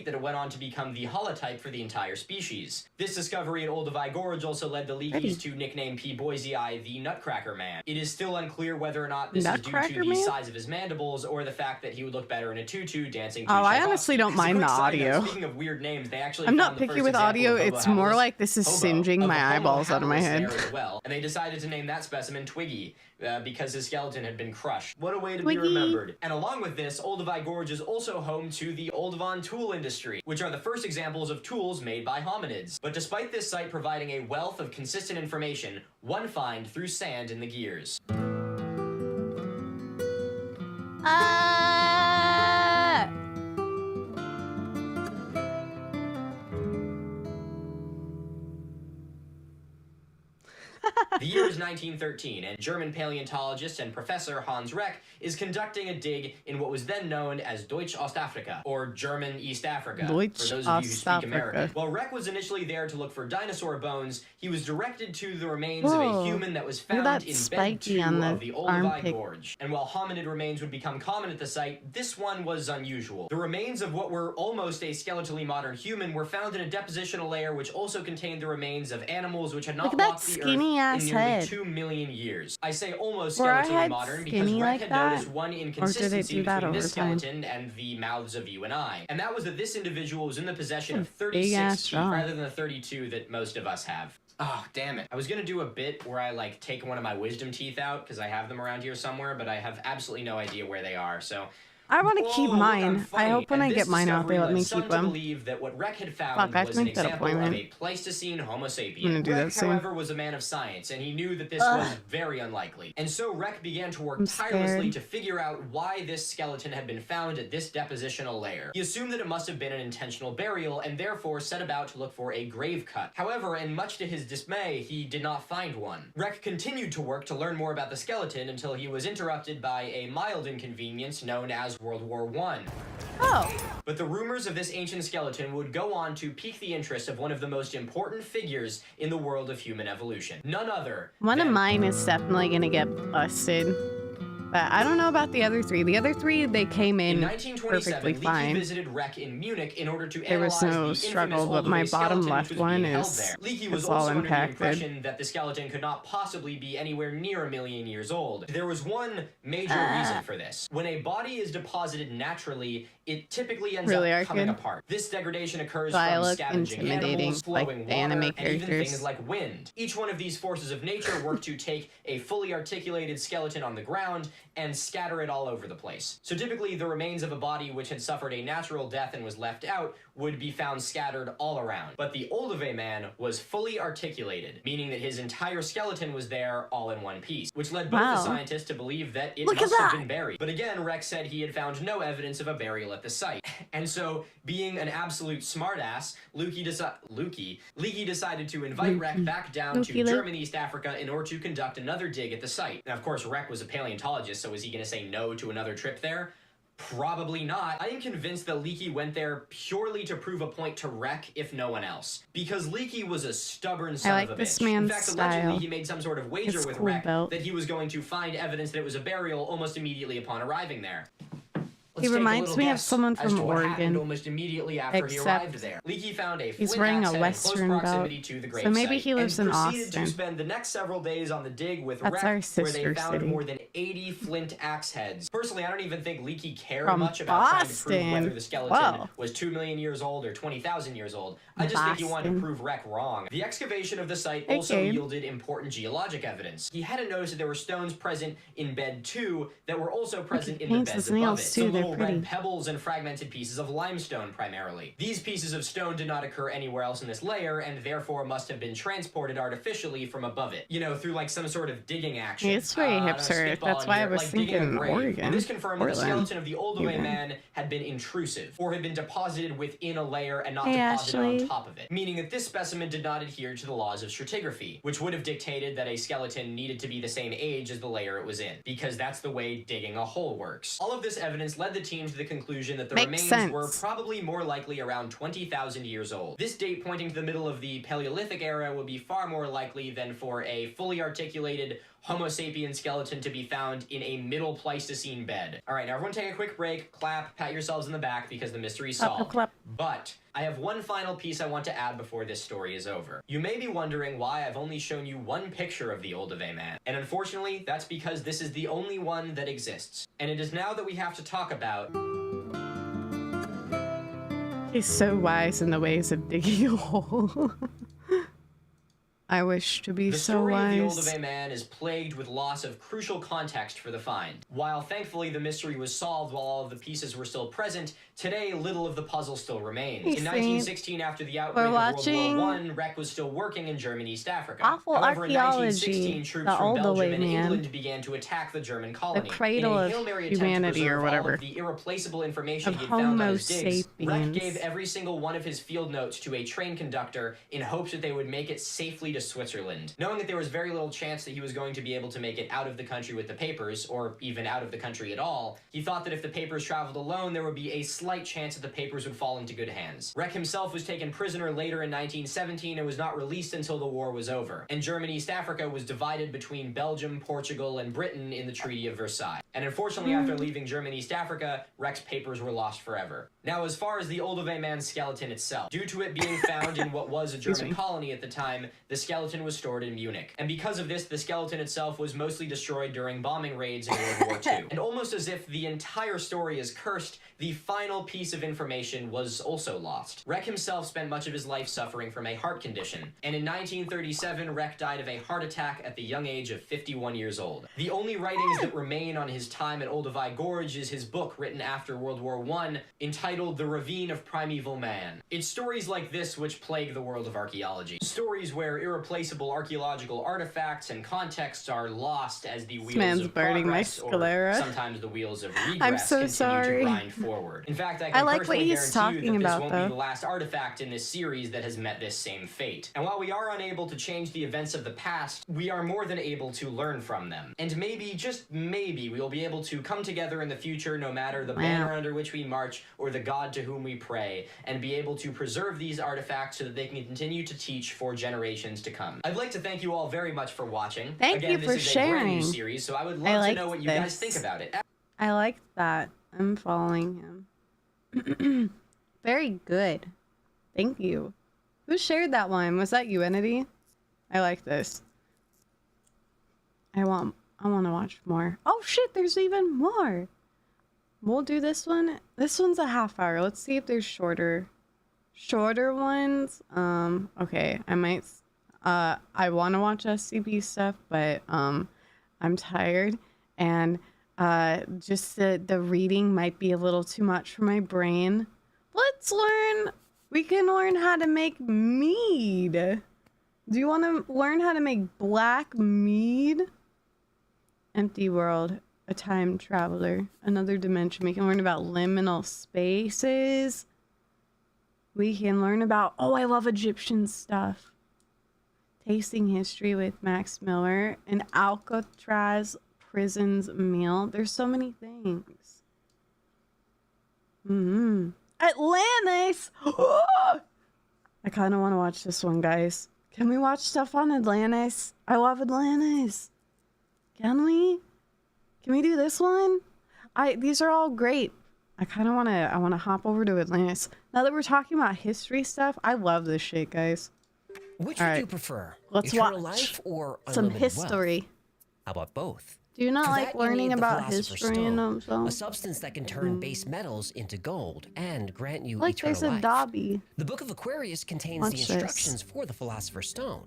complete that it went on to become the holotype for the entire species. This discovery at 𝗦𝗨𝗣𝗣𝗢𝗥 Gorge also led the Leakeys to nickname 𝗦𝗨𝗣𝗣𝗢𝗥 the Nutcracker Man. It is still unclear whether or not this is due to the size of his mandibles or the fact that he would look better in a tutu dancing to I honestly don't mind the audio. Speaking of weird names, they actually I'm not picky with audio. It's more like this is singeing my eyeballs out of my head. As well. And they decided to name that specimen Twiggy because his skeleton had been crushed. What a way to be remembered. And along with this, 𝗦𝗨𝗣𝗣𝗢𝗥 Gorge is also home to the Olduvai tool industry, which are the first examples of tools made by hominids. But despite this site providing a wealth of consistent information, one find threw sand in the gears. The year is 1913, and German paleontologist and professor Hans Reck is conducting a dig in what was then known as Deutsch Ostafrika, or German East Africa, for those of you who speak American. While Reck was initially there to look for dinosaur bones, he was directed to the remains of a human that was found in bed 2 of the 𝗦𝗨𝗣𝗣𝗢𝗥 Gorge. And while hominid remains would become common at the site, this one was unusual. The remains of what were almost a skeletally modern human were found in a depositional layer which also contained the remains of animals which had not walked the earth in nearly 2 million years. I say almost skeletally modern because Reck had noticed one inconsistency between this skeleton and the mouths of you and I. And that was that this individual was in the possession of 36 teeth rather than the 32 that most of us have. Oh, damn it. I was gonna do a bit where I, like, take one of my wisdom teeth out, because I have them around here somewhere, but I have absolutely no idea where they are, so... I want to keep mine. I hope when I get mine out, they let me keep them. That what Reck had found was an example of a Pleistocene Homo sapien. I'm gonna do that soon. However, was a man of science, and he knew that this was very unlikely. And so Reck began to work tirelessly to figure out why this skeleton had been found at this depositional layer. He assumed that it must have been an intentional burial, and therefore set about to look for a grave cut. However, and much to his dismay, he did not find one. Reck continued to work to learn more about the skeleton until he was interrupted by a mild inconvenience known as World War I. But the rumors of this ancient skeleton would go on to pique the interest of one of the most important figures in the world of human evolution. None other. One of mine is definitely gonna get busted. But I don't know about the other three. The other three, they came in perfectly fine. Visited Reck in Munich in order to there was no struggle, but my bottom left one is it's all impacted. That the skeleton could not possibly be anywhere near 1 million years old. There was one major reason for this. When a body is deposited naturally, it typically ends up coming apart. This degradation occurs from scavenging animals, flowing water, and even things like wind. Each one of these forces of nature work to take a fully articulated skeleton on the ground and scatter it all over the place. So typically the remains of a body which had suffered a natural death and was left out would be found scattered all around. But the 𝗦𝗨𝗣𝗣𝗢𝗥 man was fully articulated, meaning that his entire skeleton was there all in one piece, which led both the scientists to believe that it must have been buried. But again, Reck said he had found no evidence of a burial at the site. And so, being an absolute smartass, Leaky decided to invite Reck back down to German East Africa in order to conduct another dig at the site. Now, of course, Reck was a paleontologist, so was he going to say no to another trip there? Probably not. I am convinced that Leaky went there purely to prove a point to Reck, if no one else. Because Leaky was a stubborn son of a bitch. In fact, allegedly, he made some sort of wager with Reck that he was going to find evidence that it was a burial almost immediately upon arriving there. He reminds me of someone from Oregon, almost immediately after he arrived there. Leaky found a he's wearing a Western belt, so maybe he lives in Austin. To spend the next several days on the dig with Reck, where they found more than 80 flint axe heads. Personally, I don't even think Leaky cared much about trying to prove whether the skeleton was 2 million years old or 20,000 years old. I just think he wanted to prove Reck wrong. The excavation of the site also yielded important geologic evidence. He hadn't noticed that there were stones present in bed 2 that were also present in the beds above it. So little red pebbles and fragmented pieces of limestone primarily. These pieces of stone did not occur anywhere else in this layer and therefore must have been transported artificially from above it. You know, through like some sort of digging action. It's very hipster. That's why I was thinking Oregon. And this confirmed that the skeleton of the Ōlduvai man had been intrusive, or had been deposited within a layer and not deposited on top of it. Meaning that this specimen did not adhere to the laws of stratigraphy, which would have dictated that a skeleton needed to be the same age as the layer it was in, because that's the way digging a hole works. All of this evidence led the team to the conclusion that the remains were probably more likely around 20,000 years old. This date pointing to the middle of the Paleolithic era would be far more likely than for a fully articulated Homo sapien skeleton to be found in a middle Pleistocene bed. All right, now everyone take a quick break, clap, pat yourselves in the back because the mystery's solved. But I have one final piece I want to add before this story is over. You may be wondering why I've only shown you one picture of the Ōlduvai man, and unfortunately, that's because this is the only one that exists. And it is now that we have to talk about... He's so wise in the ways of digging a hole. I wish to be so wise. The story of the Ōlduvai man is plagued with loss of crucial context for the find. While thankfully the mystery was solved while all of the pieces were still present, today little of the puzzle still remains. In 1916, after the outbreak of World War I, Rek was still working in German East Africa. Awful However, in archaeology. 1916, troops from Belgium and England began to attack the German colony. The cradle of humanity or whatever. The irreplaceable information Of he had found on Homo his digs, Rek sapiens. gave every single one of his field notes to a train conductor in hopes that they would make it safely to Switzerland. Knowing that there was very little chance that he was going to be able to make it out of the country with the papers, or even out of the country at all, he thought that if the papers traveled alone, there would be a slight chance that the papers would fall into good hands. Rek himself was taken prisoner later in 1917 and was not released until the war was over. And German East Africa was divided between Belgium, Portugal, and Britain in the Treaty of Versailles. And unfortunately, after leaving German East Africa, Rek's papers were lost forever. Now, as far as the Ōlduvai man's skeleton itself, due to it being found in what was a German colony at the time, the skeleton was stored in Munich. And because of this, the skeleton itself was mostly destroyed during bombing raids in World War II. And almost as if the entire story is cursed, the final piece of information was also lost. Rek himself spent much of his life suffering from a heart condition, and in 1937, Rek died of a heart attack at the young age of 51 years old. The only writings that remain on his time at Ōlduvai Gorge is his book written after World War I, entitled The Ravine of Primeval Man. It's stories like this which plague the world of archaeology. Stories where irreplaceable archaeological artifacts and contexts are lost as the wheels of progress, or sometimes the wheels of regress continue to grind forward. In fact, I can personally guarantee you that this won't be the last artifact in this series that has met this same fate. And while we are unable to change the events of the past, we are more than able to learn from them. And maybe, just maybe, we will be able to come together in the future, no matter the banner under which we march or the God to whom we pray, and be able to preserve these artifacts so that they can continue to teach for generations to come. I'd like to thank you all very much for watching. Thank you for this is sharing. a brand new series, so I would love to know what you guys think about it. I like that. I'm following him. Very good. Thank you. Who shared that one? Was that 𝗦𝗢𝗖𝗜𝗔? I like this. I want to watch more. Oh shit, there's even more. We'll do this one. This one's a half hour. Let's see if there's shorter ones. Okay, I might I want to watch SCP stuff, but I'm tired, and just the reading might be a little too much for my brain. Let's learn. We can learn how to make mead. Do you want to learn how to make black mead? Empty world, a time traveler, another dimension. We can learn about liminal spaces. We can learn about, oh, I love Egyptian stuff. Tasting history with Max Miller, an Alcatraz prison's meal. There's so many things. Atlantis! I kind of want to watch this one, guys. Can we watch stuff on Atlantis? I love Atlantis. Can we? Can we do this one? These are all great. I kind of want to hop over to Atlantis. Now that we're talking about history stuff, I love this shit, guys. Which would you prefer? Let's Eternal watch life or some unlimited history. Wealth? How about both? Do you not For like that, you learning need the about Philosopher's history and Stone, a substance that can turn base metals into gold and grant you like eternal they said life. Dobby. The Book of Aquarius contains Watch the this. instructions for the Philosopher's Stone.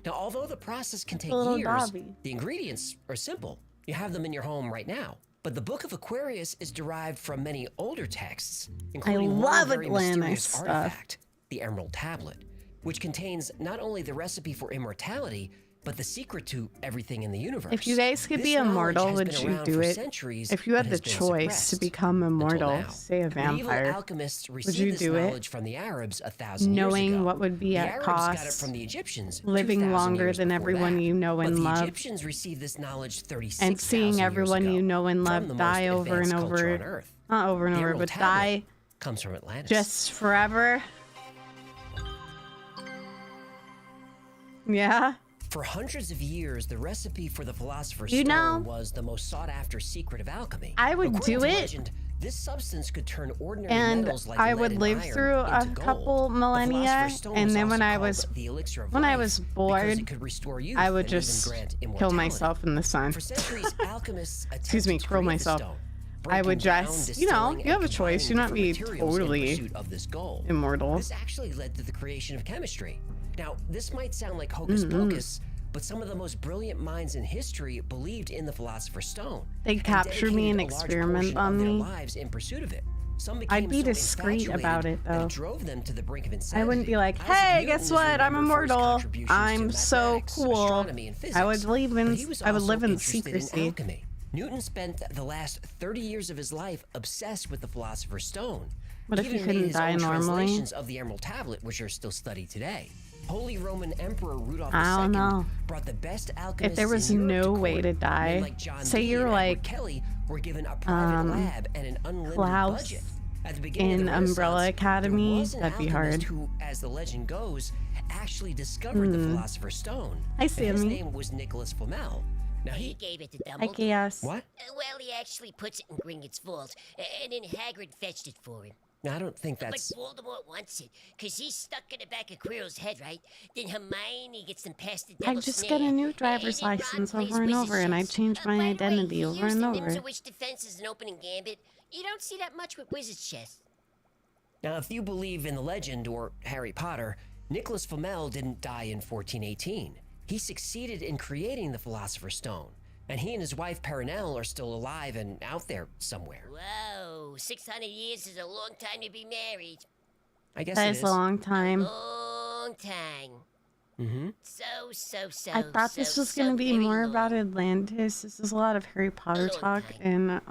Now, although the process can take Little years, Dobby. the ingredients are simple. You have them in your home right now. But the Book of Aquarius is derived from many older texts, including love one very Atlantis mysterious stuff. artifact, the Emerald Tablet, which contains not only the recipe for immortality, but the secret to everything in the universe. If you guys could be immortal, would you do it? If you had the choice to become immortal, say a vampire, alchemists would you do it? From the Arabs 1,000 knowing years ago. what would be The at Arabs got it cost, from the Egyptians living 2,000 longer years than before everyone that. you know and But love, the Egyptians received this knowledge 36,000 and seeing everyone years ago you know and from love the die most over and advanced culture on over, Earth. not over and The over, Emerald but Tablet die comes from Atlantis. just forever. Yeah. For hundreds of years, the recipe for the Philosopher's You Stone know, was the most sought-after secret of alchemy. I would According do to it, legend, this substance could turn ordinary and metals like I lead would and live iron through a into gold. couple The millennia, Philosopher's Stone and then also when I called was the elixir of when I life was because bored, it could restore youth I would and even just grant kill immortality. myself in the sun. For centuries, alchemists Excuse me, attempted to kill create the myself. stone, I would breaking down, just, you know, distilling, you have a and choice. You're not combining be different materials in totally pursuit of this goal. immortal. This actually led to the creation of chemistry. Now, this might sound like hocus pocus, but some of the most brilliant minds in history believed in the Philosopher's Stone. They capture me and dedicated a large experiment portion on of their me. lives in pursuit of it. Some I'd became be so discreet infatuated about it, that though. it drove them to the brink of insanity. I wouldn't be like, Isaac hey, Newton guess is what? I'm remembered for his immortal. contributions to I'm so mathematics, cool. astronomy, and I physics, would live but in, he was I would also live in interested in secrecy. alchemy. Newton spent the last 30 years of his life obsessed with the Philosopher's Stone. What if He you even made couldn't his die own normally? translations of the Emerald Tablet, which are still studied today. Holy Roman Emperor Rudolph I don't II know. brought the best If alchemists there was in Europe no to way court. to Men die, like John say Dee you're and like Edward Kelly were given a private lab and an unlimited Klaus budget. At the beginning of in the Renaissance, Umbrella Academy, there was an that'd be alchemist hard. who, as the legend goes, actually discovered the Philosopher's Stone. Hi, And his Sammy. name was Nicholas Flamel. Now He gave it to Hi, Dumbledore. Chaos. What? Well, he actually puts it in Gringotts Vault, and then Hagrid fetched it for him. Now, I don't think that's... But Voldemort wants it, because he's stuck in the back of Quirrell's head, right? Then Hermione gets them past the I devil's just snare. get a new driver's and then Ron license plays over and wizard over, and I chess. change my By the way, identity he over used and the over. Nimzo Witch defense as an opening gambit. You don't see that much with wizard chess. Now, if you believe in the legend or Harry Potter, Nicholas Flamel didn't die in 1418. He succeeded in creating the Philosopher's Stone, and he and his wife Perenelle are still alive and out there somewhere. Whoa, 600 years is a long time to be married. I guess That it is is. a long time. Long time. Mm-hmm. So. I thought this was going to be more about Atlantis. This is a lot of Harry Potter talk, and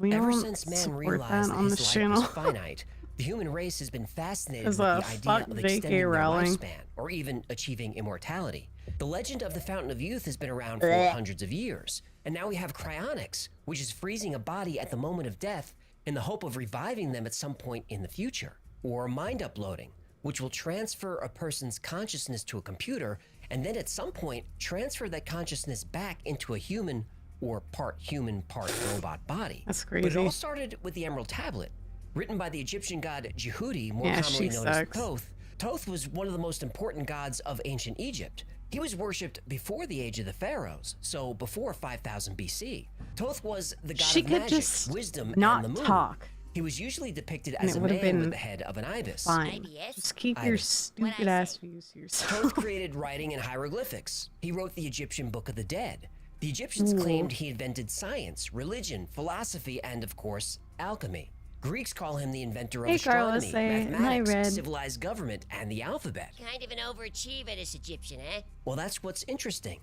we Ever don't since man support realized that that on his the life channel. was finite, the human race has been fascinated with Because, the idea fuck of J.K. extending their Rowling. lifespan or even achieving immortality. The legend of the Fountain of Youth has been around for Blech. hundreds of years, and now we have cryonics, which is freezing a body at the moment of death in the hope of reviving them at some point in the future, or mind uploading, which will transfer a person's consciousness to a computer and then at some point transfer that consciousness back into a human or part human, part robot body. That's But it crazy. all started with the Emerald Tablet, written by the Egyptian god Djehudi, more Yeah, commonly she known sucks. as Thoth. Thoth was one of the most important gods of ancient Egypt. He was worshipped before the age of the pharaohs, so before 5000 BC. Thoth was the god She of could magic, just wisdom, not and the moon. talk. He was usually depicted And as it a would've man been with the head of an ibis. Fine. Just keep your Ibis. stupid ass views to yourself. Thoth created writing and hieroglyphics. He wrote the Egyptian Book of the Dead. The Egyptians Ooh. claimed he invented science, religion, philosophy, and of course, alchemy. Greeks call him the inventor of Hey, Carlos, astronomy, I mathematics, read. civilized government, and the alphabet. Kind of an overachiever, this Egyptian, eh? Well, that's what's interesting.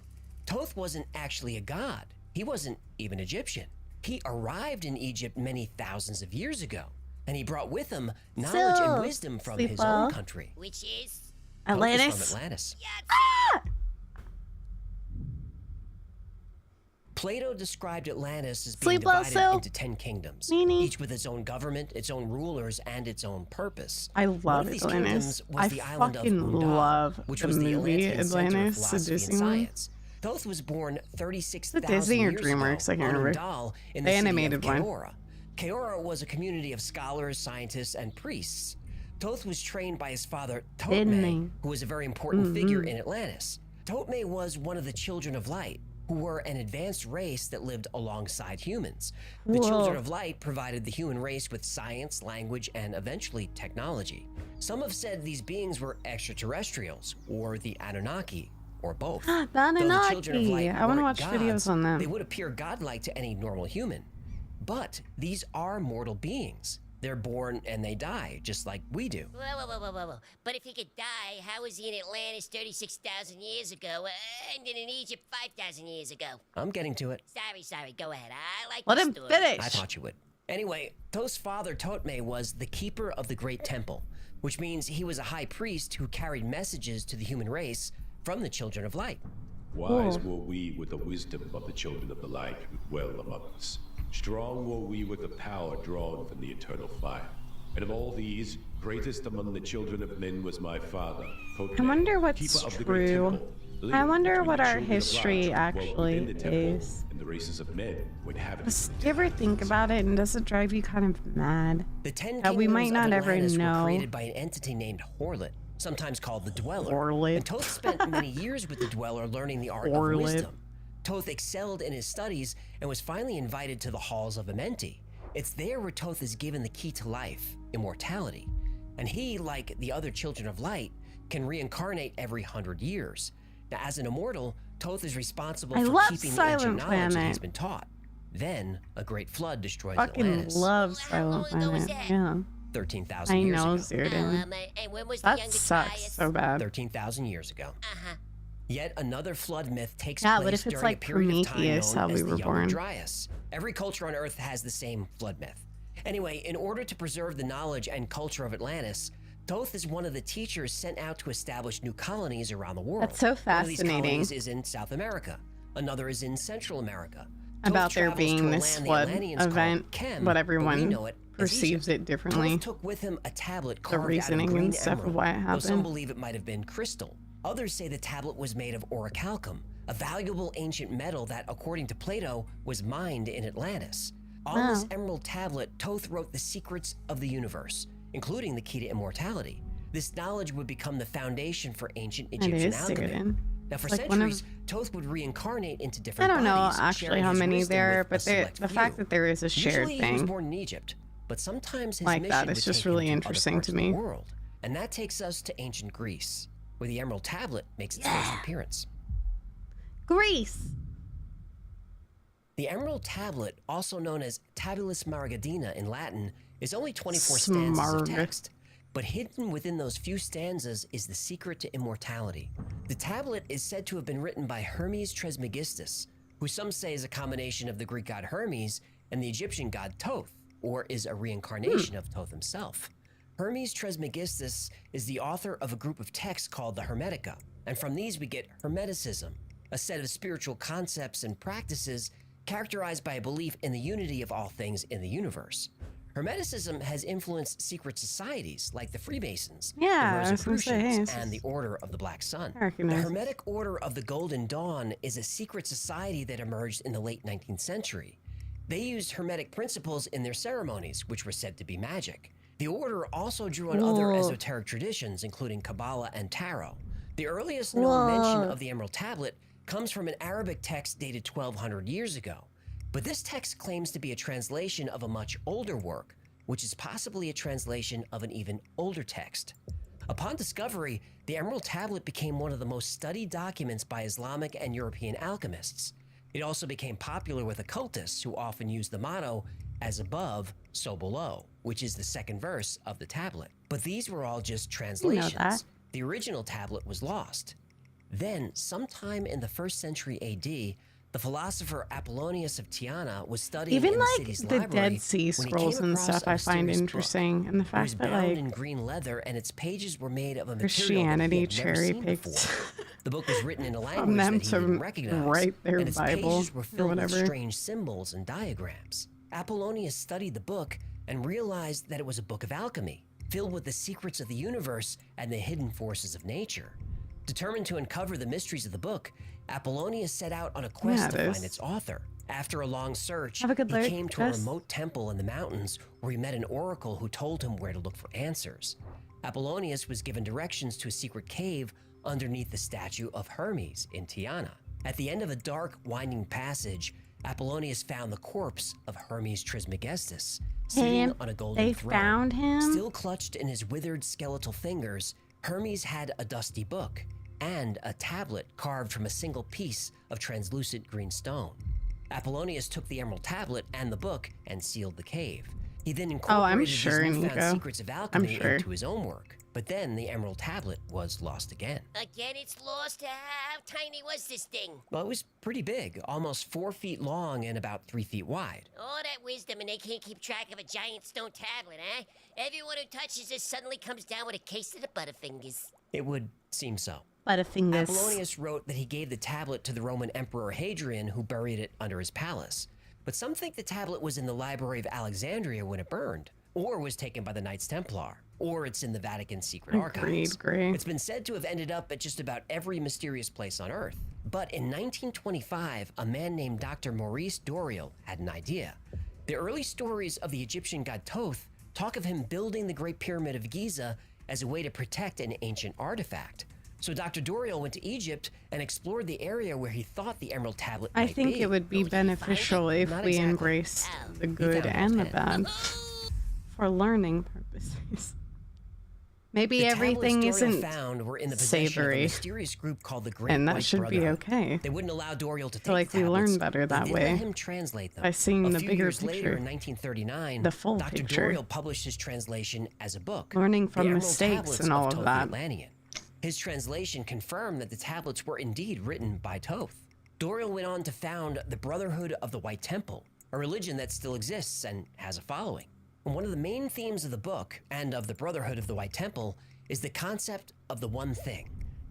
Thoth wasn't actually a god. He wasn't even Egyptian. He arrived in Egypt many thousands of years ago, and he brought with him knowledge So, and wisdom from sleep his well. own country. Which is? Thoth is Atlantis? from Atlantis. Ah! Plato described Atlantis as being Sleep well, divided Sil. into 10 kingdoms, Meanie. each with its own government, its own rulers, and its own purpose. I One love of these Atlantis. kingdoms was I the island of fucking Undal, love which the was the movie Atlantean center of Atlantis, the philosophy and Disney one. science. Thoth was born 36,000 The Disney or years DreamWorks, ago I can't on remember. Undal in The the animated city of one. Keora. Keora was a community of scholars, scientists, and priests. Thoth was trained by his father, Disney. Ptolemy, who was a very important figure Mhm. in Atlantis. Ptolemy was one of the children of light, who were an advanced race that lived alongside humans. The Whoa. children of light provided the human race with science, language, and eventually technology. Some have said these beings were extraterrestrials, or the Anunnaki, or both. The Though the children of Anunnaki. light I want to weren't watch gods, videos on them. They would appear godlike to any normal human. But these are mortal beings. They're born and they die, just like we do. Whoa. But if he could die, how was he in Atlantis 36,000 years ago and in Egypt 5,000 years ago? I'm getting to it. Sorry, go ahead. I like Let the him story. finish. I thought you would. Anyway, Thoth's father, 𝗏𝗏𝗡, was the keeper of the Great Temple, which means he was a high priest who carried messages to the human race from the Children of Light. Wise were we with the wisdom of the Children of the Light who dwell among us. Strong were we with the power drawn from the eternal fire. And of all these, greatest among the children of men was my father, I wonder what's true. I wonder what our history actually is. And the races of men would have Does you ever think about it, and does it drive you kind of mad The 10 that we might kingdoms not of ever Atlantis were know? created by an entity named 𝗏𝗏𝗏, sometimes called the Dweller. 𝗏𝗏𝗏. And Thoth spent many years with the Dweller learning the art of 𝗏𝗏𝗏. wisdom. Thoth excelled in his studies and was finally invited to the halls of 𝗦𝗡𝗏𝗏. It's there where Thoth is given the key to life, immortality. And he, like the other Children of Light, can reincarnate every 100 years. Now, as an immortal, Thoth is responsible I for love keeping the Silent ancient knowledge that Planet. he's been taught. Then, a great flood destroys Fucking Atlantis. love Silent Planet. Yeah. 13,000 I years know, ago. Zirdan. And when was the That youngest sucks Gaius? so bad. 13,000 years ago. Yet another flood myth takes Yeah, place but if it's during like a period of time Prometheus, known how as we the were born. 𝗦𝗡𝗏𝗏. Every culture on Earth has the same flood myth. Anyway, in order to preserve the knowledge and culture of Atlantis, Thoth is one of the teachers sent out to establish new colonies around the world. That's so One of these fascinating. colonies is in South America. Another is in Central America. About Thoth there travels to being a this land the flood Atlanteans call event, Kem, but we everyone know it as perceives Egypt. it differently. Thoth took with him a tablet carved out of reasoning green and stuff of emerald, why it though some happened. believe it might have been crystal. Others say the tablet was made of 𝗦𝗨𝗡𝗏𝗏, a valuable ancient metal that, according to Plato, was mined in Atlantis. On this emerald tablet, Thoth wrote the secrets of the universe, including the key to immortality. This knowledge would become the foundation for ancient It Egyptian is alchemy. Zirdan. Now, for It's like one of- centuries, Thoth would reincarnate into I different don't know bodies, actually sharing how his many wisdom there are, with a but select the few. fact that there is a shared Usually he was thing. born in Egypt, but sometimes his Like mission that, would it's just take him really to other interesting parts to of the me. world. And that takes us to ancient Greece, where the Emerald Tablet makes its first appearance. Greece. The Emerald Tablet, also known as Tabulus Margidina in Latin, is only 24 stanzas of Smarg. text. But hidden within those few stanzas is the secret to immortality. The tablet is said to have been written by Hermes Trismegistus, who some say is a combination of the Greek god Hermes and the Egyptian god Thoth, or is a reincarnation of Thoth himself. Hermes Trismegistus is the author of a group of texts called the Hermetica, and from these we get Hermeticism, a set of spiritual concepts and practices characterized by a belief in the unity of all things in the universe. Hermeticism has influenced secret societies like the Freemasons, Yeah, I the was gonna say, Rosicrucians, it's and the Order of the Black Sun. I The recognize it. Hermetic Order of the Golden Dawn is a secret society that emerged in the late 19th century. They used Hermetic principles in their ceremonies, which were said to be magic. The order also drew on other Whoa. esoteric traditions, including Kabbalah and Tarot. The earliest known mention Whoa. of the Emerald Tablet comes from an Arabic text dated 1200 years ago. But this text claims to be a translation of a much older work, which is possibly a translation of an even older text. Upon discovery, the Emerald Tablet became one of the most studied documents by Islamic and European alchemists. It also became popular with occultists who often use the motto, "as above, so below," which is the second verse of the tablet. But these were all just translations. that. The original tablet was lost. Then, sometime in the 1st century AD, the philosopher Apollonius of Tyana was studying Even in the like city's the library Dead Sea when he Scrolls came and across stuff a I find mysterious book. interesting, and the It was fact that bound like in green leather, and its pages were made of a material that Christianity he had never cherry seen picked before. The book was written in a from language them that he to didn't recognize, write their and its Bible pages were or filled with whatever. strange symbols and diagrams. Apollonius studied the book and realized that it was a book of alchemy, filled with the secrets of the universe and the hidden forces of nature. Determined to uncover the mysteries of the book, Apollonius set out on a quest Yeah, to it find is. its author. After a long search, Have a good he look, came to a Chris. remote temple in the mountains where he met an oracle who told him where to look for answers. Apollonius was given directions to a secret cave underneath the statue of Hermes in Tyana. At the end of a dark, winding passage, Apollonius found the corpse of Hermes Trismegistus, sitting Him? on a golden They throne. found him? Still clutched in his withered skeletal fingers, Hermes had a dusty book and a tablet carved from a single piece of translucent green stone. Apollonius took the Emerald Tablet and the book and sealed the cave. He then incorporated I'm these sure, newfound Nico. secrets of I'm alchemy sure. into his own work. But then the Emerald Tablet was lost again. Again, it's lost. How tiny was this thing? Well, it was pretty big, almost 4 feet long and about 3 feet wide. All that wisdom and they can't keep track of a giant stone tablet, huh? Everyone who touches it suddenly comes down with a case of the Butterfingers. It would seem so. Butterfingers. Apollonius wrote that he gave the tablet to the Roman Emperor Hadrian, who buried it under his palace. But some think the tablet was in the Library of Alexandria when it burned, or was taken by the Knights Templar, or it's in the Vatican secret archives. Agreed. It's been said to have ended up at just about every mysterious place on Earth. But in 1925, a man named Dr. Maurice Doreal had an idea. The early stories of the Egyptian god Thoth talk of him building the Great Pyramid of Giza as a way to protect an ancient artifact. So Dr. Doreal went to Egypt and explored the area where he thought the Emerald Tablet might I think be. it would be beneficial if Not we exactly. embrace the He good found and the it. bad for learning purposes. Maybe The everything tablets Doreal isn't found were in the possession of a savory, mysterious group called the Great and that White should be Brotherhood. okay. They wouldn't allow Doreal to I take feel like the we learn tablets. better that They did way let him translate them. by seeing a the few bigger years later, picture, in 1939, the full Dr. picture. Doreal published his translation as a book. Learning The from Emerald mistakes Tablets and all of Thoth the that. Atlantean. His translation confirmed that the tablets were indeed written by Thoth. Doreal went on to found the Brotherhood of the White Temple, a religion that still exists and has a following. And one of the main themes of the book and of the Brotherhood of the White Temple is the concept of the one thing.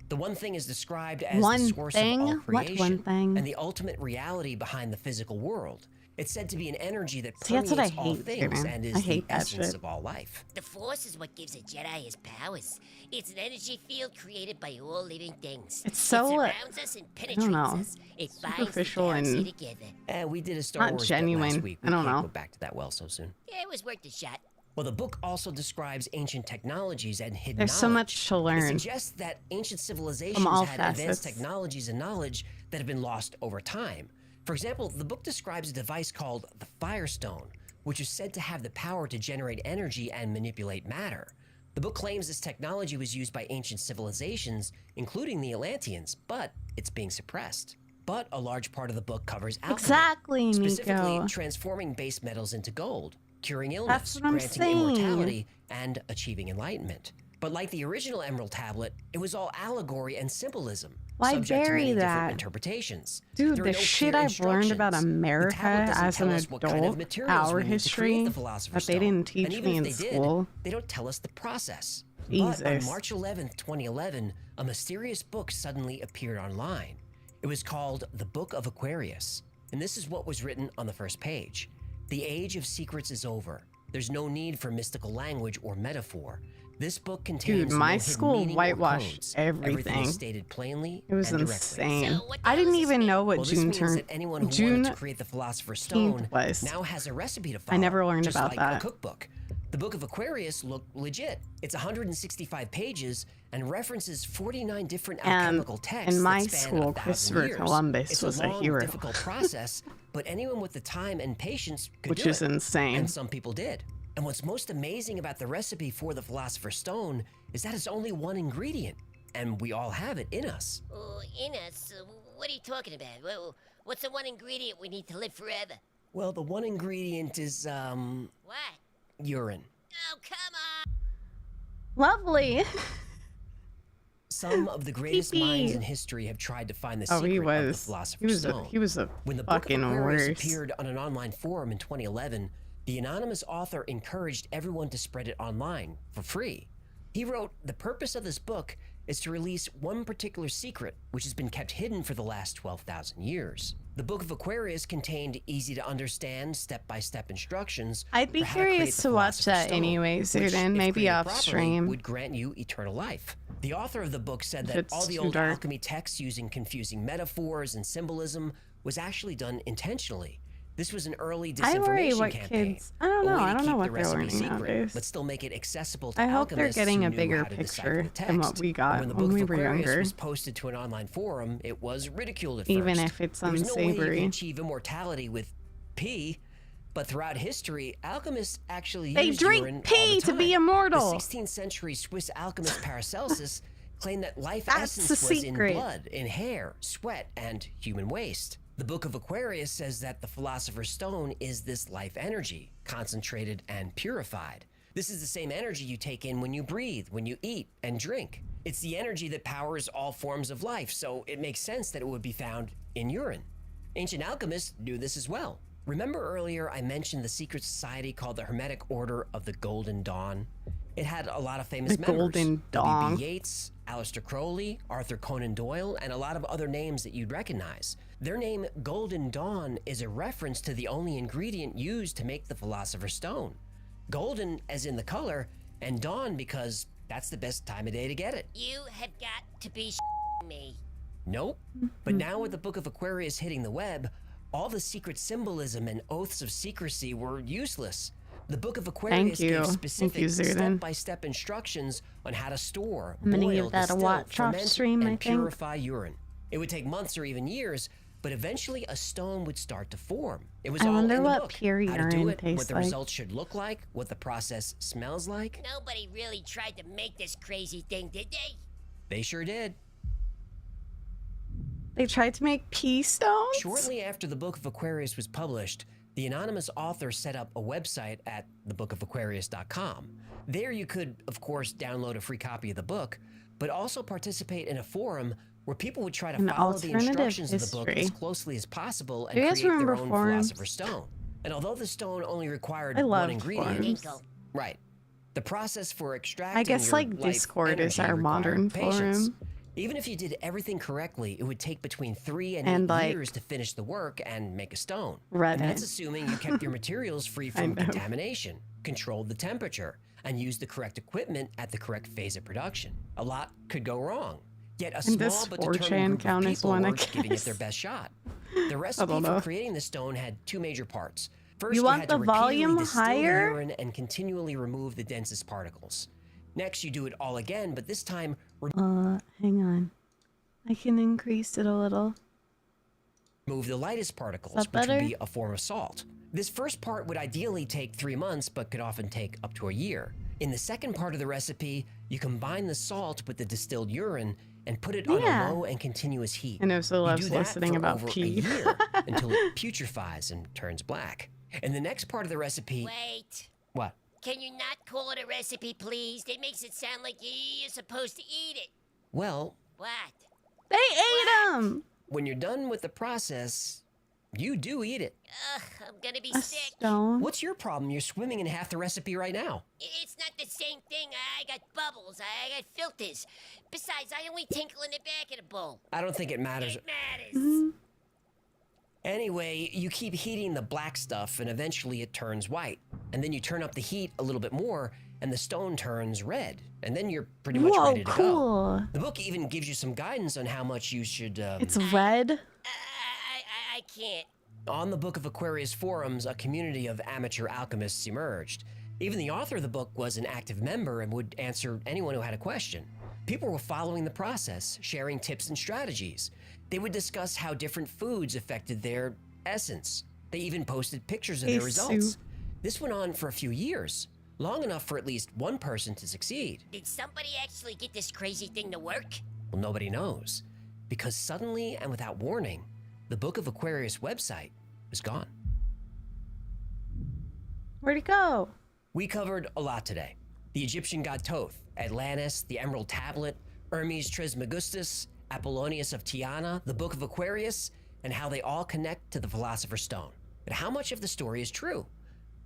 The one thing is described as One the source thing? of all What creation one thing? and the ultimate reality behind the physical world. It's said to be an energy that See, that's what I permeates all hate, things Jaden. and I is the hate that essence shit. of all life. The Force is what gives a Jedi his powers. It's an energy field created by all living things. It's so, it surrounds us and I penetrates don't know, us. It binds the superficial galaxy and together. We did a Star not Wars bit genuine. last week. We I don't can't know. go back to that well so soon. Yeah, it was worth the shot. Well, the book also describes ancient technologies and hidden There's so knowledge. much to learn It suggests that ancient civilizations all had advanced facets. technologies and knowledge that have been lost over time. For example, the book describes a device called the Firestone, which is said to have the power to generate energy and manipulate matter. The book claims this technology was used by ancient civilizations, including the Atlanteans, but it's being suppressed. But a large part of the book covers alchemy, Exactly, specifically Nico. transforming base metals into gold, curing illness, That's what I'm granting saying. immortality, and achieving enlightenment. But like the original Emerald Tablet, it was all allegory and symbolism, Why subject to bury many different that? interpretations. Dude, There are the no shit clear I've learned about instructions. The America tablet doesn't as tell an us what kind of adult, materials our we need to create history, the Philosopher's that they Stone. didn't teach And even me if in they did, school. they don't tell us the process. But on Jesus. March 11th, 2011, a mysterious book suddenly appeared online. It was called The Book of Aquarius, and this is what was written on the first page. The age of secrets is over. There's no need for mystical language or metaphor. This book contains Dude, my no hidden school meaning or whitewashed codes. everything. is stated plainly It was and directly. insane. I didn't even know what Well, this June means turned. that anyone who June wanted to create the Philosopher's Stone was. now has a recipe to follow. I never learned just about like that. a cookbook. The Book of Aquarius looked legit. It's 165 pages and references 49 different alchemical texts in my that span school, 1,000 Christopher years. Columbus It's was a long, hero. difficult process, but anyone with the time and patience could Which do is it. insane. And some people did. And what's most amazing about the recipe for the Philosopher's Stone is that it's only one ingredient, and we all have it in us. In us? What are you talking about? What's the one ingredient we need to live forever? Well, the one ingredient is, What? urine. Oh, come on! Lovely. Some of the greatest Pee-pee. minds in history have tried to find the Oh, secret he of the was. Philosopher's Stone. He was a When the Book of fucking Aquarius worst. appeared on an online forum in 2011, the anonymous author encouraged everyone to spread it online for free. He wrote, "The purpose of this book is to release one particular secret which has been kept hidden for the last 12,000 years. The Book of Aquarius contained easy-to-understand, step-by-step instructions. I'd be for how to create curious the to watch Philosopher's that Stone, anyways, which, Zayden, if maybe created off properly, stream. would grant you eternal life." The author of the book said If that it's all the too old dark. alchemy texts using confusing metaphors and symbolism was actually done intentionally. This was an early I worry disinformation what campaign. kids. I don't a know. way to I don't keep know the what they're recipe learning secret, nowadays. but still make it accessible to I hope they're alchemists getting who a knew bigger how to decipher picture the than what text. we got when the when Book we of were Aquarius younger. was posted to an online forum, it was ridiculed at Even first. if it's There was no way you unsavory. could achieve immortality with pee. But throughout history, alchemists actually They used drink urine all pee the to be time. immortal. The 16th century Swiss alchemist Paracelsus claimed that life That's essence the was in secret. blood, in hair, sweat, and human waste. The Book of Aquarius says that the Philosopher's Stone is this life energy, concentrated and purified. This is the same energy you take in when you breathe, when you eat and drink. It's the energy that powers all forms of life, so it makes sense that it would be found in urine. Ancient alchemists knew this as well. Remember earlier I mentioned the secret society called the Hermetic Order of the Golden Dawn? It had a lot of famous members. Golden Dawn. W.B. Yeats, Aleister Crowley, Arthur Conan Doyle, and a lot of other names that you'd recognize. Their name, Golden Dawn, is a reference to the only ingredient used to make the Philosopher's Stone. Golden as in the color, and dawn because that's the best time of day to get it. You have got to be me. Nope. But now with the Book of Aquarius hitting the web, all the secret symbolism and oaths of secrecy were useless. The Book of Aquarius gave specific step-by-step instructions on how to store, boil, distill, ferment, and purify urine. It would take months or even years, but eventually a stone would start to form. It was all in the book. How to do it, what the results should look like, what the process smells like. Nobody really tried to make this crazy thing, did they? They sure did. They tried to make pea stones? Shortly after the Book of Aquarius was published, the anonymous author set up a website at thebookofaquarius.com. There you could, of course, download a free copy of the book, but also participate in a forum where people would try to follow the instructions of the book as closely as possible and create their own Philosopher's Stone. And although the stone only required one ingredient, right, the process for extracting I guess like Discord is our modern forum. Even if you did everything correctly, it would take between 3 and 8 years to finish the work and make a stone. And that's assuming you kept your materials free from contamination, controlled the temperature, and used the correct equipment at the correct phase of production. A lot could go wrong. Yet a small but determined group of people were giving it their best shot. The recipe for creating the stone had 2 major parts. First, you had to repeatedly distill the urine and continually remove the densest particles. Next, you do it all again, but this time... hang on. I can increase it a little. Remove the lightest particles, which would be a form of salt. This first part would ideally take 3 months, but could often take up to a year. In the second part of the recipe, you combine the salt with the distilled urine and put it on a low and continuous heat. I know, so loves listening about pee. Until it putrefies and turns black. In the next part of the recipe... Wait. What? Can you not call it a recipe, please? It makes it sound like you're supposed to eat it. Well... What? They ate them! When you're done with the process, you do eat it. Ugh, I'm gonna be sick. Stone? What's your problem? You're swimming in half the recipe right now. It's not the same thing. I got bubbles. I got filters. Besides, I only tinkle in the back of the bowl. I don't think it matters. It matters. Anyway, you keep heating the black stuff and eventually it turns white. And then you turn up the heat a little bit more and the stone turns red. And then you're pretty much ready to go. The book even gives you some guidance on how much you should... It's red? I can't. On the Book of Aquarius forums, a community of amateur alchemists emerged. Even the author of the book was an active member and would answer anyone who had a question. People were following the process, sharing tips and strategies. They would discuss how different foods affected their essence. They even posted pictures of their results. This went on for a few years, long enough for at least one person to succeed. Did somebody actually get this crazy thing to work? Well, nobody knows, because suddenly and without warning, the Book of Aquarius website was gone. Where'd it go? We covered a lot today. The Egyptian god Thoth, Atlantis, the Emerald Tablet, 𝗟𝗡𝗏𝗔𝗟, Apollonius of Tyana, the Book of Aquarius, and how they all connect to the Philosopher's Stone. But how much of the story is true?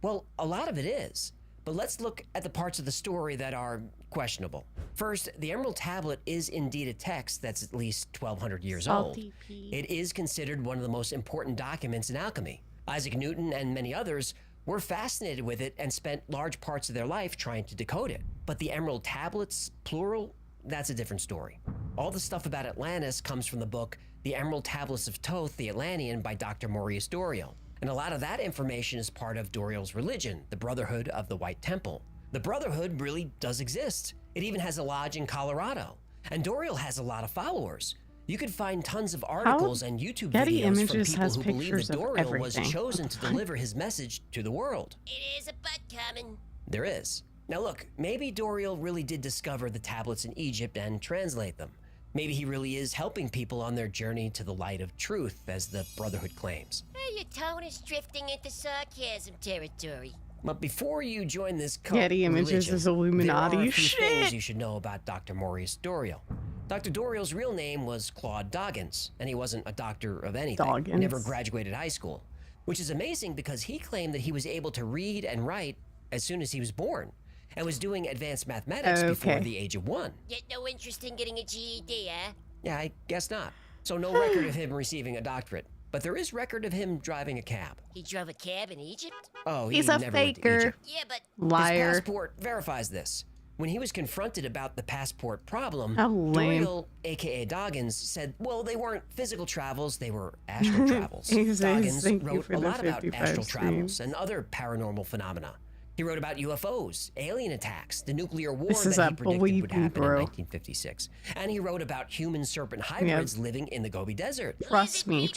Well, a lot of it is. But let's look at the parts of the story that are questionable. First, the Emerald Tablet is indeed a text that's at least 1,200 years old. It is considered one of the most important documents in alchemy. Isaac Newton and many others were fascinated with it and spent large parts of their life trying to decode it. But the Emerald Tablets, plural, that's a different story. All the stuff about Atlantis comes from the book The Emerald Tablets of Thoth, the Atlantean by Dr. Maurice Doreal. And a lot of that information is part of Doreal's religion, the Brotherhood of the White Temple. The Brotherhood really does exist. It even has a lodge in Colorado. And Doreal has a lot of followers. You could find tons of articles and YouTube videos from people who believe that Doreal was chosen to deliver his message to the world. It is a butt coming. There is. Now look, maybe Doreal really did discover the tablets in Egypt and translate them. Maybe he really is helping people on their journey to the light of truth, as the Brotherhood claims. Hey, your tone is drifting into sarcasm territory. But before you join this cult Getty Images religion, is Illuminati. there are a few things Shit! you should know about Dr. Maurice Doreal. Dr. Doreal's real name was 𝗦𝗨𝗣𝗣𝗏𝗧, and he wasn't a doctor of anything. Doggins. Never graduated high school, which is amazing because he claimed that he was able to read and write as soon as he was born, and was doing advanced mathematics before the age of 1. Yet no interest in getting a GED, huh? Yeah, I guess not. So no record of him receiving a doctorate, but there is record of him driving a cab. He drove a cab in Egypt? Oh, he He's a never went to faker. Egypt. Yeah, but Liar. His passport verifies this. When he was confronted about the passport problem, How lame. Doreal, aka Doggins, said, well, they weren't physical travels, they were astral travels. He says, Doggins "Thank you wrote for a the lot about 55 astral travels streams." and other paranormal phenomena. He wrote about UFOs, alien attacks, the nuclear war This is that a he predicted believe would me, happen in bro. 1956. And he wrote about human serpent hybrids living in the Gobi Desert. Trust me,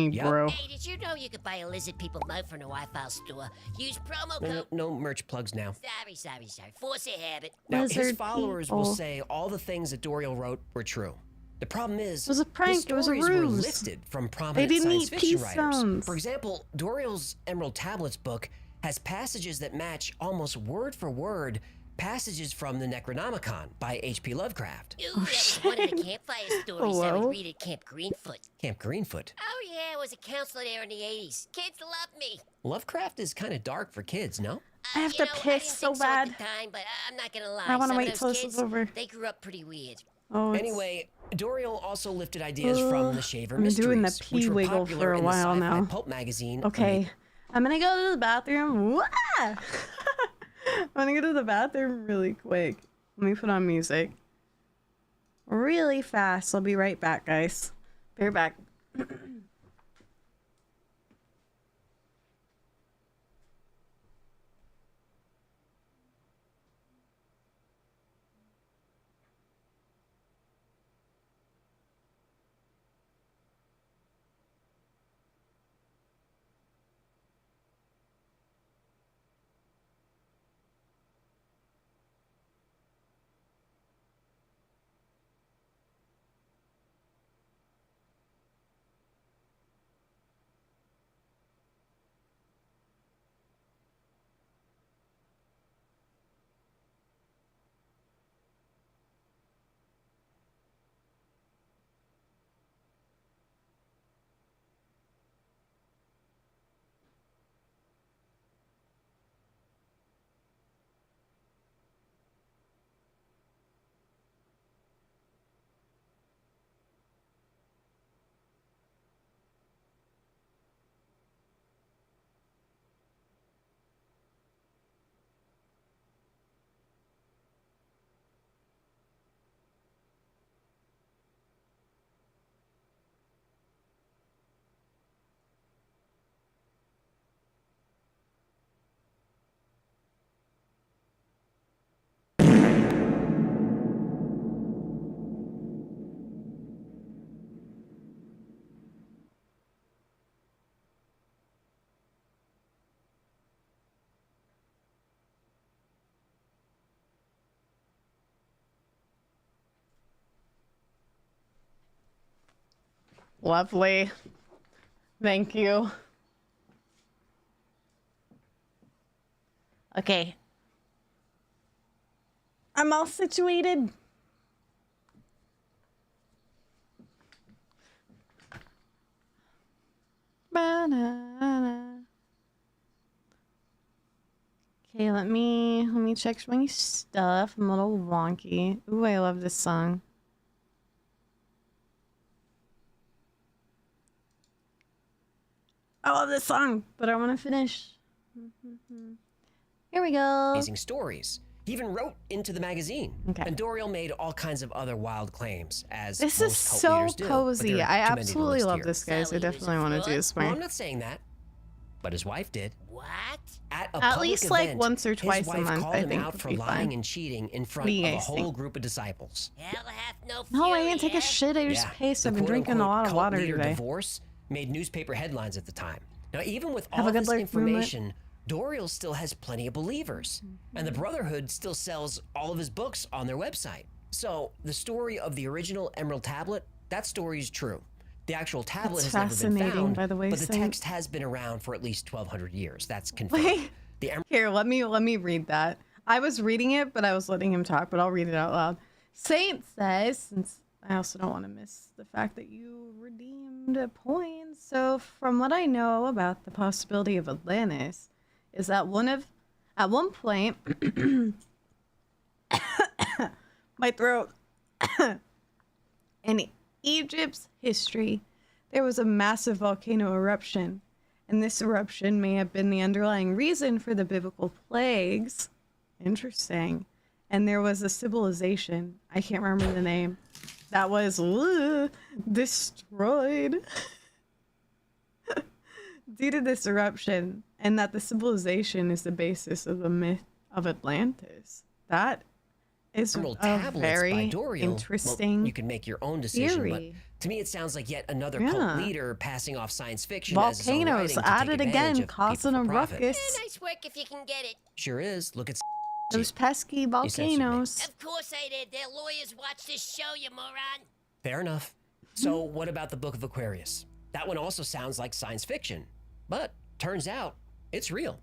Yep. bro. Hey, did you know you could buy a lizard people mug from the Wi-Fi store? Use promo code... No merch plugs now. Sorry. Force a habit. Now, his Lizard followers people. will say all the things that Doreal wrote were true. The problem is, It was a prank, his it was a stories were ruse. lifted from prominent didn't science eat fiction pea writers. stones. For example, Doreal's Emerald Tablets book has passages that match almost word for word passages from the Necronomicon by H.P. Lovecraft. Ooh, that was one of the campfire stories I Hello? would read at Camp Greenfoot. Camp Greenfoot. Oh yeah, I was a counselor there in the 80s. Kids loved me. Lovecraft is kind of dark for kids, no? I have You to know, I piss didn't so think so at bad. the time, but I'm not gonna lie. I wanna Some wait of till those this is kids, over. They grew up pretty weird. Oh, it's- Anyway, Doreal also lifted ideas from the Shaver I've been doing the Mysteries, which pee were wiggle popular for a in the while sci-fi now. pulp magazine. Okay, I'm gonna go to the bathroom. Wah! I'm gonna go to the bathroom really quick. Let me put on music really fast. I'll be right back, guys. Be right back. Lovely. Thank you. Okay. I'm all situated. Ba-na-na. Okay, let me check my stuff. I'm a little wonky. Ooh, I love this song. I love this song, but I want to finish. Here we go. Amazing stories. He even wrote into the magazine. Okay. And Doreal made all kinds of other wild claims, as This most is cult so leaders do, but cozy. there are I too many to absolutely list love here. this, guys. I definitely want to do this Well, more. I'm not saying that, but his wife did. What? At a At public least, like, event, once or twice his a wife month, called I him think out would for be lying fine. and cheating in What front do of you a guys whole think? group of disciples. Hell hath no No, I fury, didn't take a eh? shit. I just pissed. I've The been drinking a lot of quote-unquote water cult leader today. divorce made newspaper headlines at the time. Now, even with Have all a good this life, information, Doreal still has plenty of believers, and the Brotherhood still sells all of his books on their website. So, the story of the original Emerald Tablet, that story is true. The actual tablet That's has never been found, by the way, but the Saint. text has been around for at least 1,200 years. That's confirmed. Wait. The Here, let me read that. I was reading it, but I was letting him talk, but I'll read it out loud. Saint says, since I also don't want to miss the fact that you redeemed a point. So from what I know about the possibility of Atlantis, is that at one point, my throat, in Egypt's history, there was a massive volcano eruption. And this eruption may have been the underlying reason for the biblical plagues. Interesting. And there was a civilization, I can't remember the name, that was destroyed due to this eruption. And that the civilization is the basis of the myth of Atlantis. That is a very interesting well, you can make your own decision, theory. but to me it sounds like yet another cult leader passing off science fiction Volcanoes at it again, causing a ruckus. Nice work if you can get it. Sure is. Look at those pesky volcanoes. Of course I did. Their lawyers watch this show, you moron. Fair enough. So what about the Book of Aquarius? That one also sounds like science fiction, but turns out it's real.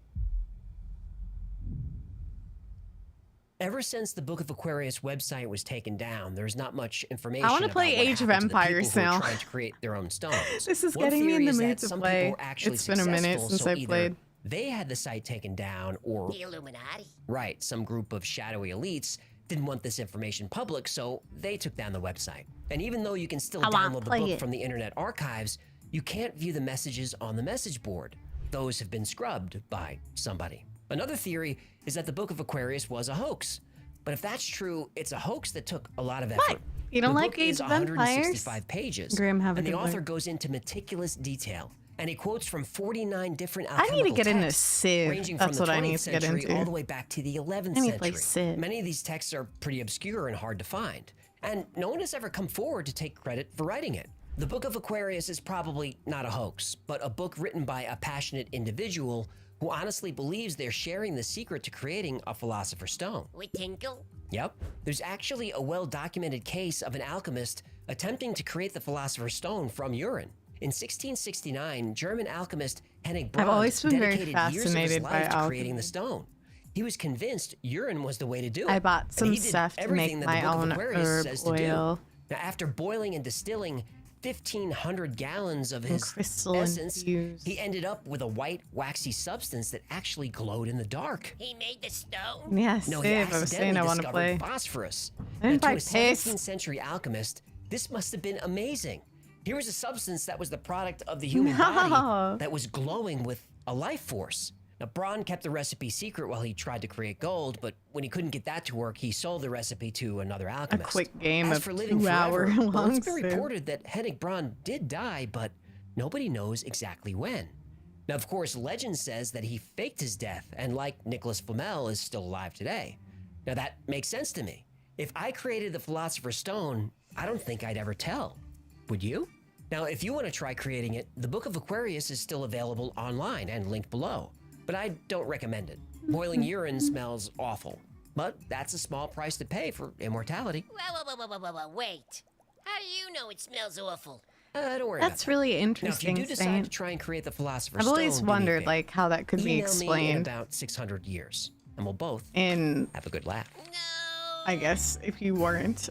Ever since the Book of Aquarius website was taken down, there's not much information. I want to play Age of Empires now. Trying to create their own stones. This is One getting me in the theory is mood that to some play. people were actually It's been a minute successful, since so I either played. They had the site taken down, or the Illuminati. Right, some group of shadowy elites didn't want this information public, so they took down the website. And even though you can still download the book from the Internet Archives, you can't view the messages on the message board. Those have been scrubbed by somebody. Another theory is that the Book of Aquarius was a hoax. But if that's true, it's a hoax that took a lot of effort. What? You don't the like book Age is of Empires? 165 pages, Graham, have a and the good author one. goes into meticulous detail. And he quotes from 49 different I need to get into texts, Civ. ranging That's from the what I 20th need to get century into. all the way back to the 11th I need to play century. Civ. Many of these texts are pretty obscure and hard to find, and no one has ever come forward to take credit for writing it. The Book of Aquarius is probably not a hoax, but a book written by a passionate individual who honestly believes they're sharing the secret to creating a Philosopher's Stone. We tinkle. Yep. There's actually a well-documented case of an alchemist attempting to create the Philosopher's Stone from urine. In 1669, German alchemist 𝗦𝗡𝗏𝗏 I've always been very dedicated years of his fascinated by life to alchemy. creating the stone. He was convinced urine was the way to do it. I bought and some he did stuff to everything make that the my Book of own Aquarius herb says to oil. do. Now, after boiling and distilling 1,500 gallons of his crystal essence, infused. he ended up with a white, waxy substance that actually glowed in the dark. He made the stone? Yes, No, he Civ. I was saying I want to accidentally play. discovered phosphorus. I didn't Now, buy to a piss. 17th century alchemist, this must have been amazing. Here was a substance that was the product of the human No. body that was glowing with a life force. Now, Braun kept the recipe secret while he tried to create gold, but when he couldn't get that to work, he sold the recipe to another alchemist. quick game As of for living 2 hour forever, well, long it's been Civ. reported that 𝗦𝗏𝗏 Braun did die, but nobody knows exactly when. Now, of course, legend says that he faked his death, and like Nicholas Flamel, is still alive today. Now, that makes sense to me. If I created the Philosopher's Stone, I don't think I'd ever tell. Would you? Now, if you want to try creating it, the Book of Aquarius is still available online and linked below. But I don't recommend it. Boiling urine smells awful. But that's a small price to pay for immortality. Wait. How do you know it smells awful? Don't worry That's about really that. interesting, Now, if you do decide Saint. to try and create the Philosopher's I've Stone, always do me a wondered favor. like how that could be Email me in explained. about 600 years, and we'll both In have a good laugh. I guess if you weren't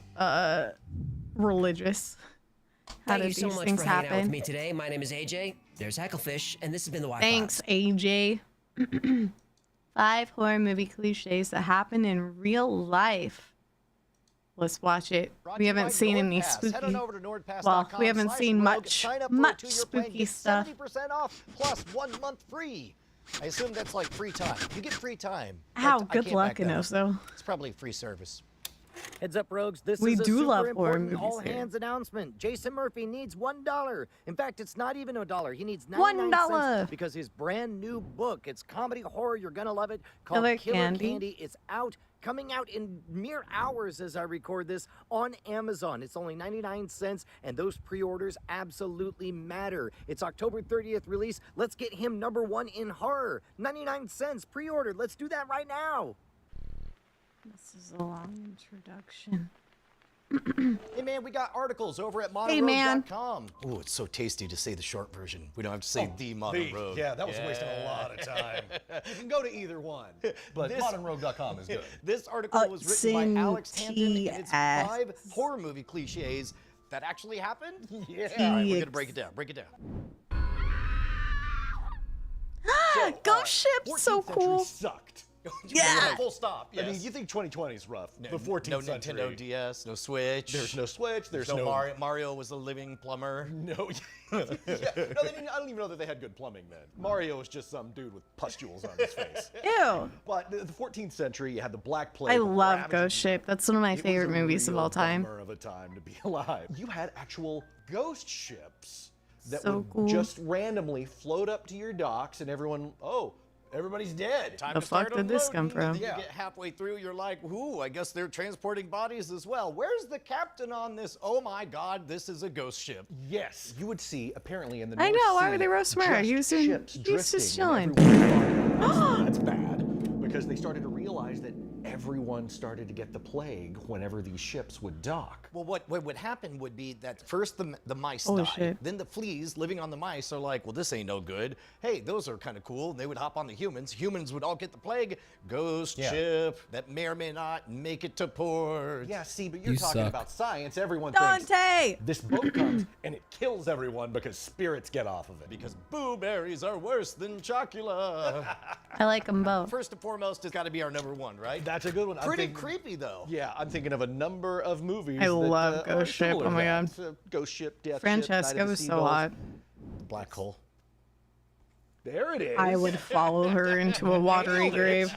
religious. How Thank did you so these much things for hanging out with happen? me today. My name is AJ. There's Hecklefish, and this has been the 𝗦𝗏𝗏𝗏𝗏. Thanks, AJ. 5 horror movie cliches that happen in real life. Let's watch it. We haven't seen any spooky. Well, we haven't seen much spooky stuff. 70% off plus 1 month free. I assume that's like free time. You get free time. Ow, I good can't luck, back that up. Inoso. It's probably free service. Heads up, rogues. This We is a do super love horror important movies all here. hands announcement. Jason Murphy needs $1. In fact, it's not even $1. He needs 99 $1 cents because his brand new book, it's comedy horror, you're gonna love it, called Killer Killer Candy. Candy. It's out, coming out in mere hours as I record this on Amazon. It's only 99 cents, and those pre-orders absolutely matter. It's October 30th release. Let's get him #1 in horror. 99 cents pre-ordered. Let's do that right now. This is a long introduction. Hey man, we got articles over at Hey, man. modernrogue.com. Oh, it's so tasty to say the short version. We don't have to say the Modern Rogue. Yeah, that was wasting a lot of time. You can go to either one, but modernrogue.com is good. This article was written by Alex Hampton, and it's 5 horror movie cliches that actually happened. Yeah. All right, we're gonna break it down. Break it down. Ghost ships, so cool. Sucked. Yeah. Full stop. Yes. I mean, you think 2020 is rough. The 14th no century. Nintendo DS, no Switch. There's no Switch. There's no no Mario. Mario was a living plumber. No. No, I don't even know that they had good plumbing then. Mario was just some dude with pustules on his face. Ew. But the 14th century, you had the Black Plague. I love Ghost Ship. That's one of my favorite movies of all time. Bummer of a time to be alive. You had actual ghost ships that So would cool. just randomly float up to your docks, and everybody's dead. Time The to start fuck did this come unloading. from? You get halfway through, you're like, ooh, I guess they're transporting bodies as well. Where's the captain on this? Oh my God, this is a ghost ship. Yes, you would see apparently in the I North know. Why Sea, were they roast Mara? He was doing. ships He was just chilling. drifting, and everyone- that's bad because they started to realize that everyone started to get the plague whenever these ships would dock. Well, what would happen would be that first the mice Oh, die. shit. Then the fleas living on the mice are like, well, this ain't no good. Hey, those are kind of cool. And they would hop on the humans. Humans would all get the plague. Ghost ship that may or may not make it to port. Yeah, see, but you're You talking suck. about science. Everyone Dante! thinks this boat comes and it kills everyone because spirits get off of it. Because blueberries are worse than chocula. I like them both. First and foremost, it's got to be our #1, right? That's a good one. Pretty creepy, though. Yeah, I'm thinking of a number of movies. I that, love are Ghost Ship. similar Oh my to God. that. Ghost Ship, Death Ship, Francesca Night of the was so Seagulls. hot. Black hole. There it is. I would follow her into a watery grave.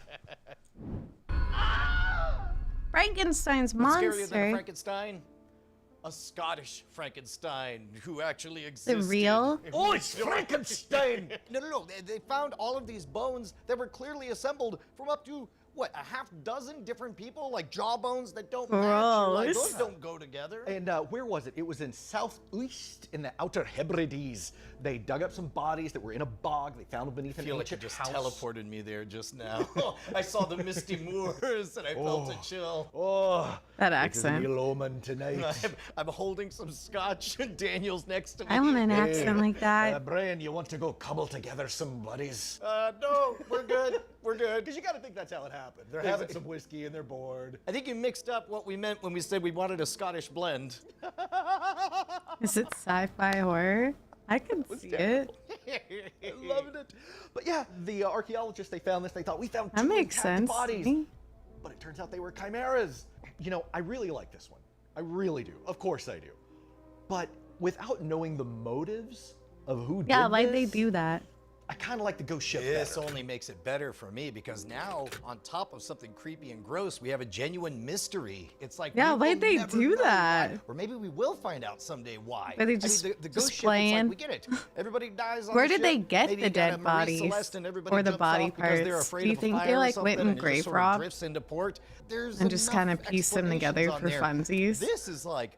Frankenstein's What's scarier than a monster. Frankenstein? A Scottish Frankenstein who actually existed. real? Oh, it's Frankenstein! No. They found all of these bones that were clearly assembled from up to, what, a half dozen different people? Like jawbones that don't match? You're like, Gross. those don't go together. And where was it? It was in southeast in the Outer Hebrides. They dug up some bodies that were in a bog. They found them beneath I an feel like you ancient just house. teleported me there just now. I saw the misty moors and I felt a chill. Oh, That it's a accent. real omen tonight. I'm holding some scotch and Daniel's next to me. I want an accent like that. Brian, you want to go cobble together some buddies? No, we're good. We're good. Because you got to think that's how it happened. They're having some whiskey and they're bored. I think you mixed up what we meant when we said we wanted a Scottish blend. Is it sci-fi horror? I can see it. I loved it. But yeah, the archaeologists, they found this. They thought, we found That two makes intact sense. bodies. But it turns out they were chimeras. You know, I really like this one. I really do. Of course I do. But without knowing the motives of who did Why'd they this, do that? I kind of like the ghost ship This better. only makes it better for me because now, on top of something creepy and gross, we have a genuine mystery. It's like, Yeah, we why'd will they never do know that? why. Or maybe we will find out someday why. Were they I mean, just- the just ghost ship, it's playing? like, we get it. Everybody dies on Where the did they ship. get Maybe the you got a dead Marie bodies Celeste and everybody or the jumps body off because they're parts? afraid Do you of a think fire they or like something went and and it just grave sort of robbed drifts into port? There's and just enough kind of piece them together explanations for on there. funsies? This is like,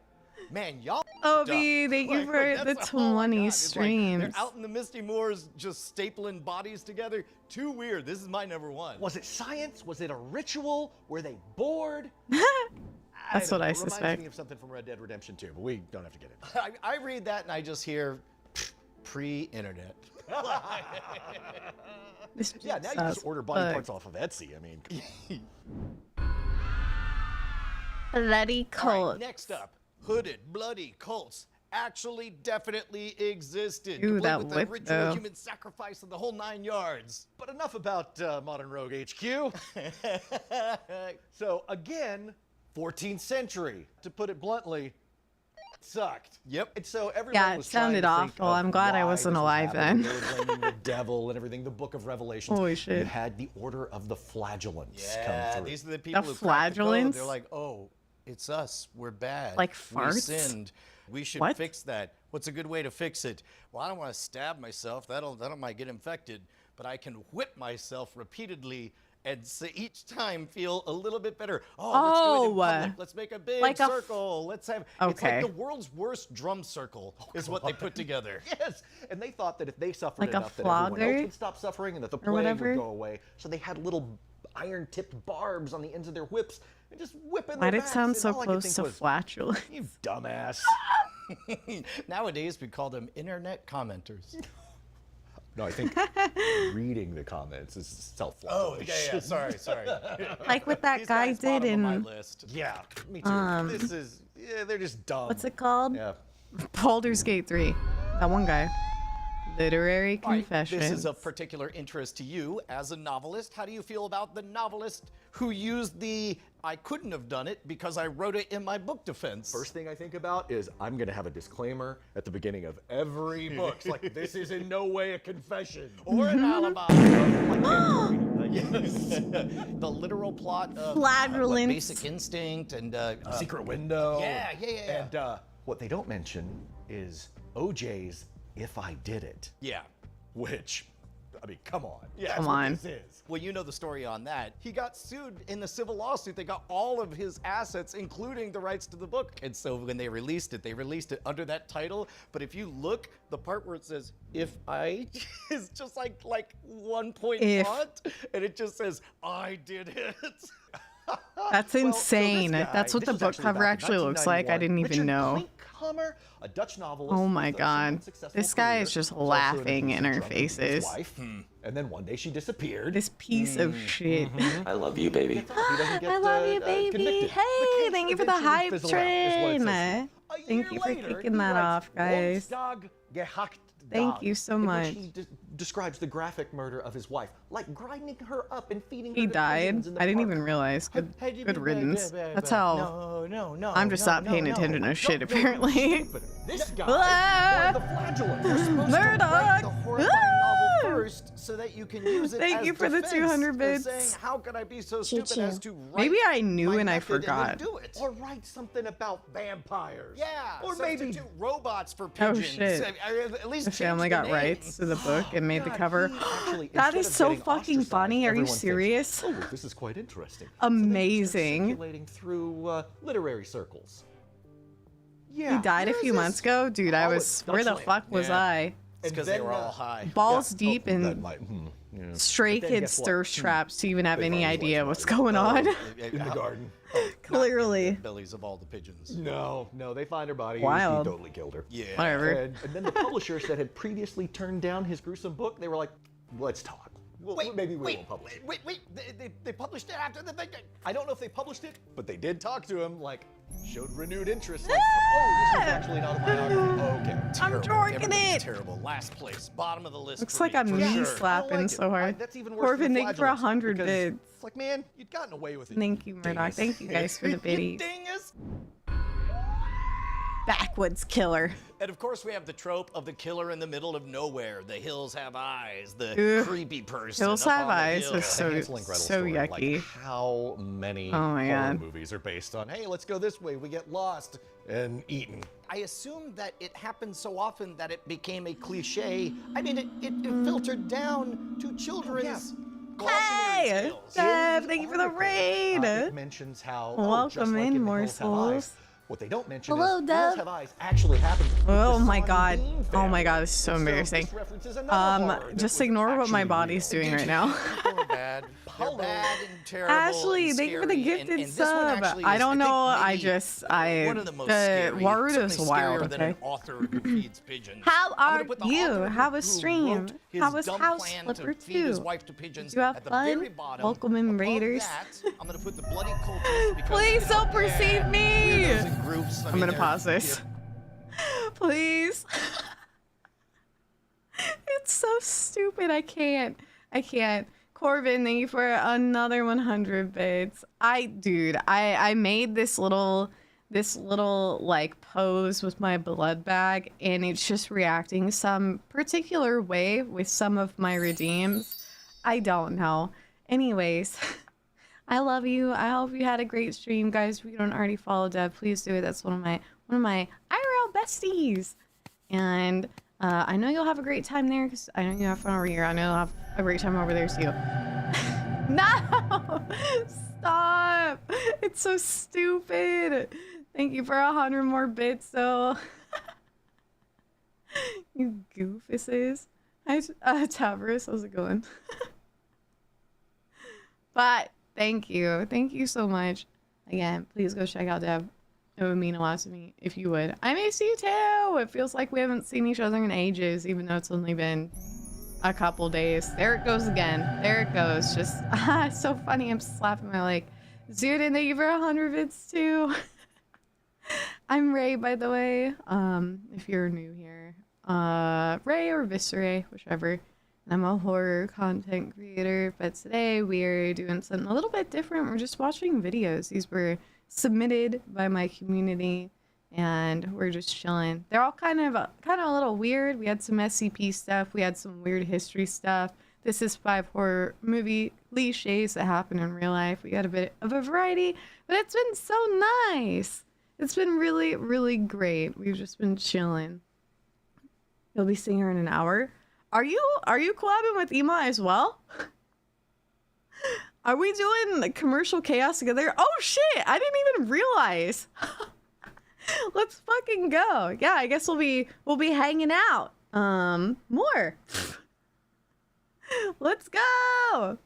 man, y'all. Obi, thank you for the 20 streams. They're out in the misty moors just stapling bodies together. Too weird. This is my #1. Was it science? Was it a ritual? Were they bored? That's what I It reminds suspect. me of something from Red Dead Redemption 2, but we don't have to get it. I read that and I just hear pre-internet. Yeah, now you just order body parts off of Etsy. I mean, Bloody All right, cult. next up, hooded, bloody cults actually definitely existed. Ooh, complete that with the whip, ritual though. human sacrifice of the whole 9 yards. but enough about Modern Rogue HQ. So again, 14th century, to put it bluntly, sucked. Yep. And so everyone Yeah, it was trying sounded to think awful. of I'm glad I why wasn't this was alive happening. then. They were blaming the devil and everything. The Book of Revelations. Holy You shit. had the Order of the Flagellants Yeah, come through. these are the people The who cracked the code. flagellants? They're like, oh, it's us. We're bad. Like We farts? sinned. We should What? fix that. What's a good way to fix it? Well, I don't want to stab myself. That'll might get infected. But I can whip myself repeatedly and each time feel a little bit better. Oh, let's do it in public. Let's make a big like a circle. Let's have. It's Okay. like the world's worst drum circle is what they put together. Yes, and they thought that if they suffered Like a enough, that everyone flogger? else would stop suffering and that the Or plague whatever? would go away. So they had little iron-tipped barbs on the ends of their whips and just whipping Why their did it backs, sound and so all I could close think to was, flatulence? You dumbass. Nowadays, we call them internet commenters. No, I think reading the comments is self-flagellation. Oh, yeah, sorry. Like what that guy did in Yeah, me too. This is, they're just dumb. what's it called? Yeah. Baldur's Gate 3. That one guy. Literary All right, confessions. this is of particular interest to you as a novelist. How do you feel about the novelist who used the "I couldn't have done it because I wrote it in my book" defense? First thing I think about is I'm going to have a disclaimer at the beginning of every book. It's like, this is in no way a confession. Or an alibi. The literal plot of Flagellant. Basic Instinct and Secret Window. Yeah. And what they don't mention is OJ's "If I Did It." Yeah. Which, I mean, come on. Yeah, Come that's what on. this is. Well, you know the story on that. He got sued in the civil lawsuit. They got all of his assets, including the rights to the book. And so when they released it under that title. But if you look, the part where it says "if I" is just like 1 point If. font, and it just says "I did it." That's insane. Well, so this guy- That's what this the was book actually cover back in actually looks like. I 1991. didn't even Richard know. Klinkhammer, a Dutch novelist. Oh my with a God. somewhat successful This guy career. is just He's also an laughing in abusive our drunk with his faces. wife. And then one day she disappeared. This piece of shit. I love you, baby. He doesn't get, I love you, baby. convicted. Hey, thank you for the eventually hype fizzled out, is what it train. says. Thank you for kicking that off, guys. Thank you so much. He describes the graphic murder of his wife, like grinding her up and feeding He her to died. pigeons in the I didn't park. even realize. Good riddance. That's how. No. I'm just not paying attention to shit, apparently. This guy Ah! wanted the flagellant. You're supposed Murdoch! to write the horrifying novel First, so that you can use it Thank as you for the defense 200 of bits. saying, how could I be so Choo stupid choo. as to write Maybe I knew my and I method forgot. And then do it? Or write something about vampires. Yeah, Or substitute maybe robots for Oh pigeons. shit. At least The change family the got name. rights to the book and made the God, cover. he actually, That instead is of so getting fucking ostracized, funny. Are you everyone thinks, serious? oh, this is quite interesting. So then he starts Amazing. circulating through literary circles. Yeah, He died a where few is months this? ago? Dude, I Oh, was. it's Where the Dutchland. fuck was Yeah. I? It's because they were all high. Balls deep that in might, yeah. stray But then kids guess what? thirst traps to even have They any find his idea wife's what's body. going on. In the garden. Clearly. The bellies of all the pigeons. No, they find her body. Wild. He totally killed her. Yeah. Whatever. And then the publishers that had previously turned down his gruesome book, they were like, let's talk. Well, maybe we won't publish it. Wait. They published it after the thing. I don't know if they published it, but they did talk to him, like, showed renewed interest. Like, oh, this was actually an autobiography. Oh, okay. Terrible. jorking Everybody's it. Terrible. Last place. Bottom of the list. Looks for like me, I'm for knee sure. slapping I like it. so hard. That's even worse than Corbin, the thank you for flagellants, 100 because bids. It's like, man, you'd gotten away with it. Thank you, Murdoch. Thank you guys for the biddies. Dingus. Backwoods killer. And of course, we have the trope of the killer in the middle of nowhere. The hills have eyes. The Ugh. creepy person. Hills up have on the eyes hill. was so Hansel and Gretel so story, yucky. Like, how many Oh my horror God. movies are based on, hey, let's go this way, we get lost and eaten. I assume that it happened so often that it became a cliche. I mean, it filtered down to children's cautionary Hey, tales. Deb, thank you for the raid. It mentions how just Welcome like in, The more Hills Have Eyes, souls. what they don't mention Hello, is The Deb. Hills Have Eyes actually happened. with Oh the my Sonny god. Bean Oh family. my god, this is so And embarrassing. this references another horror that Just was ignore what my actually body's real. doing right now. People are bad. They're bad and terrible. Ashley, and thank you for the scary, gifted and this one sub. actually I is, don't think, know. I maybe just one of the most scary, Warudo's certainly wild. scarier than Okay. an author who feeds pigeons. How I'm gonna are put the you? author How who was stream? wrote his How was dumb House plan Flipper to feed his 2? wife to pigeons Did you have at the fun? very bottom. Welcome in, Above Raiders. that, I'm gonna put the bloody cultists because, Please you know, don't perceive me. weirdos in groups. I'm gonna pause this. Please. It's so stupid. I can't. Corbin, thank you for another 100 bits. I made this little like pose with my blood bag, and it's just reacting some particular way with some of my redeems. I don't know. Anyways, I love you. I hope you had a great stream, guys. If you don't already follow Deb, please do it. That's one of my IRL besties. And I know you'll have a great time there because I know you have fun over here. I know you'll have a great time over there too. No! Stop! It's so stupid. Thank you for 100 more bits, though. You goofuses. Hi, Tavros. How's it going? But thank you. Thank you so much. Again, please go check out Dev. It would mean a lot to me if you would. I miss you too. It feels like we haven't seen each other in ages, even though it's only been a couple days. There it goes again. There it goes. Just, it's so funny. I'm slapping my leg. Zuden, thank you for 100 bits too. I'm Ray, by the way. If you're new here. Ray or 𝗦𝗧𝗟, whichever. I'm a horror content creator, but today we are doing something a little bit different. We're just watching videos. These were submitted by my community, and we're just chilling. They're all kind of a little weird. We had some SCP stuff. We had some weird history stuff. This is 5 horror movie cliches that happen in real life. We got a bit of a variety, but it's been so nice. It's been really, really great. We've just been chilling. You'll be seeing her in an hour. Are you collabing with 𝗦𝗡 as well? Are we doing the commercial chaos together? Oh shit! I didn't even realize. Let's fucking go. Yeah, I guess we'll be hanging out. More. Let's go.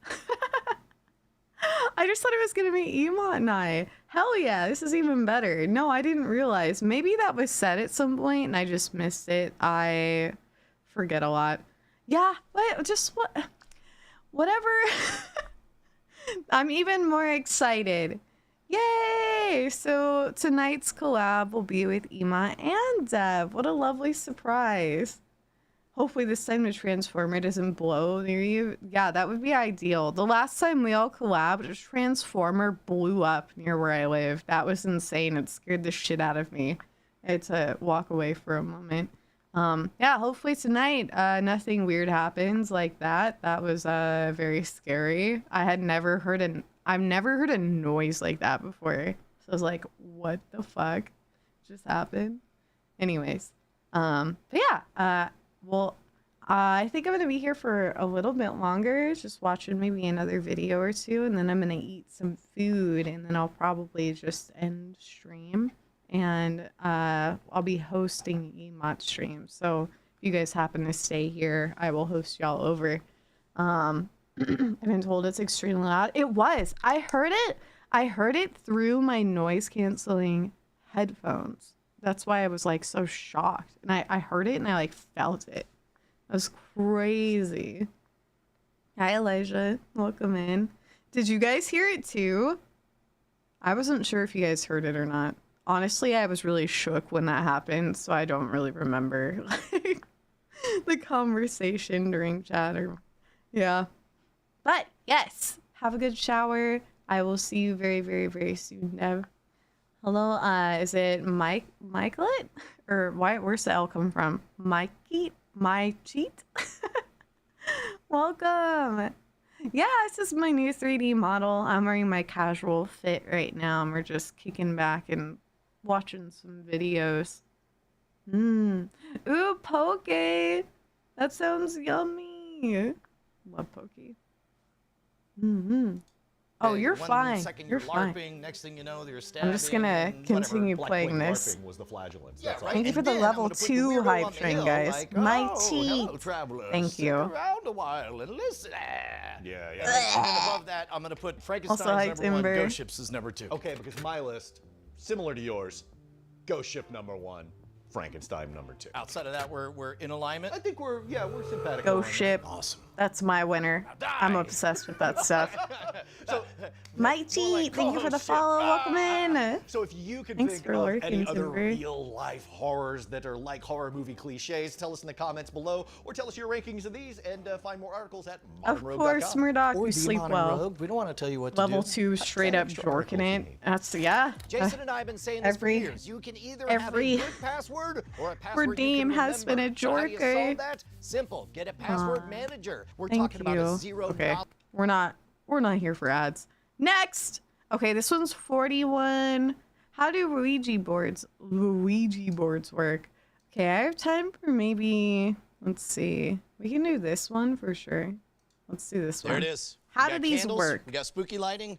I just thought it was gonna be 𝗦𝗡 and I. Hell yeah, this is even better. No, I didn't realize. Maybe that was said at some point and I just missed it. I forget a lot. Yeah, whatever. I'm even more excited. Yay! So tonight's collab will be with 𝗦𝗡 and Dev. What a lovely surprise. Hopefully this time the Transformer doesn't blow near you. Yeah, that would be ideal. The last time we all collabed, a Transformer blew up near where I live. That was insane. It scared the shit out of me. I had to walk away for a moment. Yeah, hopefully tonight nothing weird happens like that. That was very scary. I've never heard a noise like that before. So I was like, what the fuck just happened? Anyways, but yeah, well, I think I'm gonna be here for a little bit longer, just watching maybe another video or two, and then I'm gonna eat some food, and then I'll probably just end stream. And I'll be hosting 𝗦𝗡 streams, so if you guys happen to stay here, I will host y'all over. I've been told it's extremely loud. It was. I heard it through my noise canceling headphones. That's why I was like so shocked, and I heard it and I like felt it. That was crazy. Hi Elijah, welcome in. Did you guys hear it too? I wasn't sure if you guys heard it or not. Honestly, I was really shook when that happened, so I don't really remember like the conversation during chat or yeah. But yes, have a good shower. I will see you very, very, very soon, Dev. Hello, is it Mikelet? Or where's the L come from? Mikey? My cheat? Welcome. Yeah, this is my new 3D model. I'm wearing my casual fit right now, and we're just kicking back and watching some videos. Ooh, poke. That sounds yummy. Love poke. Oh, you're fine. You're fine. Next thing you know, you're stabbing. I'm just gonna continue playing this. Was the flagellants. Yeah, right. Thank you for the level 2 hype train, guys. Like, My hello, cheat. travelers. Thank you. Sit around a while and listen. Yeah. And then above that, I'm gonna put Frankenstein's number 1, Ghost Ships is number 2. Okay, because my list, similar to yours, Ghost Ship number 1, Frankenstein number 2. Outside of that, we're in alignment. I think we're simpatico. Ghost Ship. Awesome. That's my winner. I'm obsessed with that stuff. So, My cheat. Thank you for the follow. Welcome in. So if you can Thanks think for of lurking, any other Timber. real life horrors that are like horror movie cliches, tell us in the comments below, or tell us your rankings of these, and find more articles at Of course, 𝗦𝗡𝗏, we sleep well. We don't want to tell you what Level to do. 2 straight up jorking it. That's yeah. Jason and I have been saying this for years. You can either have a good password or a password redeem you can has been a remember. How do you jorker. solve that? Simple. Get a password manager. We're Thank talking about a you. $0. Okay, we're not here for ads. Next. Okay, this one's 41. How do Luigi boards work? Okay, I have time for maybe, let's see. We can do this one for sure. Let's do this one. There it is. How We do got these candles, work? We got spooky lighting.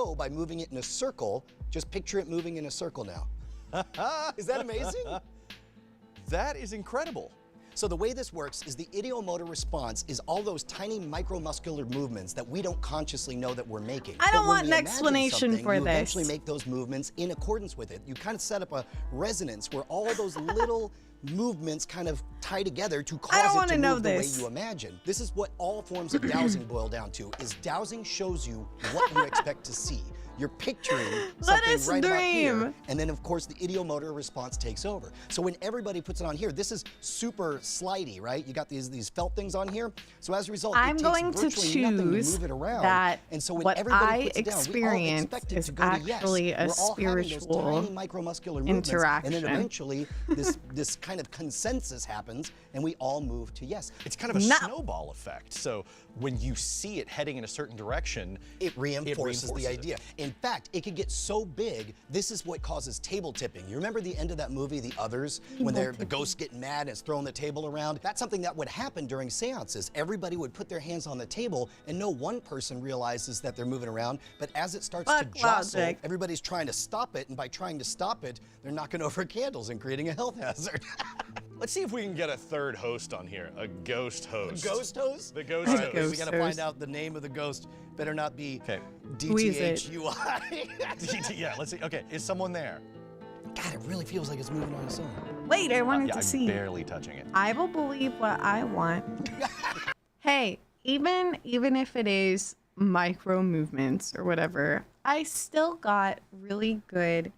know by moving it in a circle. Just picture it moving in a circle now. Is that amazing? That is incredible. So the way this works is the ideomotor response is all those tiny micromuscular movements that we don't consciously know that we're making. I don't But when want we an imagine explanation something, for you this. eventually make those movements in accordance with it. You kind of set up a resonance where all those little movements kind of tie together to cause it to move the way you imagine. This is what all forms of dowsing boil down to, is dowsing shows you what you expect to see. You're picturing something right about here, and then of course the ideomotor response takes over. So when everybody puts it on here, this is super slidey, right? You got these felt things on here. So as a result, I'm it takes going to virtually nothing to choose move it around. that And so when what everybody I puts it down, we all experience expect it is to go to yes. actually a We're all having those spiritual tiny micromuscular movements, interaction. and then eventually this kind of consensus happens, and we all move to yes. It's kind of a snowball effect. So when you see it heading in a certain direction, it reinforces the idea. In fact, it could get so big, this is what causes table tipping. You remember the end of that movie, The Others, when the ghosts get mad and it's throwing the table around? That's something that would happen during seances. Everybody would put their hands on the table, and no one person realizes that they're moving around, but as it starts to jostle, everybody's trying to stop it, and by trying to stop it, they're knocking over candles and creating a health hazard. Let's see if we can get a third host on here, a ghost host. A ghost host? The ghost host. We gotta find out the name of the ghost. Better not be DTHUI. Yeah, let's see. Okay, is someone there? God, it really feels like it's moving on its own. Wait, I wanted to I'm see. barely touching it. I will believe what I want. Hey, even if it is micro movements or whatever, I still got really good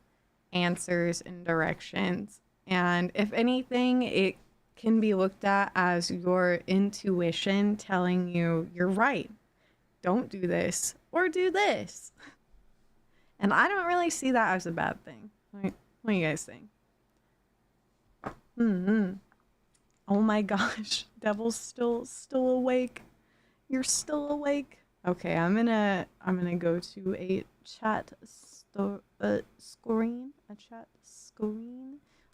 answers and directions. And if anything, it can be looked at as your intuition telling you you're right. Don't do this or do this. And I don't really see that as a bad thing. What do you guys think? Oh my gosh, Devil's still awake. You're still awake. Okay, I'm gonna go to a chat screen.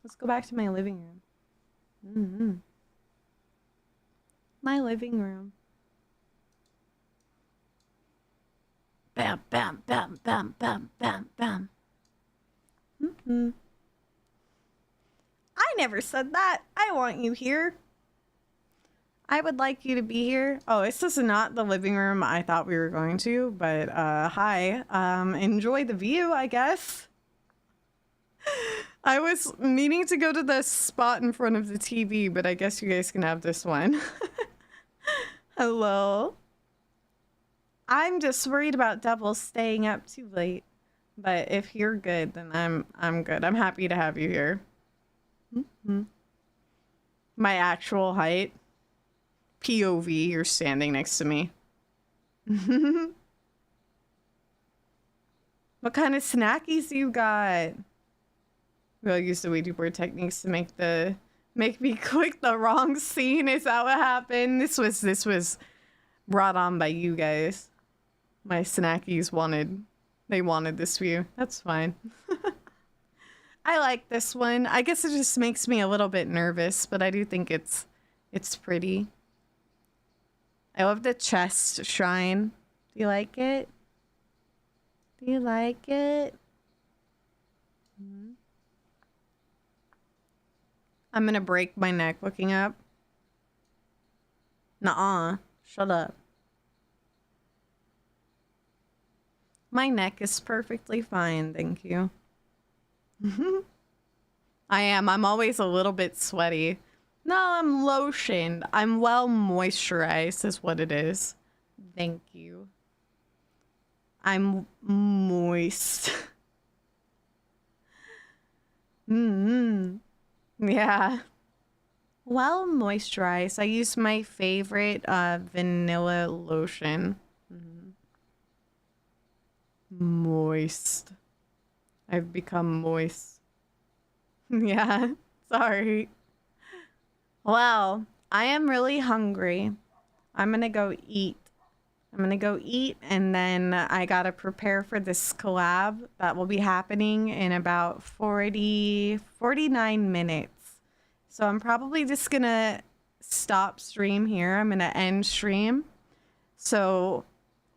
Let's go back to my living room. My living room. Bam, bam, bam, bam, bam, bam, bam. I never said that. I want you here. I would like you to be here. Oh, this is not the living room I thought we were going to, but hi. Enjoy the view, I guess. I was meaning to go to the spot in front of the TV, but I guess you guys can have this one. Hello. I'm just worried about Devil staying up too late. But if you're good, then I'm good. I'm happy to have you here. My actual height. POV, you're standing next to me. What kind of snackies you got? We'll use the Ouija board techniques to make me click the wrong scene. Is that what happened? This was brought on by you guys. My snackies wanted this view. That's fine. I like this one. I guess it just makes me a little bit nervous, but I do think it's pretty. I love the chest shrine. Do you like it? Do you like it? I'm gonna break my neck looking up. Nuh-uh. Shut up. My neck is perfectly fine, thank you. I am. I'm always a little bit sweaty. No, I'm lotioned. I'm well moisturized is what it is. Thank you. I'm moist. Yeah. Well moisturized. I use my favorite vanilla lotion. Moist. I've become moist. Yeah, sorry. Well, I am really hungry. I'm gonna go eat. And then I gotta prepare for this collab that will be happening in about 49 minutes. So I'm probably just gonna stop stream here. I'm gonna end stream. So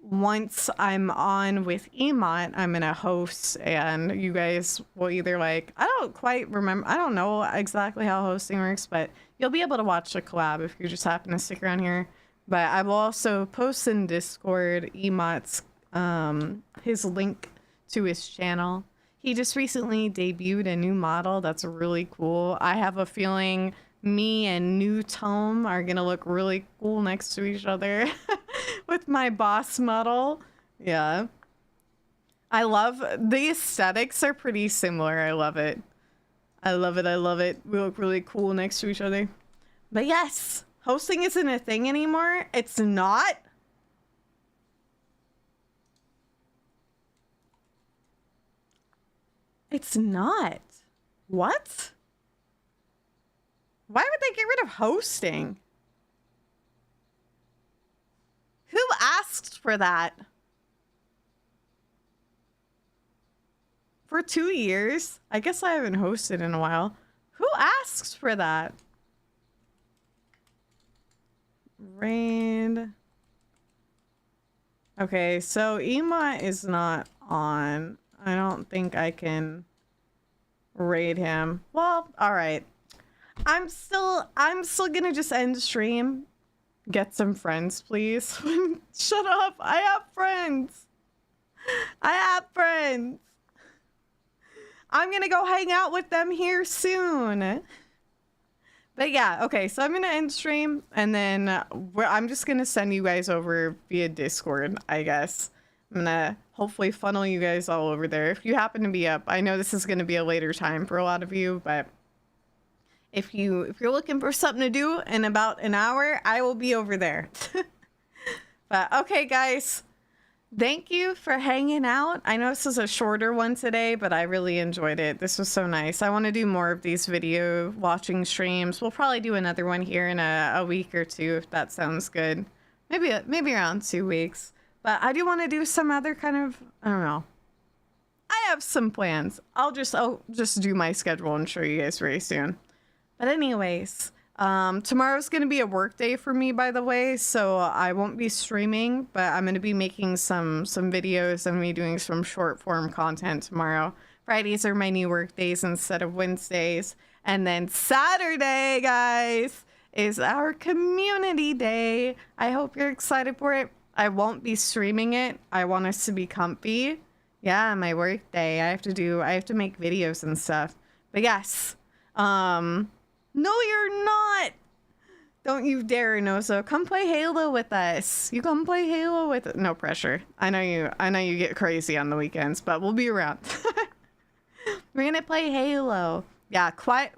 once I'm on with 𝗦𝗡, I'm gonna host, and you guys will either like, I don't quite remember, I don't know exactly how hosting works, but you'll be able to watch the collab if you just happen to stick around here. But I will also post in Discord 𝗦𝗡's his link to his channel. He just recently debuted a new model that's really cool. I have a feeling me and 𝗦𝗡𝗏 are gonna look really cool next to each other with my boss model. Yeah. I love the aesthetics are pretty similar. I love it. I love it. I love it. We look really cool next to each other. But yes, hosting isn't a thing anymore. It's not. It's not. What? Why would they get rid of hosting? Who asked for that? For 2 years? I guess I haven't hosted in a while. Who asked for that? Raid. Okay, so 𝗦𝗡 is not on. I don't think I can raid him. Well, all right. I'm still gonna just end stream. Get some friends, please. Shut up. I have friends. I have friends. I'm gonna go hang out with them here soon. But yeah, okay, so I'm gonna end stream, and then I'm just gonna send you guys over via Discord, I guess. I'm gonna hopefully funnel you guys all over there if you happen to be up. I know this is gonna be a later time for a lot of you, but if you're looking for something to do in about an hour, I will be over there. But okay, guys, thank you for hanging out. I know this is a shorter one today, but I really enjoyed it. This was so nice. I want to do more of these video watching streams. We'll probably do another one here in a week or two, if that sounds good. Maybe around 2 weeks. But I do want to do some other kind of, I don't know. I have some plans. I'll just do my schedule and show you guys very soon. But anyways, tomorrow's going to be a work day for me, by the way, so I won't be streaming, but I'm going to be making some videos and me doing some short form content tomorrow. Fridays are my new work days instead of Wednesdays. And then Saturday, guys, is our community day. I hope you're excited for it. I won't be streaming it. I want us to be comfy. Yeah, my work day. I have to make videos and stuff. But yes, no, you're not. Don't you dare, Nozo. Come play Halo with us. You come play Halo with no pressure. I know you get crazy on the weekends, but we'll be around. We're gonna play Halo. Yeah,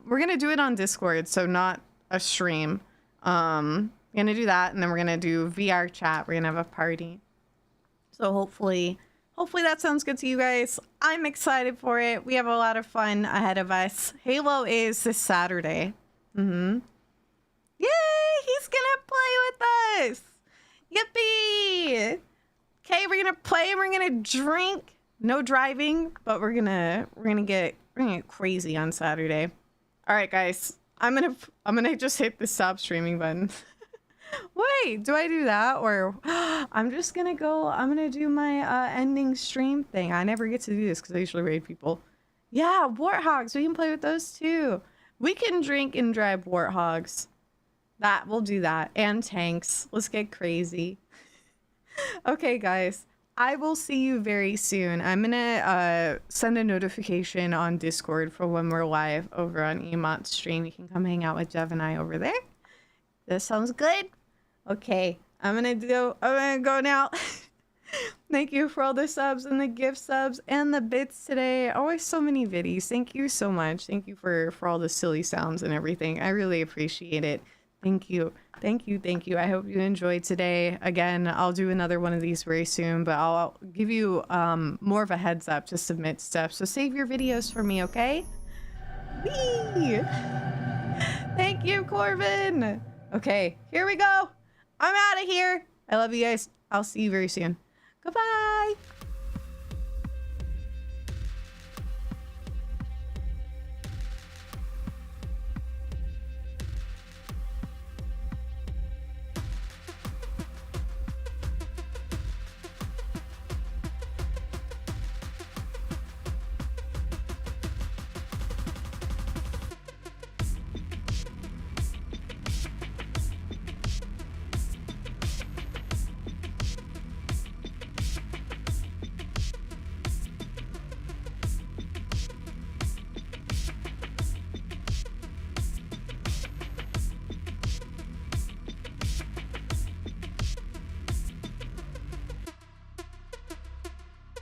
we're gonna do it on Discord, so not a stream. We're gonna do that, and then we're gonna do VR chat. We're gonna have a party. So hopefully that sounds good to you guys. I'm excited for it. We have a lot of fun ahead of us. Halo is this Saturday. Yay! He's gonna play with us. Yippee! Okay, we're gonna play and we're gonna drink. No driving, but we're gonna get crazy on Saturday. All right, guys. I'm gonna just hit the stop streaming button. Wait, do I do that, or I'm gonna do my ending stream thing. I never get to do this because I usually raid people. Yeah, warthogs. We can play with those too. We can drink and drive warthogs. We'll do that. And tanks. Let's get crazy. Okay, guys. I will see you very soon. I'm gonna send a notification on Discord for when we're live over on 𝗦𝗡's stream. You can come hang out with Jev and I over there. That sounds good. Okay, I'm gonna go now. Thank you for all the subs and the gift subs and the bits today. Always so many viddies. Thank you so much. Thank you for all the silly sounds and everything. I really appreciate it. Thank you. Thank you. Thank you. I hope you enjoyed today. Again, I'll do another one of these very soon, but I'll give you more of a heads up to submit stuff. So save your videos for me, okay? Whee! Thank you, Corbin. Okay, here we go. I'm out of here. I love you guys. I'll see you very soon. Goodbye.